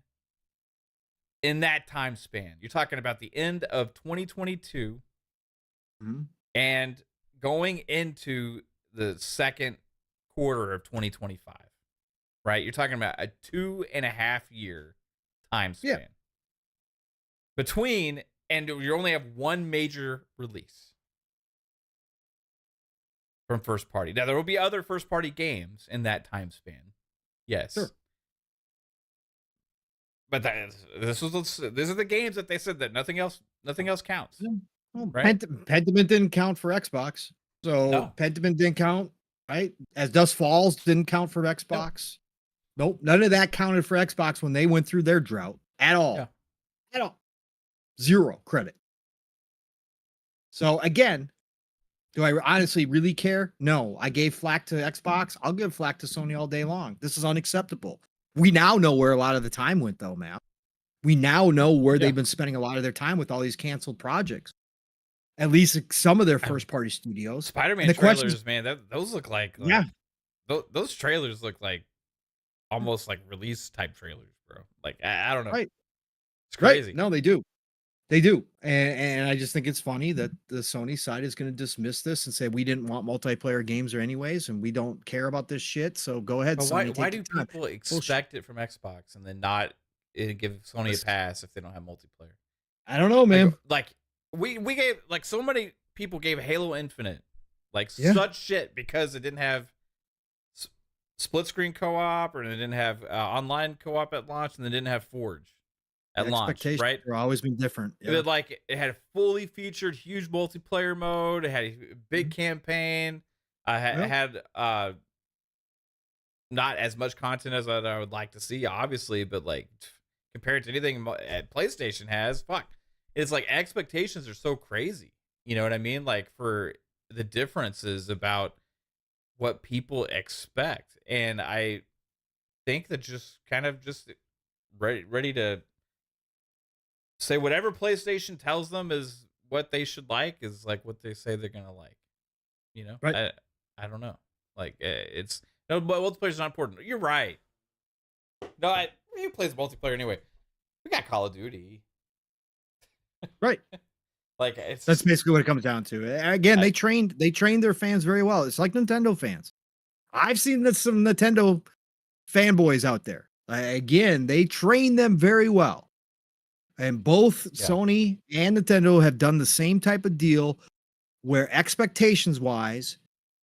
in that time span. You're talking about the end of 2022 and going into the second quarter of 2025, right? You're talking about a 2.5 year time span. Yeah. Between, and you only have one major release from first party. Now, there will be other first party games in that time span. Yes. Sure. But these are the games that they said that nothing else counts. Well, right? Pentiment didn't count for Xbox. So Pentiment didn't count, right? As Dust Falls didn't count for Xbox. Nope. None of that counted for Xbox when they went through their drought at all. Yeah. At all. Zero credit. So again, do I honestly really care? No. I gave flack to Xbox. I'll give flack to Sony all day long. This is unacceptable. We now know where a lot of the time went, though, man. We now know where they've been spending a lot of their time with all these canceled projects. At least some of their first-party studios. Spider-Man trailers, man, those look like those trailers look like almost like release-type trailers, bro. Like, I don't know. Right. It's crazy. Right. No, they do. They do. And I just think it's funny that the Sony side is going to dismiss this and say, we didn't want multiplayer games or anyways, and we don't care about this shit. So go ahead, but Sony. Why do people expect it from Xbox and then not give Sony a pass if they don't have multiplayer? I don't know, man. Like we gave, like, so many people gave Halo Infinite such shit because it didn't have split screen co-op, or it didn't have online co-op at launch, and it didn't have Forge at launch, right? Have always been different. Yeah. It had a fully featured huge multiplayer mode. It had a big campaign. It had not as much content as I would like to see, obviously, but like compared to anything PlayStation has, it's like expectations are so crazy. You know what I mean? Like, for the differences about what people expect, and I think that just kind of just ready to say whatever PlayStation tells them is what they should like is like what they say they're gonna like. You know, Right. I don't know. Like it's no, but multiplayer's not important. You're right. No, he plays multiplayer anyway. We got Call of Duty. Right. Like it's That's basically what it comes down to. Again, I- they trained their fans very well. It's like Nintendo fans. I've seen this, some Nintendo fanboys out there. Again, they train them very well. And both Yeah. Sony and Nintendo have done the same type of deal where expectations wise,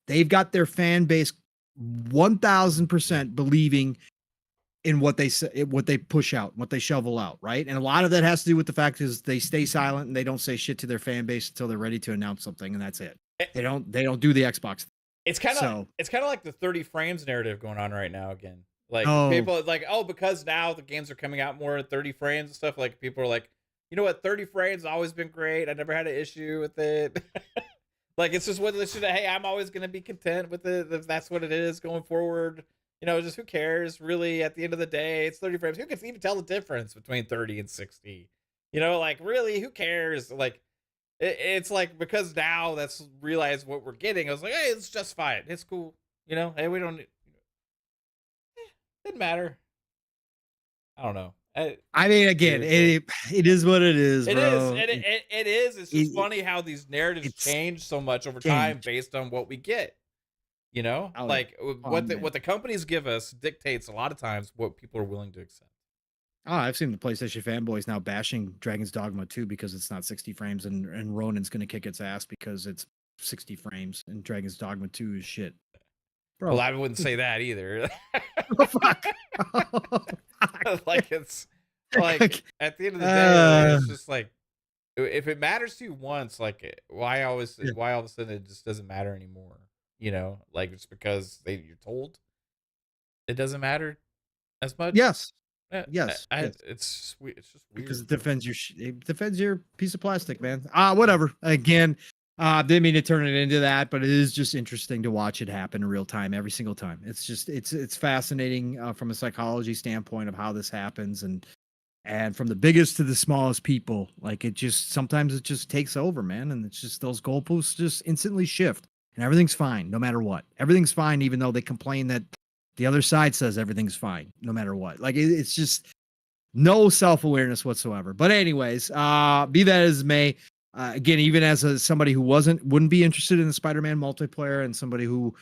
they've got their fan base 1000% believing in what they say, what they push out, what they shovel out, right? And a lot of that has to do with the fact is they stay silent and they don't say shit to their fan base until they're ready to announce something, and that's it. They don't do the Xbox. It's kind of like the 30 frames narrative going on right now again. Like Oh. people like, oh, because now the games are coming out more at 30 frames and stuff. Like people are like, you know what, 30 frames has always been great. I never had an issue with it. Like it's just what they should. Hey, I'm always gonna be content with it if that's what it is going forward. You know, just who cares? Really, at the end of the day, it's 30 frames. Who can even tell the difference between 30 and 60? You know, like really, who cares? Like it's like because now that's realized what we're getting. I was like, hey, it's just fine. It's cool. You know, hey, we don't. Didn't matter. I don't know. I mean, again, it is what it is, It bro. is. It is. It's just funny how these narratives it's change so much over time changed. based on what we get. You know, Oh, like what man. the companies give us dictates a lot of times what people are willing to accept. Oh, I've seen the PlayStation fanboys now bashing Dragon's Dogma 2 because it's not 60 frames and Ronin's going to kick its ass because it's 60 frames and Dragon's Dogma 2 is shit. Bro. Well, I wouldn't say that either. Oh, fuck. Oh, fuck. Like it's like at the end of the day, like, it's just like if it matters to you once, like why all of a sudden it just doesn't matter anymore? You know, like it's because you're told it doesn't matter as much. Yes. Yeah, Yes. Yes. It's just weird. Because it defends your piece of plastic, man. Whatever. Again, didn't mean to turn it into that, but it is just interesting to watch it happen in real time every single time. It's just it's fascinating from a psychology standpoint of how this happens, and from the biggest to the smallest people, like it just sometimes it just takes over, man, and it's just those goalposts just instantly shift, and everything's fine no matter what. Everything's fine, even though they complain that the other side says everything's fine no matter what. Like it's just no self-awareness whatsoever. But anyways, be that as may, again, even as somebody who wouldn't be interested in the Spider-Man multiplayer, and somebody who,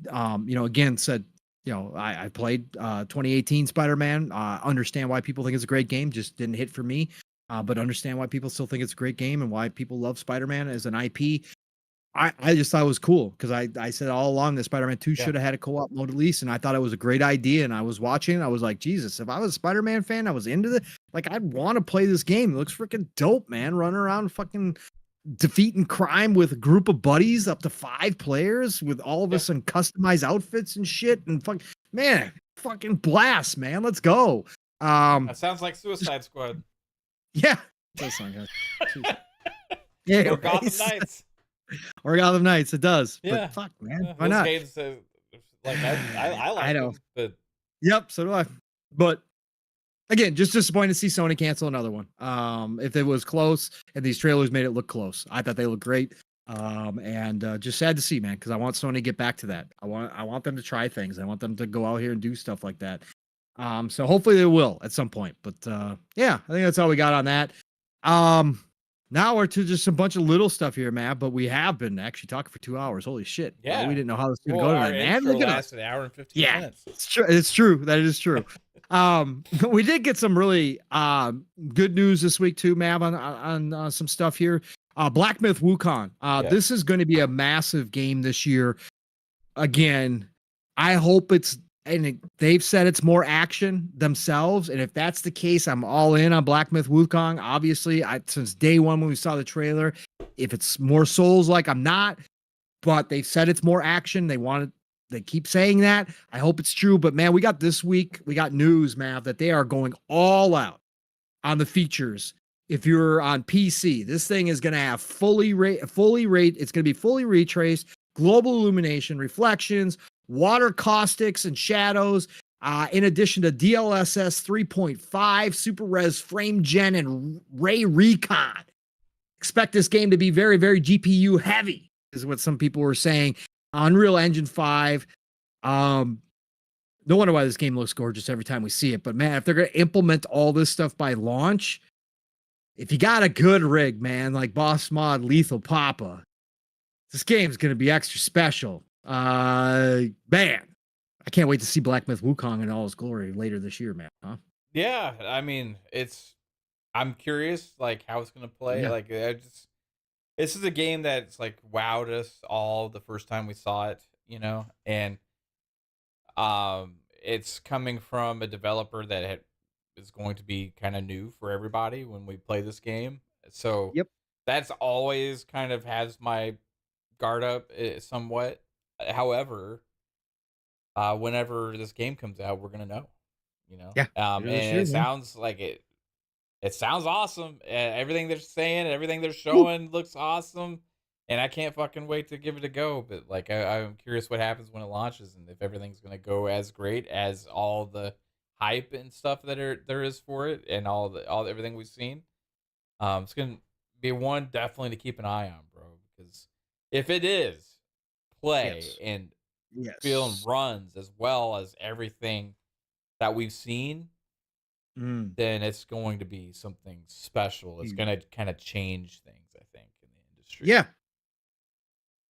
again said, I played 2018 Spider-Man, understand why people think it's a great game, just didn't hit for me, but understand why people still think it's a great game and why people love Spider-Man as an IP. I just thought it was cool because I said all along that Spider-Man 2 should have had a co-op mode at least, and I thought it was a great idea. And I was watching, I was like, Jesus, if I was a Spider-Man fan, I was into it. Like, I'd want to play this game. It looks freaking dope, man. Running around fucking defeating crime with a group of buddies, up to 5 players, with all of us in customized outfits and shit. And fucking blast, man. Let's go. That sounds like Suicide Squad. Yeah. That's not good. Yeah, or Gotham Knights. Or Gotham Knights, it does. Yeah. But fuck, man. Yeah, Why not? Games, like I like I know. them, but Yep, so do I. But again, just disappointed to see Sony cancel another one. If it was close and these trailers made it look close, I thought they looked great. And just sad to see, man, because I want Sony to get back to that. I want them to try things. I want them to go out here and do stuff like that. So hopefully they will at some point. But yeah, I think that's all we got on that. Now we're to just a bunch of little stuff here, Matt, but we have been actually talking for 2 hours. Holy shit. Yeah. We didn't know how this was going to go tonight, man. Look at us. An hour and 15 minutes. It's true. It's true. That is true. We did get some really good news this week too, Mav, on some stuff here. Black Myth Wukong. This is going to be a massive game this year. Again, I hope they've said it's more action themselves, and if that's the case, I'm all in on Black Myth Wukong. Obviously, since day one when we saw the trailer, if it's more Souls-like, I'm not. But they've said it's more action. They keep saying that. I hope it's true. But man, we got news, Mav, that they are going all out on the features. If you're on PC, this thing is going to have it's going to be fully retraced, global illumination, reflections, water caustics and shadows. In addition to DLSS 3.5, Super Res Frame Gen, and Ray Recon. Expect this game to be very, very GPU heavy, is what some people were saying. Unreal Engine 5. No wonder why this game looks gorgeous every time we see it. But man, if they're going to implement all this stuff by launch, if you got a good rig, man, like Boss Mod Lethal Papa, this game's going to be extra special. Man, I can't wait to see Black Myth Wukong in all his glory later this year, man. Huh? Yeah, I mean, I'm curious, like, how it's gonna play. Yeah. Like, this is a game that's like wowed us all the first time we saw it, and it's coming from a developer that is going to be kind of new for everybody when we play this game. So Yep. that's always kind of has my guard up somewhat. However, whenever this game comes out, we're gonna know, Yeah. and it sounds like it sounds awesome. Everything they're saying, everything they're showing looks awesome, and I can't fucking wait to give it a go. But like, I'm curious what happens when it launches, and if everything's gonna go as great as all the hype and stuff that there is for it, and all everything we've seen. It's gonna be one definitely to keep an eye on, bro. Because if it is play and feel and runs as well as everything that we've seen, then it's going to be something special. It's going to kind of change things, I think, in the industry. Yeah.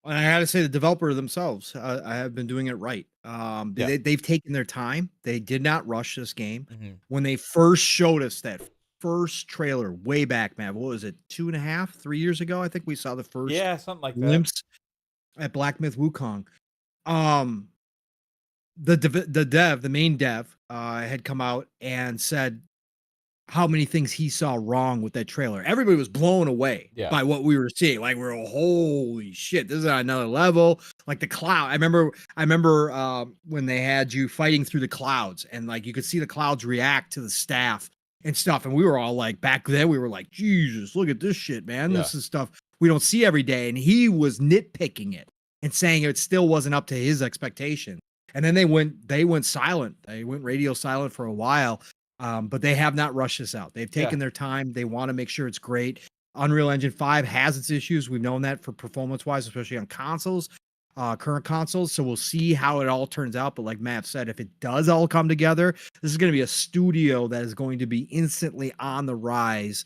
And I got to say, the developer themselves, I have been doing it right. They've taken their time. They did not rush this game. When they first showed us that first trailer way back, man, what was it, 2.5, 3 years ago? I think we saw the first something like glimpse at Black Myth Wukong. The main dev, had come out and said how many things he saw wrong with that trailer. Everybody was blown away by what we were seeing. Like, we're holy shit, this is on another level. Like the cloud. I remember when they had you fighting through the clouds, and like you could see the clouds react to the staff and stuff. And we were all like, back then we were like, Jesus, look at this shit, man. This is stuff we don't see every day. And he was nitpicking it and saying it still wasn't up to his expectation. And then they went silent. They went radio silent for a while. But they have not rushed this out. They've taken their time. They want to make sure it's great. Unreal Engine 5 has its issues. We've known that for performance-wise, especially on consoles, current consoles. So we'll see how it all turns out. But like Matt said, if it does all come together, this is going to be a studio that is going to be instantly on the rise,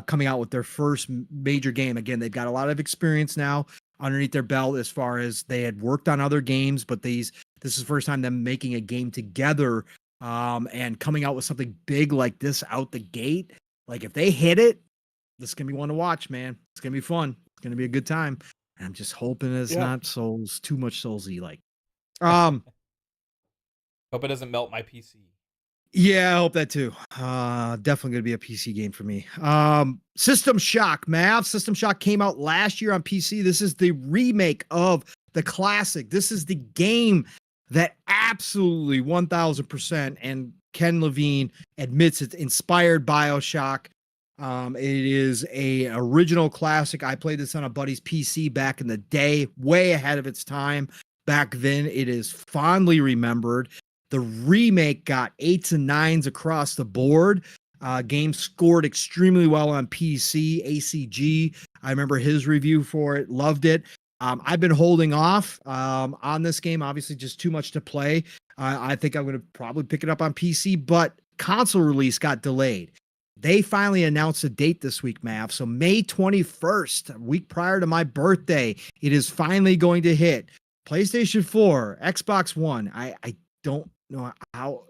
coming out with their first major game. Again, they've got a lot of experience now underneath their belt as far as they had worked on other games, but this is the first time them making a game together. And coming out with something big like this out the gate, like if they hit it, this is gonna be one to watch, man. It's gonna be fun. It's gonna be a good time. And I'm just hoping it's not too much Soulsy. Like, hope it doesn't melt my PC. Yeah, I hope that too. Definitely gonna be a PC game for me. System Shock, Mav. System Shock came out last year on PC. This is the remake of the classic. This is the game that absolutely 1000%, and Ken Levine admits it's inspired BioShock. It is a original classic. I played this on a buddy's PC back in the day, way ahead of its time. Back then, it is fondly remembered. The remake got 8s and 9s across the board. Game scored extremely well on PC. ACG, I remember his review for it, loved it. I've been holding off on this game. Obviously, just too much to play. I think I'm going to probably pick it up on PC, but console release got delayed. They finally announced a date this week, Mav. So May 21st, a week prior to my birthday, it is finally going to hit PlayStation 4, Xbox One. I don't know how.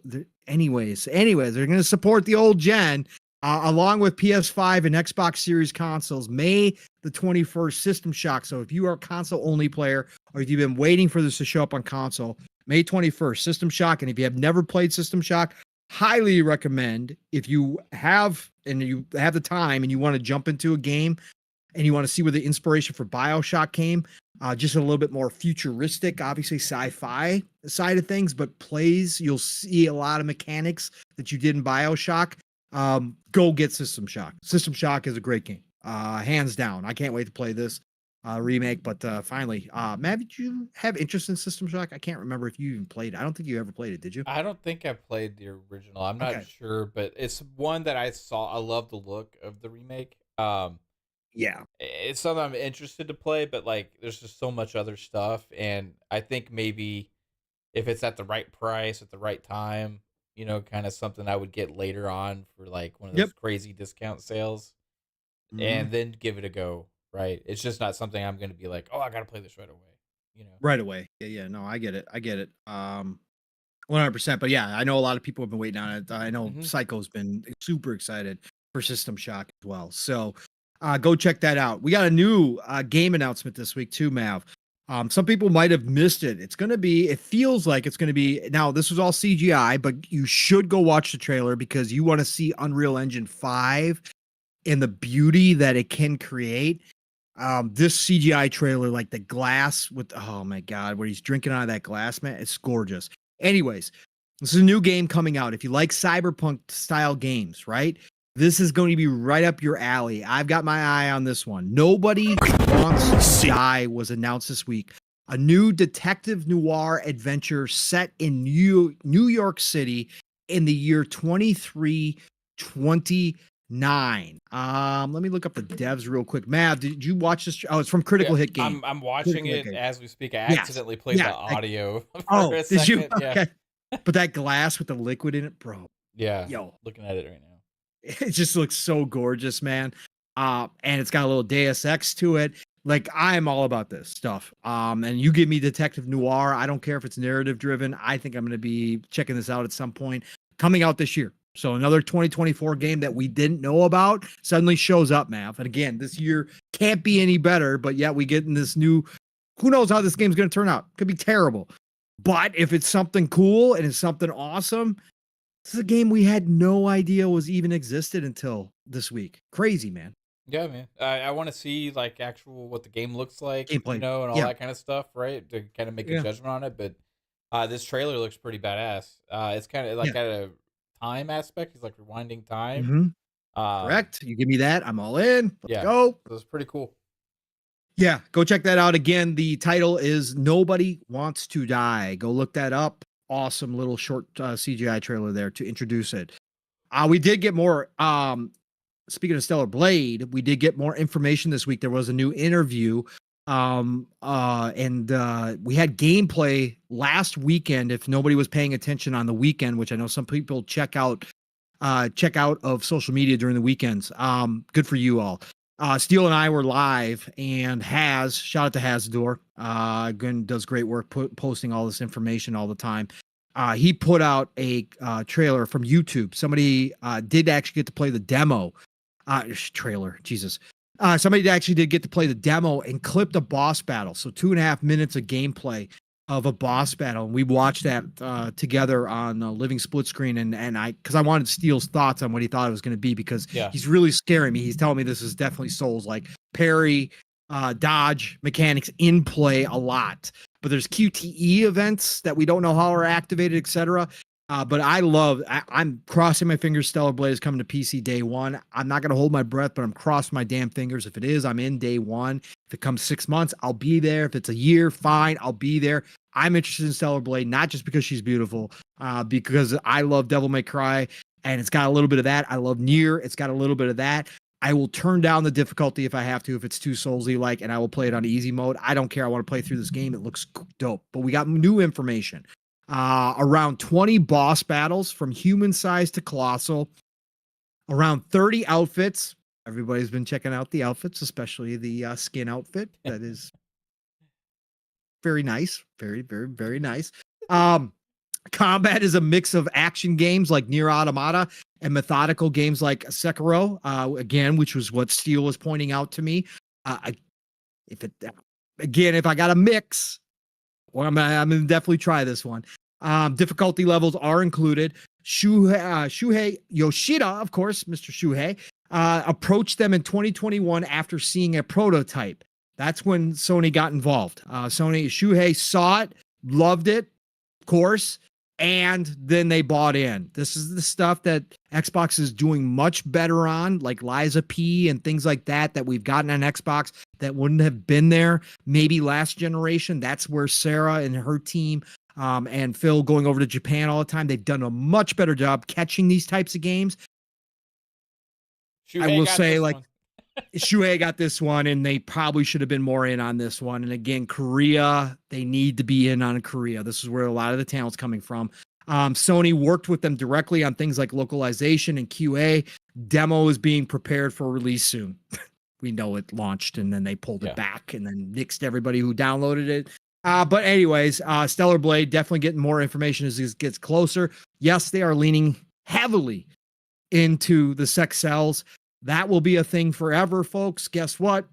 Anyways, they're going to support the old gen. Along with PS5 and Xbox Series consoles, May the 21st, System Shock. So if you are a console-only player, or if you've been waiting for this to show up on console, May 21st, System Shock. And if you have never played System Shock, highly recommend, if you have the time and you want to jump into a game and you want to see where the inspiration for BioShock came, just a little bit more futuristic, obviously sci-fi side of things, but you'll see a lot of mechanics that you did in BioShock. Go get System Shock. System Shock is a great game. Hands down. I can't wait to play this. remake. But finally, Matt, did you have interest in System Shock? I can't remember if you even played it. I don't think you ever played it. Did you? I don't think I played the original. I'm not Okay. sure, but it's one that I saw. I love the look of the remake. Yeah. It's something I'm interested to play, but like, there's just so much other stuff, and I think maybe if it's at the right price at the right time, kind of something I would get later on for like one of Yep. those crazy discount sales, Hmm. and then give it a go. Right? It's just not something I'm going to be like, oh, I got to play this right away. You know? Right away. Yeah. Yeah. No, I get it. I get it. 100%. But yeah, I know a lot of people have been waiting on it. I know Hmm. Psycho's been super excited for System Shock as well. So go check that out. We got a new game announcement this week too, Mav. Some people might have missed it. It feels like it's going to be, now this was all CGI, but you should go watch the trailer because you want to see Unreal Engine 5 and the beauty that it can create. This CGI trailer, like the glass with, oh my God, where he's drinking out of that glass, man, it's gorgeous. Anyways, this is a new game coming out. If you like cyberpunk style games, right? This is going to be right up your alley. I've got my eye on this one. Nobody Wants to Die was announced this week. A new detective noir adventure set in New York City in the year 2329. Let me look up the devs real quick. Mav, did you watch this? Oh, it's from Yeah, Critical Hit Game. I'm watching Critical Hit it Game. as we speak. I Yes. accidentally played the Yes. audio for Oh, a did you? second. Yeah. Okay. But that glass with the liquid in it, bro. Yeah. Yo, Looking at it right now. it just looks so gorgeous, man. And it's got a little Deus Ex to it. Like, I'm all about this stuff. And you give me Detective Noir. I don't care if it's narrative driven. I think I'm going to be checking this out at some point. Coming out this year. So another 2024 game that we didn't know about suddenly shows up, Mav. And again, this year can't be any better, but yet we get in this new, who knows how this game's going to turn out. Could be terrible. But if it's something cool and it's something awesome, this is a game we had no idea was even existed until this week. Crazy, man. Yeah, man. I want to see like actual what the game looks like, Gameplay. and all Yeah. that kind of stuff, right? To kind of make a Yeah. judgment on it. But this trailer looks pretty badass. It's kind of like Yeah. got a time aspect. It's like rewinding time. Mm-hmm. Um, Correct. You give me that. I'm all in. Let's yeah, go. so it's pretty cool. Yeah. Go check that out. Again, the title is Nobody Wants to Die. Go look that up. Awesome little short CGI trailer there to introduce it. We did get more. Speaking of Stellar Blade, we did get more information this week. There was a new interview. And we had gameplay last weekend. If nobody was paying attention on the weekend, which I know some people check out of social media during the weekends. Good for you all. Steele and I were live, and shout out to Hasdor. Again, does great work posting all this information all the time. He put out a trailer from YouTube. Somebody did actually get to play the demo. Trailer, Jesus. Somebody actually did get to play the demo and clipped a boss battle. So 2.5 minutes of gameplay of a boss battle. And we watched that together on Living Split Screen. And because I wanted Steele's thoughts on what he thought it was going to be, because he's really scaring me. He's telling me this is definitely Souls, like parry, dodge mechanics in play a lot. But there's QTE events that we don't know how are activated, etc. But I'm crossing my fingers Stellar Blade is coming to PC day one. I'm not going to hold my breath, but I'm crossing my damn fingers. If it is, I'm in day one. If it comes 6 months, I'll be there. If it's a year, fine, I'll be there. I'm interested in Stellar Blade, not just because she's beautiful, because I love Devil May Cry, and it's got a little bit of that. I love Nier. It's got a little bit of that. I will turn down the difficulty if I have to, if it's too Soulsy like, and I will play it on easy mode. I don't care. I want to play through this game. It looks dope. But we got new information. Around 20 boss battles from human size to colossal, around 30 outfits. Everybody's been checking out the outfits, especially the skin outfit. That is very nice. Very, very, very nice. Combat is a mix of action games like Nier Automata and methodical games like Sekiro, again, which was what Steele was pointing out to me. If I got a mix, well, I'm gonna definitely try this one. Difficulty levels are included. Shuhei Yoshida, of course, Mr. Shuhei, approached them in 2021 after seeing a prototype. That's when Sony got involved. Shuhei saw it, loved it, of course, and then they bought in. This is the stuff that Xbox is doing much better on, like Liza P and things like that we've gotten on Xbox. that wouldn't have been there maybe last generation. That's where Sarah and her team and Phil going over to Japan all the time, they've done a much better job catching these types of games. I will say, like, Shuhei got this one, and they probably should have been more in on this one. And again, Korea, they need to be in on Korea. This is where a lot of the talent's coming from. Sony worked with them directly on things like localization and QA. Demo is being prepared for release soon. We know it launched, and then they pulled it back and then nixed everybody who downloaded it. But anyways, Stellar Blade, definitely getting more information as it gets closer. Yes, they are leaning heavily into the sex cells. That will be a thing forever, folks. Guess what?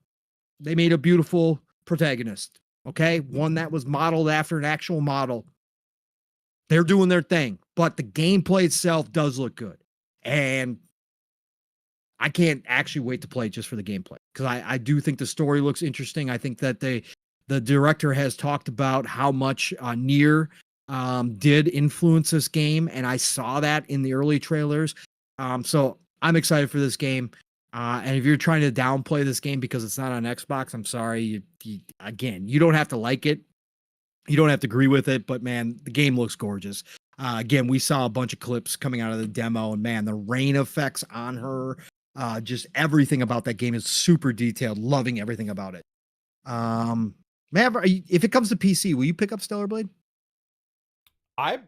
They made a beautiful protagonist. Okay. One that was modeled after an actual model. They're doing their thing, but the gameplay itself does look good. And I can't actually wait to play just for the gameplay, because I do think the story looks interesting. I think that the director has talked about how much Nier did influence this game, and I saw that in the early trailers. So I'm excited for this game. And if you're trying to downplay this game because it's not on Xbox, I'm sorry. Again, you don't have to like it. You don't have to agree with it, but man, the game looks gorgeous. Again, we saw a bunch of clips coming out of the demo, and man, the rain effects on her, just everything about that game is super detailed. Loving everything about it. Man, if it comes to PC, will you pick up Stellar Blade? I've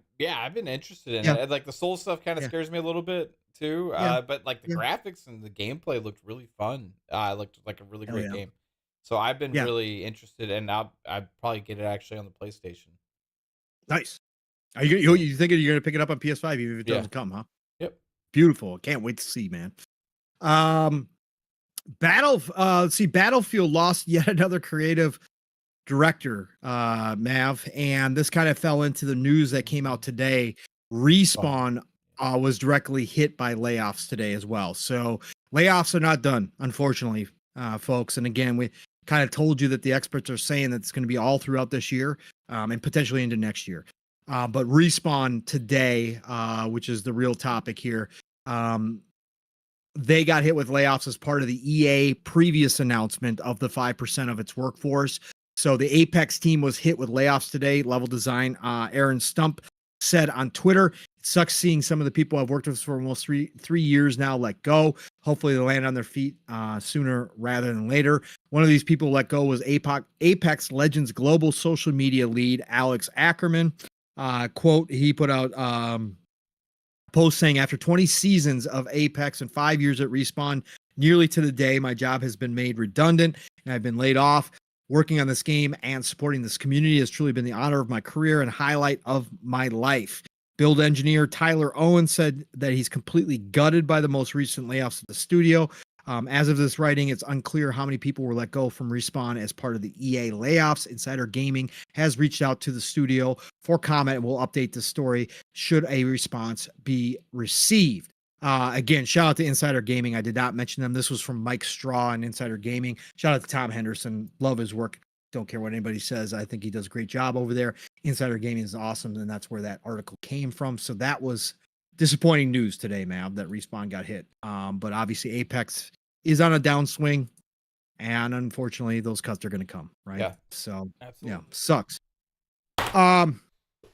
been interested in it. Like the soul stuff kind of scares me a little bit too. But like the graphics and the gameplay looked really fun. It looked like a really great game. So I've been really interested, and I'd probably get it actually on the PlayStation. Nice. Are you thinking you're gonna pick it up on PS5 even if it doesn't come, huh? Yep. Beautiful. Can't wait to see, man. Battlefield lost yet another creative director, Mav, and this kind of fell into the news that came out today. Respawn was directly hit by layoffs today as well. So layoffs are not done, unfortunately, folks. And again, we kind of told you that the experts are saying that it's going to be all throughout this year and potentially into next year. But Respawn today, which is the real topic here, they got hit with layoffs as part of the EA previous announcement of the 5% of its workforce. So the Apex team was hit with layoffs today. Level Design, Aaron Stump said on Twitter, "It sucks seeing some of the people I've worked with for almost three years now let go. Hopefully they land on their feet sooner rather than later." One of these people let go was Apex Legends global social media lead, Alex Ackerman. Quote, he put out post saying, "After 20 seasons of Apex and 5 years at Respawn, nearly to the day, my job has been made redundant and I've been laid off. Working on this game and supporting this community has truly been the honor of my career and highlight of my life." Build engineer Tyler Owen said that he's completely gutted by the most recent layoffs at the studio. As of this writing, it's unclear how many people were let go from Respawn as part of the EA layoffs. Insider Gaming has reached out to the studio for comment and will update the story should a response be received. Again, shout out to Insider Gaming. I did not mention them. This was from Mike Straw and Insider Gaming. Shout out to Tom Henderson. Love his work. Don't care what anybody says. I think he does a great job over there. Insider Gaming is awesome, and that's where that article came from. So that was disappointing news today, man, that Respawn got hit. But obviously Apex is on a downswing, and unfortunately those cuts are going to come, right? Yeah. So absolutely. yeah, sucks.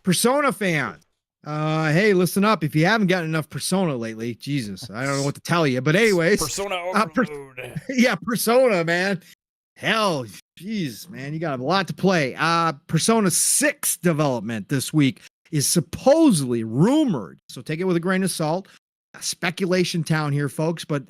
Persona fan. Hey, listen up. If you haven't gotten enough Persona lately, Jesus, I don't know what to tell you. But anyways, Persona Overload. Persona, man. Hell, jeez, man, you got a lot to play. Persona 6 development this week is supposedly rumored, so take it with a grain of salt. Speculation town here, folks, but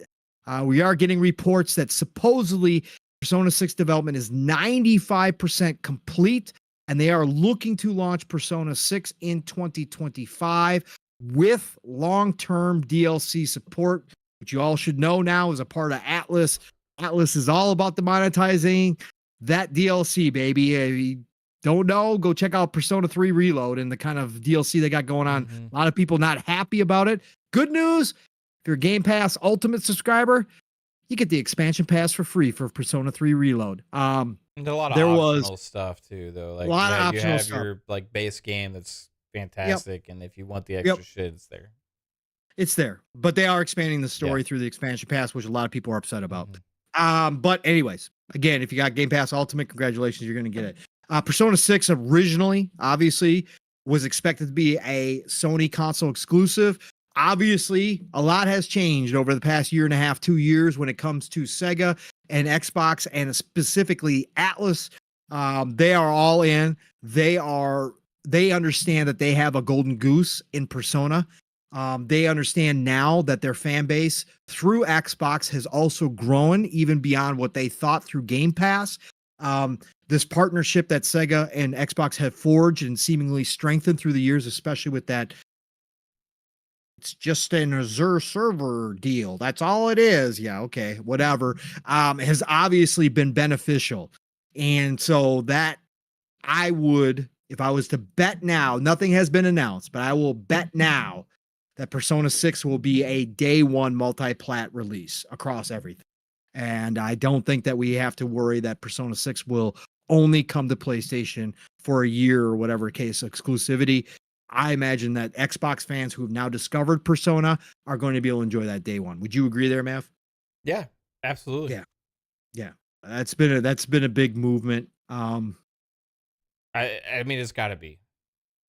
we are getting reports that supposedly Persona 6 development is 95% complete, and they are looking to launch Persona 6 in 2025 with long-term DLC support, which you all should know now is a part of Atlas. Atlas is all about the monetizing that DLC, baby. If you don't know, go check out Persona 3 Reload and the kind of DLC they got going on. A lot of people not happy about it. Good news, if you're a Game Pass Ultimate subscriber, you get the expansion pass for free for Persona 3 Reload. And a lot of optional stuff too, though. Like a lot of optional you have stuff. your like base game that's fantastic, and if you want the extra shit, it's there. It's there, but they are expanding the story through the expansion pass, which a lot of people are upset about. But anyways, Again, if you got Game Pass Ultimate, congratulations, you're going to get it. Persona 6 originally, obviously, was expected to be a Sony console exclusive. Obviously, a lot has changed over the past year and a half, 2 years when it comes to Sega and Xbox, and specifically Atlas. They are all in. They understand that they have a golden goose in Persona. They understand now that their fan base through Xbox has also grown even beyond what they thought through Game Pass. This partnership that Sega and Xbox have forged and seemingly strengthened through the years, especially with that, it's just an Azure server deal. That's all it is. Yeah, okay, whatever. Has obviously been beneficial. And so that I would, if I was to bet now, nothing has been announced, but I will bet now that Persona 6 will be a day one multi-plat release across everything. And I don't think that we have to worry that Persona 6 will only come to PlayStation for a year or whatever case exclusivity. I imagine that Xbox fans who have now discovered Persona are going to be able to enjoy that day one. Would you agree there, Mav? Yeah, absolutely. Yeah. That's been a big movement. I mean, it's got to be.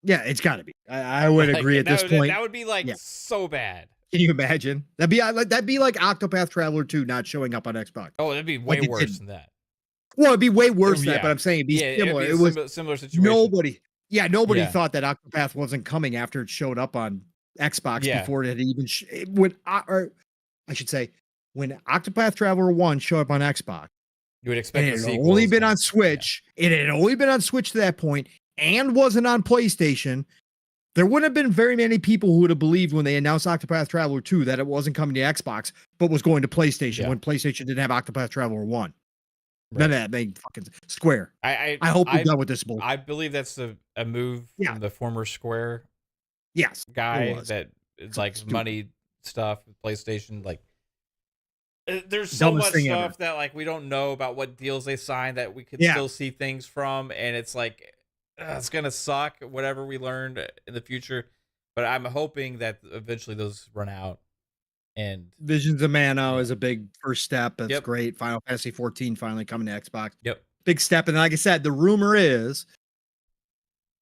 Yeah, it's got to be. I would agree at this point. That would be so bad. Can you imagine? That'd be like Octopath Traveler 2 not showing up on Xbox. Oh, that'd be way worse than that. Well, it'd be way worse than that, but I'm saying it'd be similar. It'd be it was similar situation. Nobody thought that Octopath wasn't coming after it showed up on Xbox before it had even I should say when Octopath Traveler 1 showed up on Xbox. You would expect it had only been on Switch. Yeah. It had only been on Switch to that point and wasn't on PlayStation. There wouldn't have been very many people who would have believed when they announced Octopath Traveler 2 that it wasn't coming to Xbox, but was going to PlayStation when PlayStation didn't have Octopath Traveler 1. Right. None of that made fucking Square. I hope we're done with this bullshit. I believe that's a move from the former Square guy that it's like stupid. Money stuff, PlayStation, like there's so much stuff that like we don't know about what deals they signed that we could still see things from, and it's like it's gonna suck whatever we learned in the future, but I'm hoping that eventually those run out. And Visions of Mana is a big first step. That's great. Final Fantasy 14 finally coming to Xbox. Big step. And like I said, the rumor is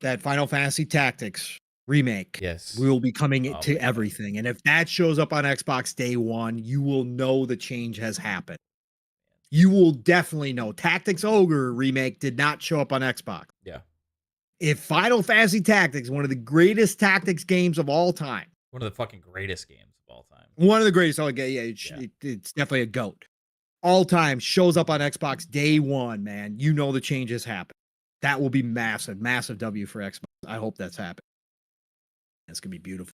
that Final Fantasy Tactics remake will be coming to everything. And if that shows up on Xbox day one, you will know the change has happened. You will definitely know. Tactics Ogre remake did not show up on Xbox. Yeah. If Final Fantasy Tactics, one of the greatest tactics games of all time. One of the fucking greatest games of all time. One of the greatest. It's definitely a GOAT. All time shows up on Xbox day one, man. You know the change has happened. That will be massive, massive W for Xbox. I hope that's happened. It's gonna be beautiful.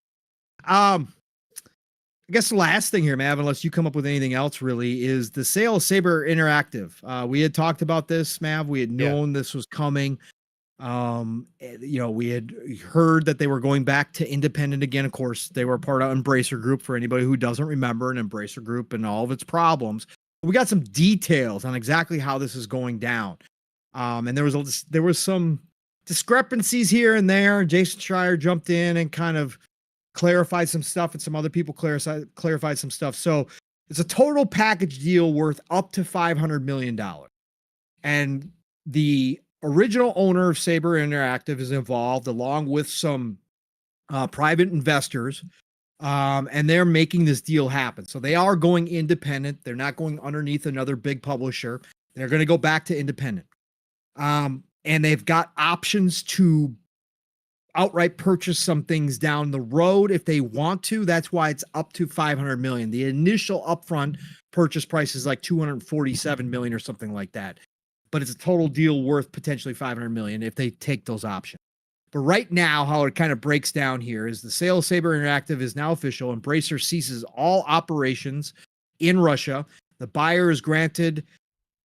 I guess the last thing here, Mav, unless you come up with anything else, really, is the sale of Saber Interactive. We had talked about this, Mav. We had known this was coming. We had heard that they were going back to independent again. Of course, they were part of Embracer Group. For anybody who doesn't remember an Embracer Group and all of its problems, we got some details on exactly how this is going down. And there was some discrepancies here and there. Jason Schreier jumped in and kind of clarified some stuff, and some other people clarified some stuff. So it's a total package deal worth up to $500 million. And the original owner of Saber Interactive is involved, along with some private investors, and they're making this deal happen. So they are going independent. They're not going underneath another big publisher. They're going to go back to independent. And they've got options to outright purchase some things down the road if they want to. That's why it's up to $500 million. The initial upfront purchase price is like $247 million or something like that. But it's a total deal worth potentially $500 million if they take those options. But right now, how it kind of breaks down here is the sale of Saber Interactive is now official. Embracer ceases all operations in Russia. The buyer is granted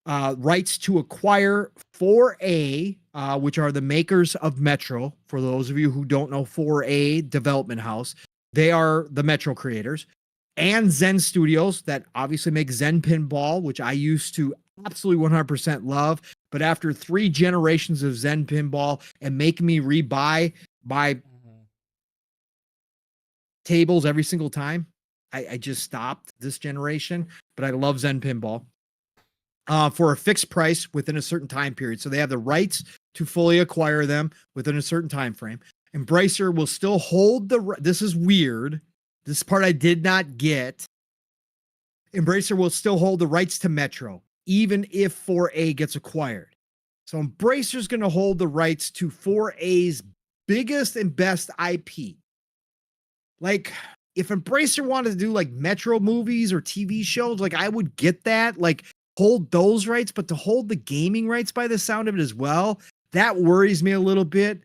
rights to acquire 4A, which are the makers of Metro. For those of you who don't know, 4A Development House, they are the Metro creators, and Zen Studios that obviously make Zen Pinball, which I used to absolutely 100% love. But after 3 generations of Zen Pinball and making me rebuy my tables every single time, I just stopped this generation. But I love Zen Pinball. for a fixed price within a certain time period. So they have the rights to fully acquire them within a certain time frame. Embracer will still hold this is weird. This part I did not get. Embracer will still hold the rights to Metro, even if 4A gets acquired. So Embracer's going to hold the rights to 4A's biggest and best IP. Like, if Embracer wanted to do like Metro movies or TV shows, like I would get that. Like, hold those rights, but to hold the gaming rights by the sound of it as well, that worries me a little bit.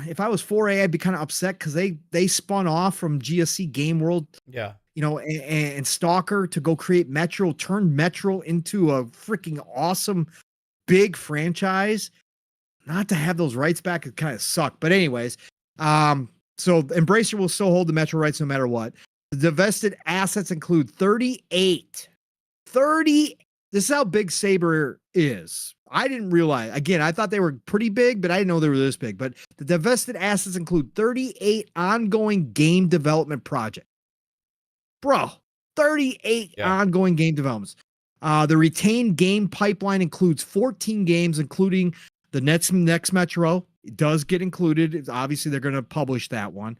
If I was 4A, I'd be kind of upset because they spun off from GSC Game World. Yeah. And Stalker to go create Metro, turn Metro into a freaking awesome big franchise. Not to have those rights back, it kind of sucked. But anyways, so Embracer will still hold the Metro rights no matter what. The divested assets include 38. 30. This is how big Saber is. I didn't realize. Again, I thought they were pretty big, but I didn't know they were this big. But the divested assets include 38 ongoing game development projects. Bro, 38 ongoing game developments. The retained game pipeline includes 14 games, including the next Metro. It does get included. Obviously, they're going to publish that one.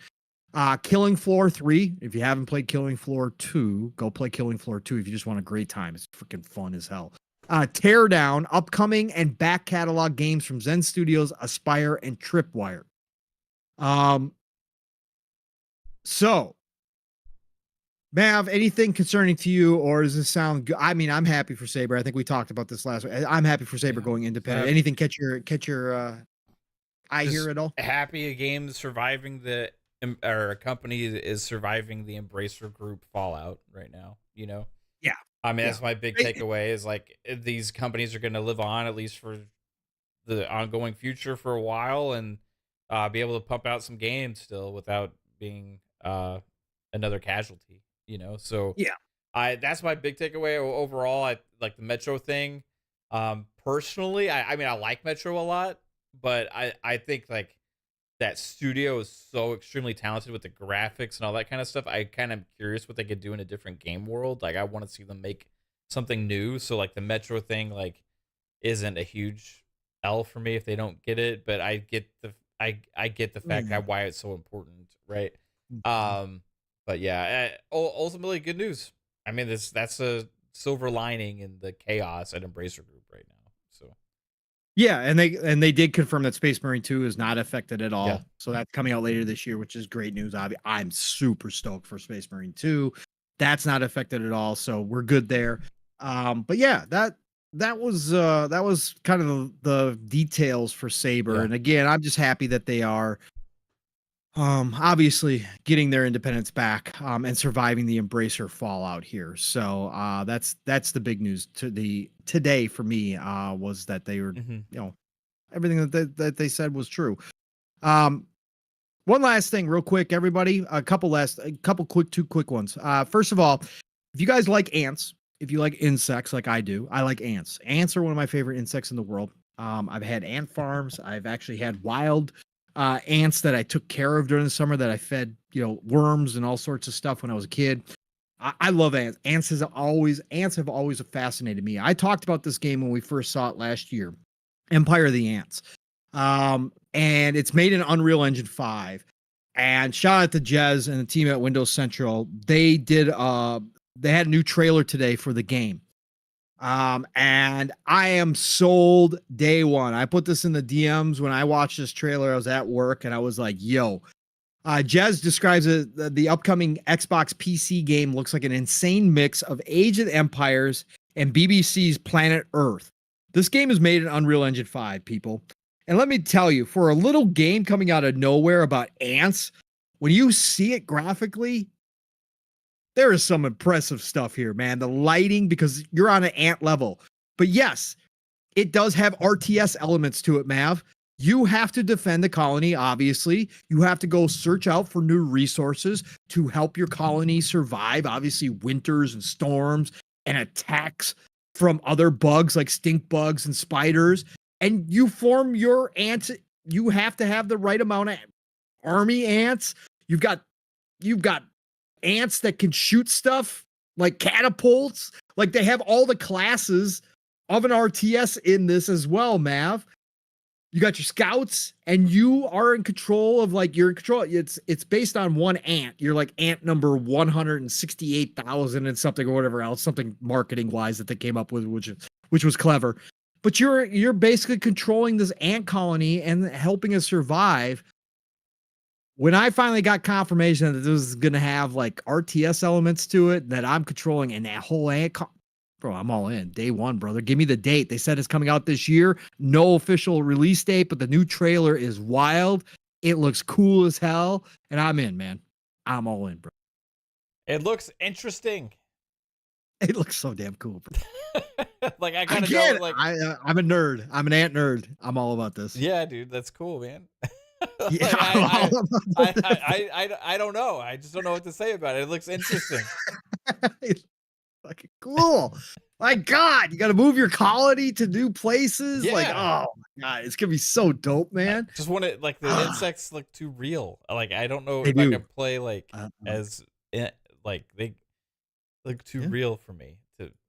Killing Floor 3. If you haven't played Killing Floor 2, go play Killing Floor 2 if you just want a great time. It's freaking fun as hell. Teardown, upcoming and back catalog games from Zen Studios, Aspire, and Tripwire. So, Mav, anything concerning to you, or does this sound good? I mean, I'm happy for Saber. I think we talked about this last week. I'm happy for Saber going independent. Anything catch your eye here at all? Happy a game surviving or a company is surviving the Embracer Group fallout right now, Yeah. I mean, that's my big takeaway is like these companies are going to live on at least for the ongoing future for a while and be able to pump out some games still without being another casualty. So that's my big takeaway overall. I like the Metro thing. Personally, I mean, I like Metro a lot, but I think like that studio is so extremely talented with the graphics and all that kind of stuff. I kind of curious what they could do in a different game world. Like I want to see them make something new. So like the Metro thing, like isn't a huge L for me if they don't get it, but I get the fact that why it's so important. Right. But yeah, ultimately good news. I mean, that's a silver lining in the chaos at Embracer Group right now. So yeah, and they did confirm that Space Marine 2 is not affected at all. Yeah. So that's coming out later this year, which is great news. I'm super stoked for Space Marine 2. That's not affected at all, so we're good there. But yeah, that was kind of the details for Saber. Yeah. And again, I'm just happy that they are obviously getting their independence back and surviving the Embracer fallout here. So that's the big news today for me was that they were everything that they said was true. One last thing real quick, everybody, two quick ones. First of all, if you guys like ants, if you like insects like I do, I like ants. Ants are one of my favorite insects in the world. I've had ant farms. I've actually had wild ants that I took care of during the summer that I fed, worms and all sorts of stuff when I was a kid. I love ants. Ants have always fascinated me. I talked about this game when we first saw it last year, Empire of the Ants. And it's made in Unreal Engine 5. And shout out to Jez and the team at Windows Central. They had a new trailer today for the game. And I am sold day one. I put this in the DMs when I watched this trailer. I was at work and I was like, yo, Jez describes it. The upcoming Xbox PC game looks like an insane mix of Age of Empires and BBC's Planet Earth. This game is made in Unreal Engine 5, people. And let me tell you, for a little game coming out of nowhere about ants, when you see it graphically, there is some impressive stuff here, man. The lighting, because you're on an ant level. But yes, it does have RTS elements to it, Mav. You have to defend the colony, obviously. You have to go search out for new resources to help your colony survive. Obviously, winters and storms and attacks from other bugs like stink bugs and spiders. And you form your ants. You have to have the right amount of army ants. You've got ants that can shoot stuff like catapults. Like they have all the classes of an RTS in this as well, Mav. You got your scouts, and you are in control of like you're in control. It's based on one ant. You're like ant number 168,000 and something or whatever else, something marketing wise that they came up with, which was clever. But you're basically controlling this ant colony and helping us survive. When I finally got confirmation that this was gonna have like RTS elements to it, that I'm controlling and that whole ant bro, I'm all in. Day one, brother. Give me the date. They said it's coming out this year. No official release date, but the new trailer is wild. It looks cool as hell. And I'm in, man. I'm all in, bro. It looks interesting. It looks so damn cool, bro. Like I kind of know, like I'm a nerd. I'm an ant nerd. I'm all about this. Yeah, dude, that's cool, man. Like, Yeah, I don't know. I just don't know what to say about it. It looks interesting. Fucking cool. My God, you got to move your colony to new places. Yeah. Like, oh my God, it's gonna be so dope, man. I just want it, like the insects look too real. Like I don't know They if do. I can play like as like they look too real for me.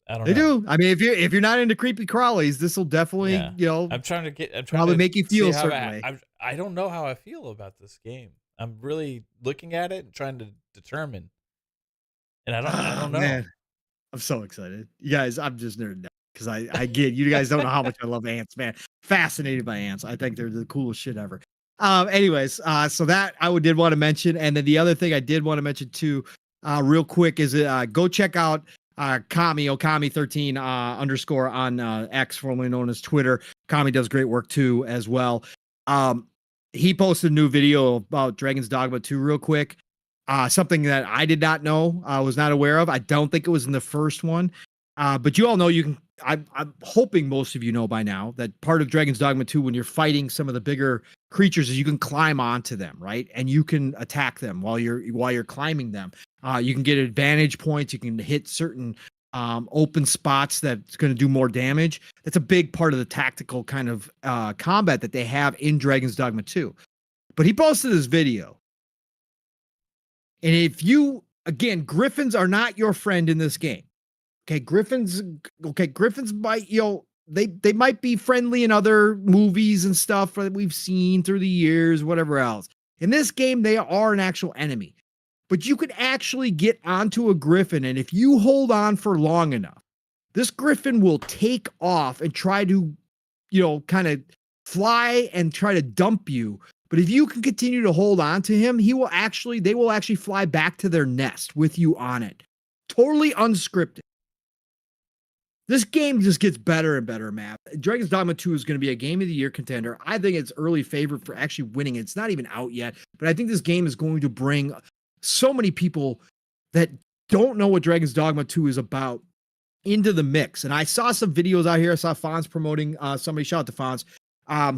I don't know. They do. I mean, if you're not into creepy crawlies, this will definitely, I'm trying to probably make you feel a certain way. I don't know how I feel about this game. I'm really looking at it and trying to determine. And I don't know. Man, I'm so excited. You guys, I'm just nerding out because I get you guys don't know how much I love ants, man. Fascinated by ants. I think they're the coolest shit ever. Anyways, so that I did want to mention. And then the other thing I did want to mention too, real quick is go check out Okami13 underscore on X, formerly known as Twitter. Kami does great work too as well. He posted a new video about Dragon's Dogma 2 real quick. Something that I did not know, I was not aware of. I don't think it was in the first one. But you all know you can, I'm hoping most of you know by now that part of Dragon's Dogma 2, when you're fighting some of the bigger creatures, is you can climb onto them, right? And you can attack them while you're climbing them. You can get advantage points. You can hit certain open spots that's going to do more damage. That's a big part of the tactical kind of combat that they have in Dragon's Dogma 2. But he posted this video. And if you, again, griffins are not your friend in this game. Okay, griffins might, they might be friendly in other movies and stuff that we've seen through the years, whatever else. In this game, they are an actual enemy. But you can actually get onto a griffin, and if you hold on for long enough, this griffin will take off and try to, kind of fly and try to dump you. But if you can continue to hold on to him, they will actually fly back to their nest with you on it. Totally unscripted. This game just gets better and better, Matt. Dragon's Dogma 2 is going to be a Game of the Year contender. I think it's early favorite for actually winning. It's not even out yet, but I think this game is going to bring so many people that don't know what Dragon's Dogma 2 is about into the mix. And I saw some videos out here. I saw Fonz promoting, somebody, shout out to Fonz,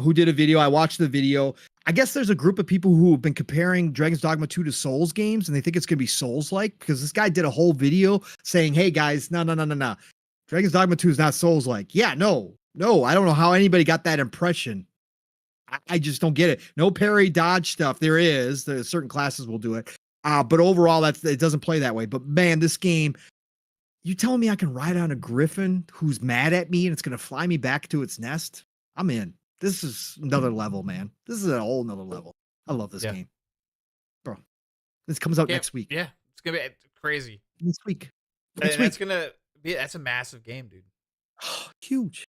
who did a video. I watched the video. I guess there's a group of people who have been comparing Dragon's Dogma 2 to Souls games, and they think it's going to be Souls-like, because this guy did a whole video saying, hey guys, no. Dragon's Dogma 2 is not Souls-like. Yeah, no. I don't know how anybody got that impression. I just don't get it. No parry dodge stuff. There's certain classes will do it. But overall, it doesn't play that way. But man, this game, you telling me I can ride on a griffin who's mad at me and it's going to fly me back to its nest? I'm in. This is another level, man. This is a whole nother level. I love this game. Bro, this comes out next week. Yeah, it's going to be crazy. Next week. That's a massive game, dude. Huge.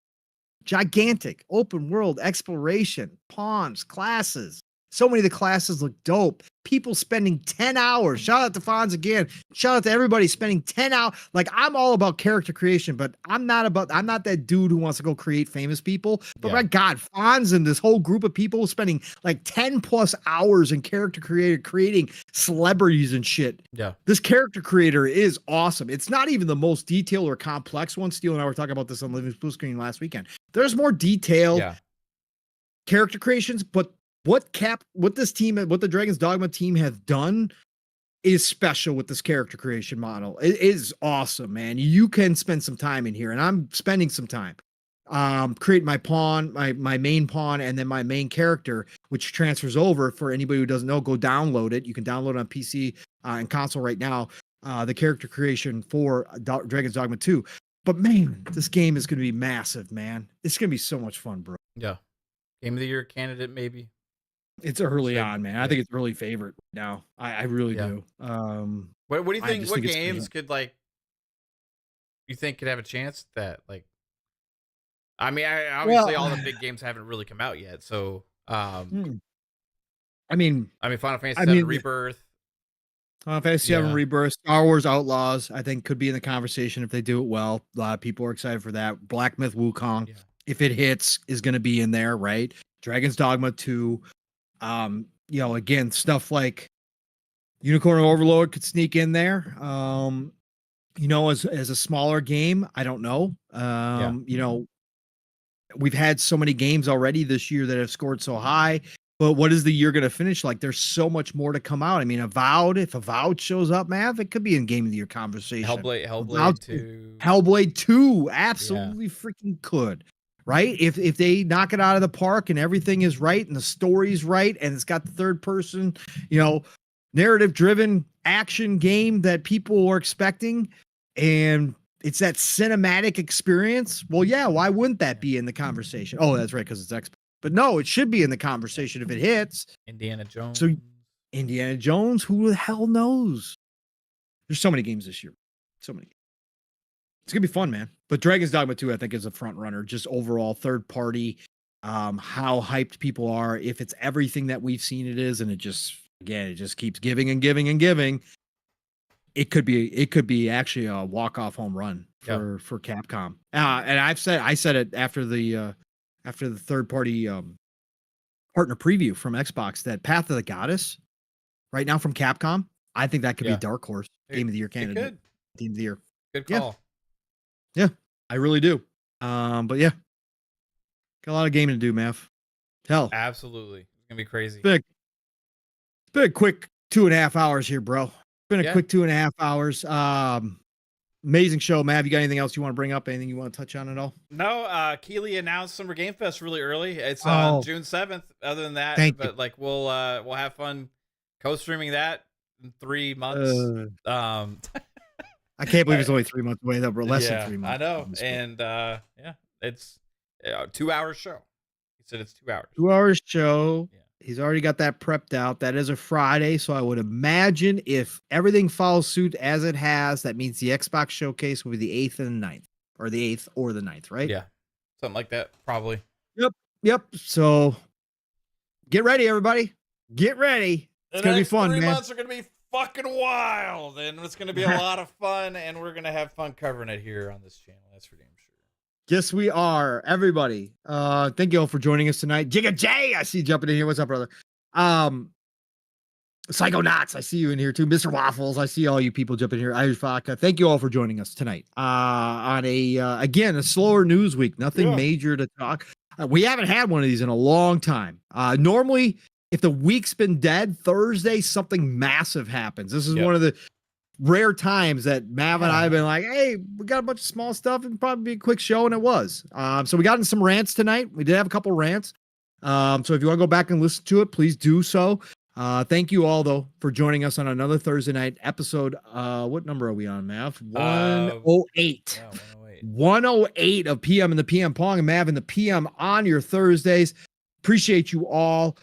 Gigantic. Open world exploration. Pawns. Classes. So many of the classes look dope. People spending 10 hours. Shout out to Fonz again. Shout out to everybody spending 10 hours. Like, I'm all about character creation, but I'm not that dude who wants to go create famous people. But my God, Fonz and this whole group of people spending like 10 plus hours in character creating celebrities and shit. Yeah. This character creator is awesome. It's not even the most detailed or complex one. Steele and I were talking about this on Living Blue Screen last weekend. There's more detailed character creations, but what the Dragon's Dogma team have done is special with this character creation model. It is awesome, man. You can spend some time in here, and I'm spending some time. Create my pawn, my main pawn, and then my main character, which transfers over. For anybody who doesn't know, go download it. You can download it on PC and console right now. the character creation for Dragon's Dogma 2. But man, this game is going to be massive, man. It's going to be so much fun, bro. Yeah. Game of the year candidate, maybe. It's early Should- on, man. yeah. I think it's early favorite now. I really Yeah. do. What do you I think? just What think it's games great. could like you think could have a chance that like? I mean, obviously all the big games haven't really come out yet. So, I mean, Final Fantasy VII Rebirth. Final Fantasy VII Yeah. Rebirth, Star Wars Outlaws, I think could be in the conversation if they do it well. A lot of people are excited for that. Black Myth Wukong, Yeah. if it hits, is going to be in there, right? Dragon's Dogma 2. Again, stuff like Unicorn Overlord could sneak in there. As a smaller game, I don't know. We've had so many games already this year that have scored so high. But what is the year going to finish like? There's so much more to come out. I mean, if Avowed shows up, Mav, it could be in Game of the Year conversation. Hellblade 2. Hellblade 2 absolutely freaking could. Right? If they knock it out of the park and everything is right and the story's right and it's got the third person, narrative driven action game that people are expecting, and it's that cinematic experience. Well, yeah, why wouldn't that be in the conversation? Oh, that's right, because it's Xbox. But no, it should be in the conversation if it hits. Indiana Jones. So Indiana Jones, who the hell knows? There's so many games this year. So many. It's gonna be fun, man. But Dragon's Dogma 2, I think, is a front runner. Just overall third party, how hyped people are. If it's everything that we've seen it is, and it just keeps giving and giving and giving. It could be actually a walk-off home run for Capcom. And I said it after the third party partner preview from Xbox that Path of the Goddess right now from Capcom, I think that could be Dark Horse Game of the Year candidate. Game of the Year. Good call. Yeah, I really do. But yeah, got a lot of gaming to do, Mav. Hell, absolutely, it's gonna be crazy. It's been a quick 2.5 hours here, bro. Been a quick 2.5 hours. Amazing show, Mav. You got anything else you want to bring up? Anything you want to touch on at all? No. Keeley announced Summer Game Fest really early. It's on June 7th. Other than that, we'll have fun co-streaming that in 3 months. I can't believe it's only 3 months away, though, bro. Less than 3 months. I know. And it's a 2-hour show. He said it's 2 hours. 2 hours show. Yeah. He's already got that prepped out. That is a Friday, so I would imagine if everything follows suit as it has, that means the Xbox showcase will be the 8th and the 9th, or the 8th or the 9th, right? Yeah, something like that, probably. Yep. So get ready, everybody. Get ready. It's gonna be fun, 3 man. months are gonna be fucking wild, and it's gonna be a lot of fun, and we're gonna have fun covering it here on this channel. That's for damn sure. Yes, we are, everybody. Thank you all for joining us tonight. Jigga J, I see you jumping in here. What's up, brother? Psychonauts, I see you in here too. Mr. Waffles, I see all you people jumping here. Irish Vodka. Thank you all for joining us tonight. On a slower news week. Nothing major to talk. We haven't had one of these in a long time. Normally, if the week's been dead, Thursday something massive happens. This is one of the rare times that Mav and I have been like, hey, we got a bunch of small stuff and probably be a quick show, and it was. So we got in some rants tonight. We did have a couple rants. So if you want to go back and listen to it, please do so. Thank you all, though, for joining us on another Thursday night episode. What number are we on, Mav? 108. 108 of PM and the PM Pong, and Mav and the PM on your Thursdays. Appreciate you all.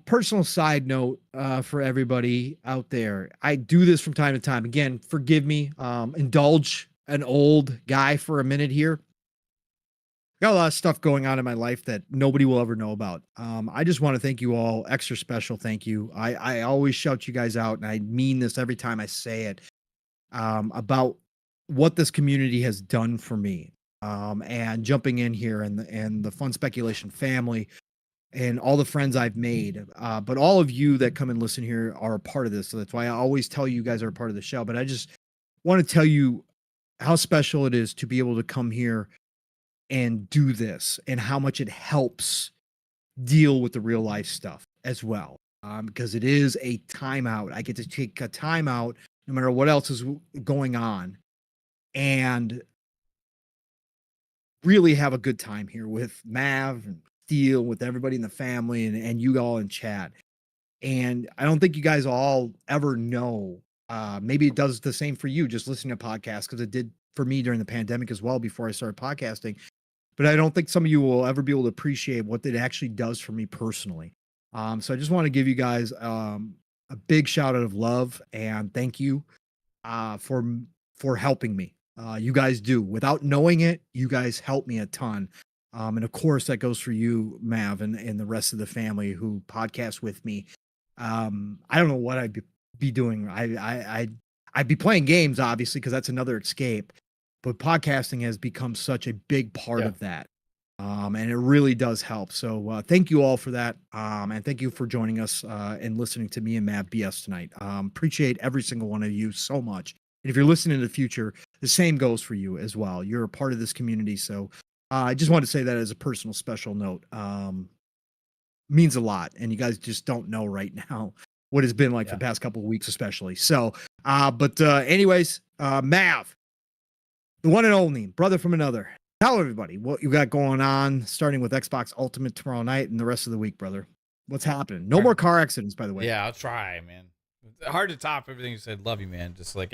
Personal side note for everybody out there. I do this from time to time. Again, forgive me. Indulge an old guy for a minute here. Got a lot of stuff going on in my life that nobody will ever know about. I just want to thank you all. Extra special thank you. I always shout you guys out, and I mean this every time I say it, about what this community has done for me. And jumping in here and the Fun Speculation family and all the friends I've made. But all of you that come and listen here are a part of this. So that's why I always tell you guys are a part of the show. But I just want to tell you how special it is to be able to come here and do this, and how much it helps deal with the real life stuff as well. Because it is a timeout. I get to take a timeout no matter what else is going on, and really have a good time here with Mav and Steel, with everybody in the family, and you all in chat. And I don't think you guys all ever know Maybe it does the same for you, just listening to podcasts, because it did for me during the pandemic as well before I started podcasting. But I don't think some of you will ever be able to appreciate what it actually does for me personally. So I just want to give you guys a big shout out of love and thank you for helping me. You guys do. Without knowing it, you guys help me a ton. And of course, that goes for you, Mav, and the rest of the family who podcast with me. I don't know what I'd be doing. I'd be playing games, obviously, because that's another escape. But podcasting has become such a big part of that. And it really does help. So thank you all for that. And thank you for joining us and listening to me and Mav BS tonight. Appreciate every single one of you so much. And if you're listening in the future, the same goes for you as well. You're a part of this community. So I just want to say that as a personal special note. Means a lot. And you guys just don't know right now what it's been like the past couple of weeks, especially. So, anyways, Mav, the one and only brother from another. Tell everybody what you got going on, starting with Xbox Ultimate tomorrow night and the rest of the week, brother. What's happening? No more car accidents, by the way. Yeah, I'll try, man. Hard to top everything you said. Love you, man. Just like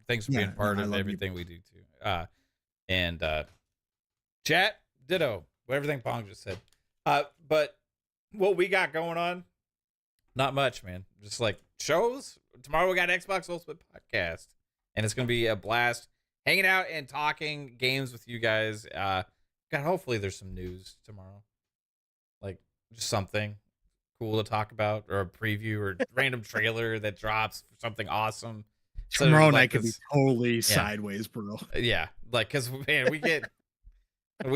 thanks for being part of everything we do too. And chat, ditto. Everything Pong just said. But what we got going on, not much, man. Just like shows. Tomorrow we got Xbox Ultimate Podcast, and it's gonna be a blast. Hanging out and talking games with you guys. God, hopefully there's some news tomorrow. Like just something cool to talk about, or a preview, or random trailer that drops for something awesome. Tomorrow night could be totally sideways, bro. Yeah, like because man, we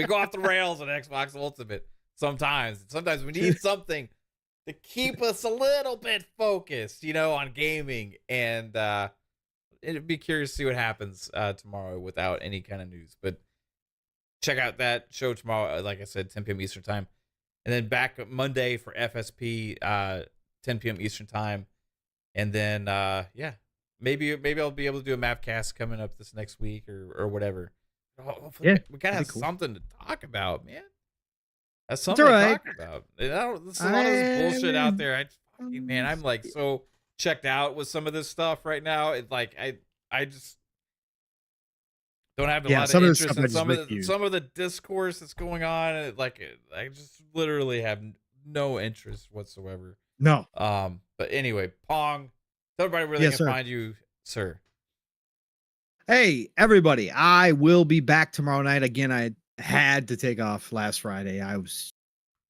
go off the rails on Xbox Ultimate sometimes. Sometimes we need something to keep us a little bit focused, on gaming. And it'd be curious to see what happens tomorrow without any kind of news. But check out that show tomorrow, like I said, 10 p.m. Eastern time. And then back Monday for FSP, 10 p.m. Eastern time. And then, maybe I'll be able to do a Mapcast coming up this next week or whatever. Hopefully, we gotta have something to talk about, man. That's something to talk about. There's a lot of this bullshit out there. I'm like so checked out with some of this stuff right now. It's like I just don't have a lot of interest in some of the discourse that's going on. And I just literally have no interest whatsoever. No. But anyway, Pong, tell everybody where they can find you, sir. Hey, everybody. I will be back tomorrow night. Again, I had to take off last Friday. I was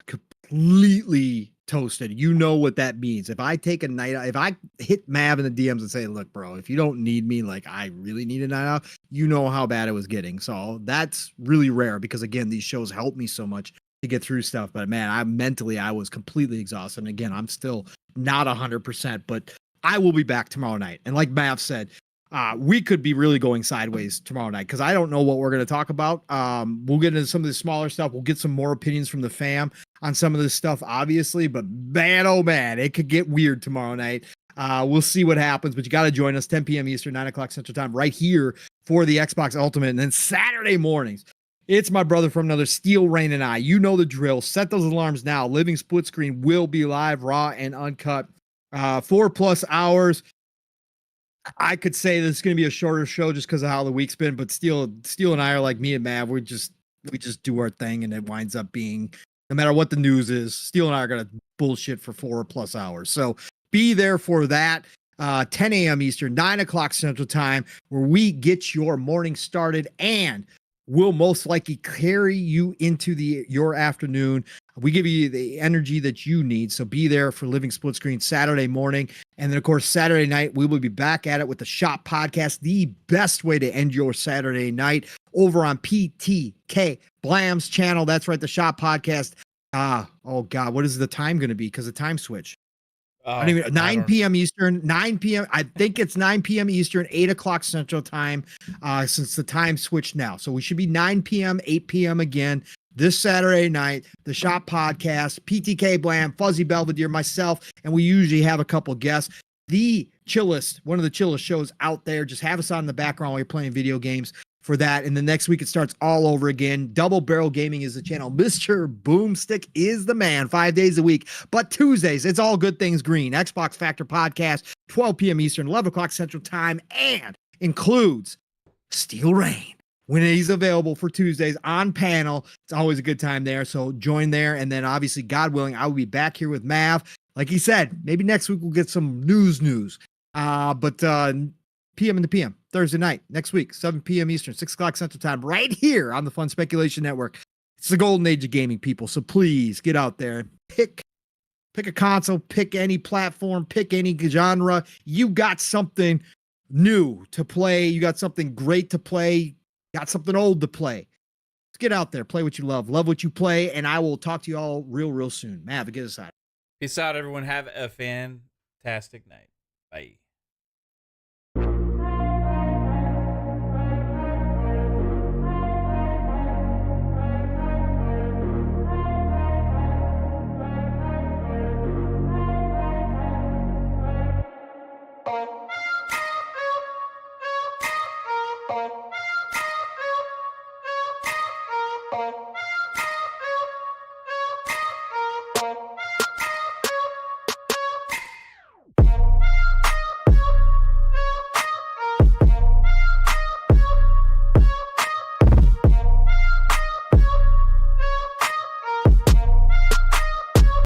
completely toasted. You know what that means. If I take a night, if I hit Mav in the DMs and say, look, bro, if you don't need me, like I really need a night off, you know how bad it was getting. So that's really rare because again, these shows help me so much to get through stuff. But man, I was completely exhausted. And again, I'm still not 100%, but I will be back tomorrow night. And like Mav said, we could be really going sideways tomorrow night because I don't know what we're going to talk about. We'll get into some of the smaller stuff. We'll get some more opinions from the fam on some of this stuff, obviously. But man, oh man, it could get weird tomorrow night. We'll see what happens. But you got to join us 10 p.m. Eastern, 9 o'clock Central Time right here for the Xbox Ultimate. And then Saturday mornings, it's my brother from another, Steel Rain and I. You know the drill. Set those alarms now. Living Split Screen will be live, raw and uncut. 4+ hours. I could say this is going to be a shorter show just because of how the week's been, but Steel and I are like me and Mav. We just do our thing, and it winds up being, no matter what the news is, Steel and I are going to bullshit for 4+ hours. So be there for that. 10 a.m. Eastern, 9 o'clock Central Time, where we get your morning started and will most likely carry you into your afternoon. We give you the energy that you need. So be there for Living Split Screen Saturday morning. And then, of course, Saturday night, we will be back at it with the Shop Podcast, the best way to end your Saturday night over on PTK Blam's channel. That's right, the Shop Podcast. Oh, God, what is the time going to be? Because of time switch. 9 p.m. Eastern, 9 p.m. I think it's 9 p.m. Eastern, 8 o'clock Central Time, since the time switched now. So we should be 9 p.m., 8 p.m. again this Saturday night. The Shop Podcast, PTK Blam, Fuzzy Belvedere, myself, and we usually have a couple guests. The chillest, one of the chillest shows out there. Just have us on in the background while you're playing video games. for that. And the next week it starts all over again. Double Barrel Gaming is the channel. Mr. Boomstick is the man 5 days a week. But Tuesdays, it's all good things green. Xbox Factor Podcast, 12 p.m. Eastern, 11 o'clock Central Time, and includes Steel Rain when he's available for Tuesdays on panel. It's always a good time there. So join there. And then obviously, God willing, I will be back here with Mav. Like he said, maybe next week we'll get some news. But PM in the PM, Thursday night, next week, 7 p.m. Eastern, 6 o'clock Central Time, right here on the Fun Speculation Network. It's the golden age of gaming, people. So please get out there, pick a console, pick any platform, pick any genre. You got something new to play. You got something great to play. Got something old to play. Let's get out there, play what you love what you play, and I will talk to you all real soon. Mav, get us out. Peace out, everyone. Have a fantastic night. Bye.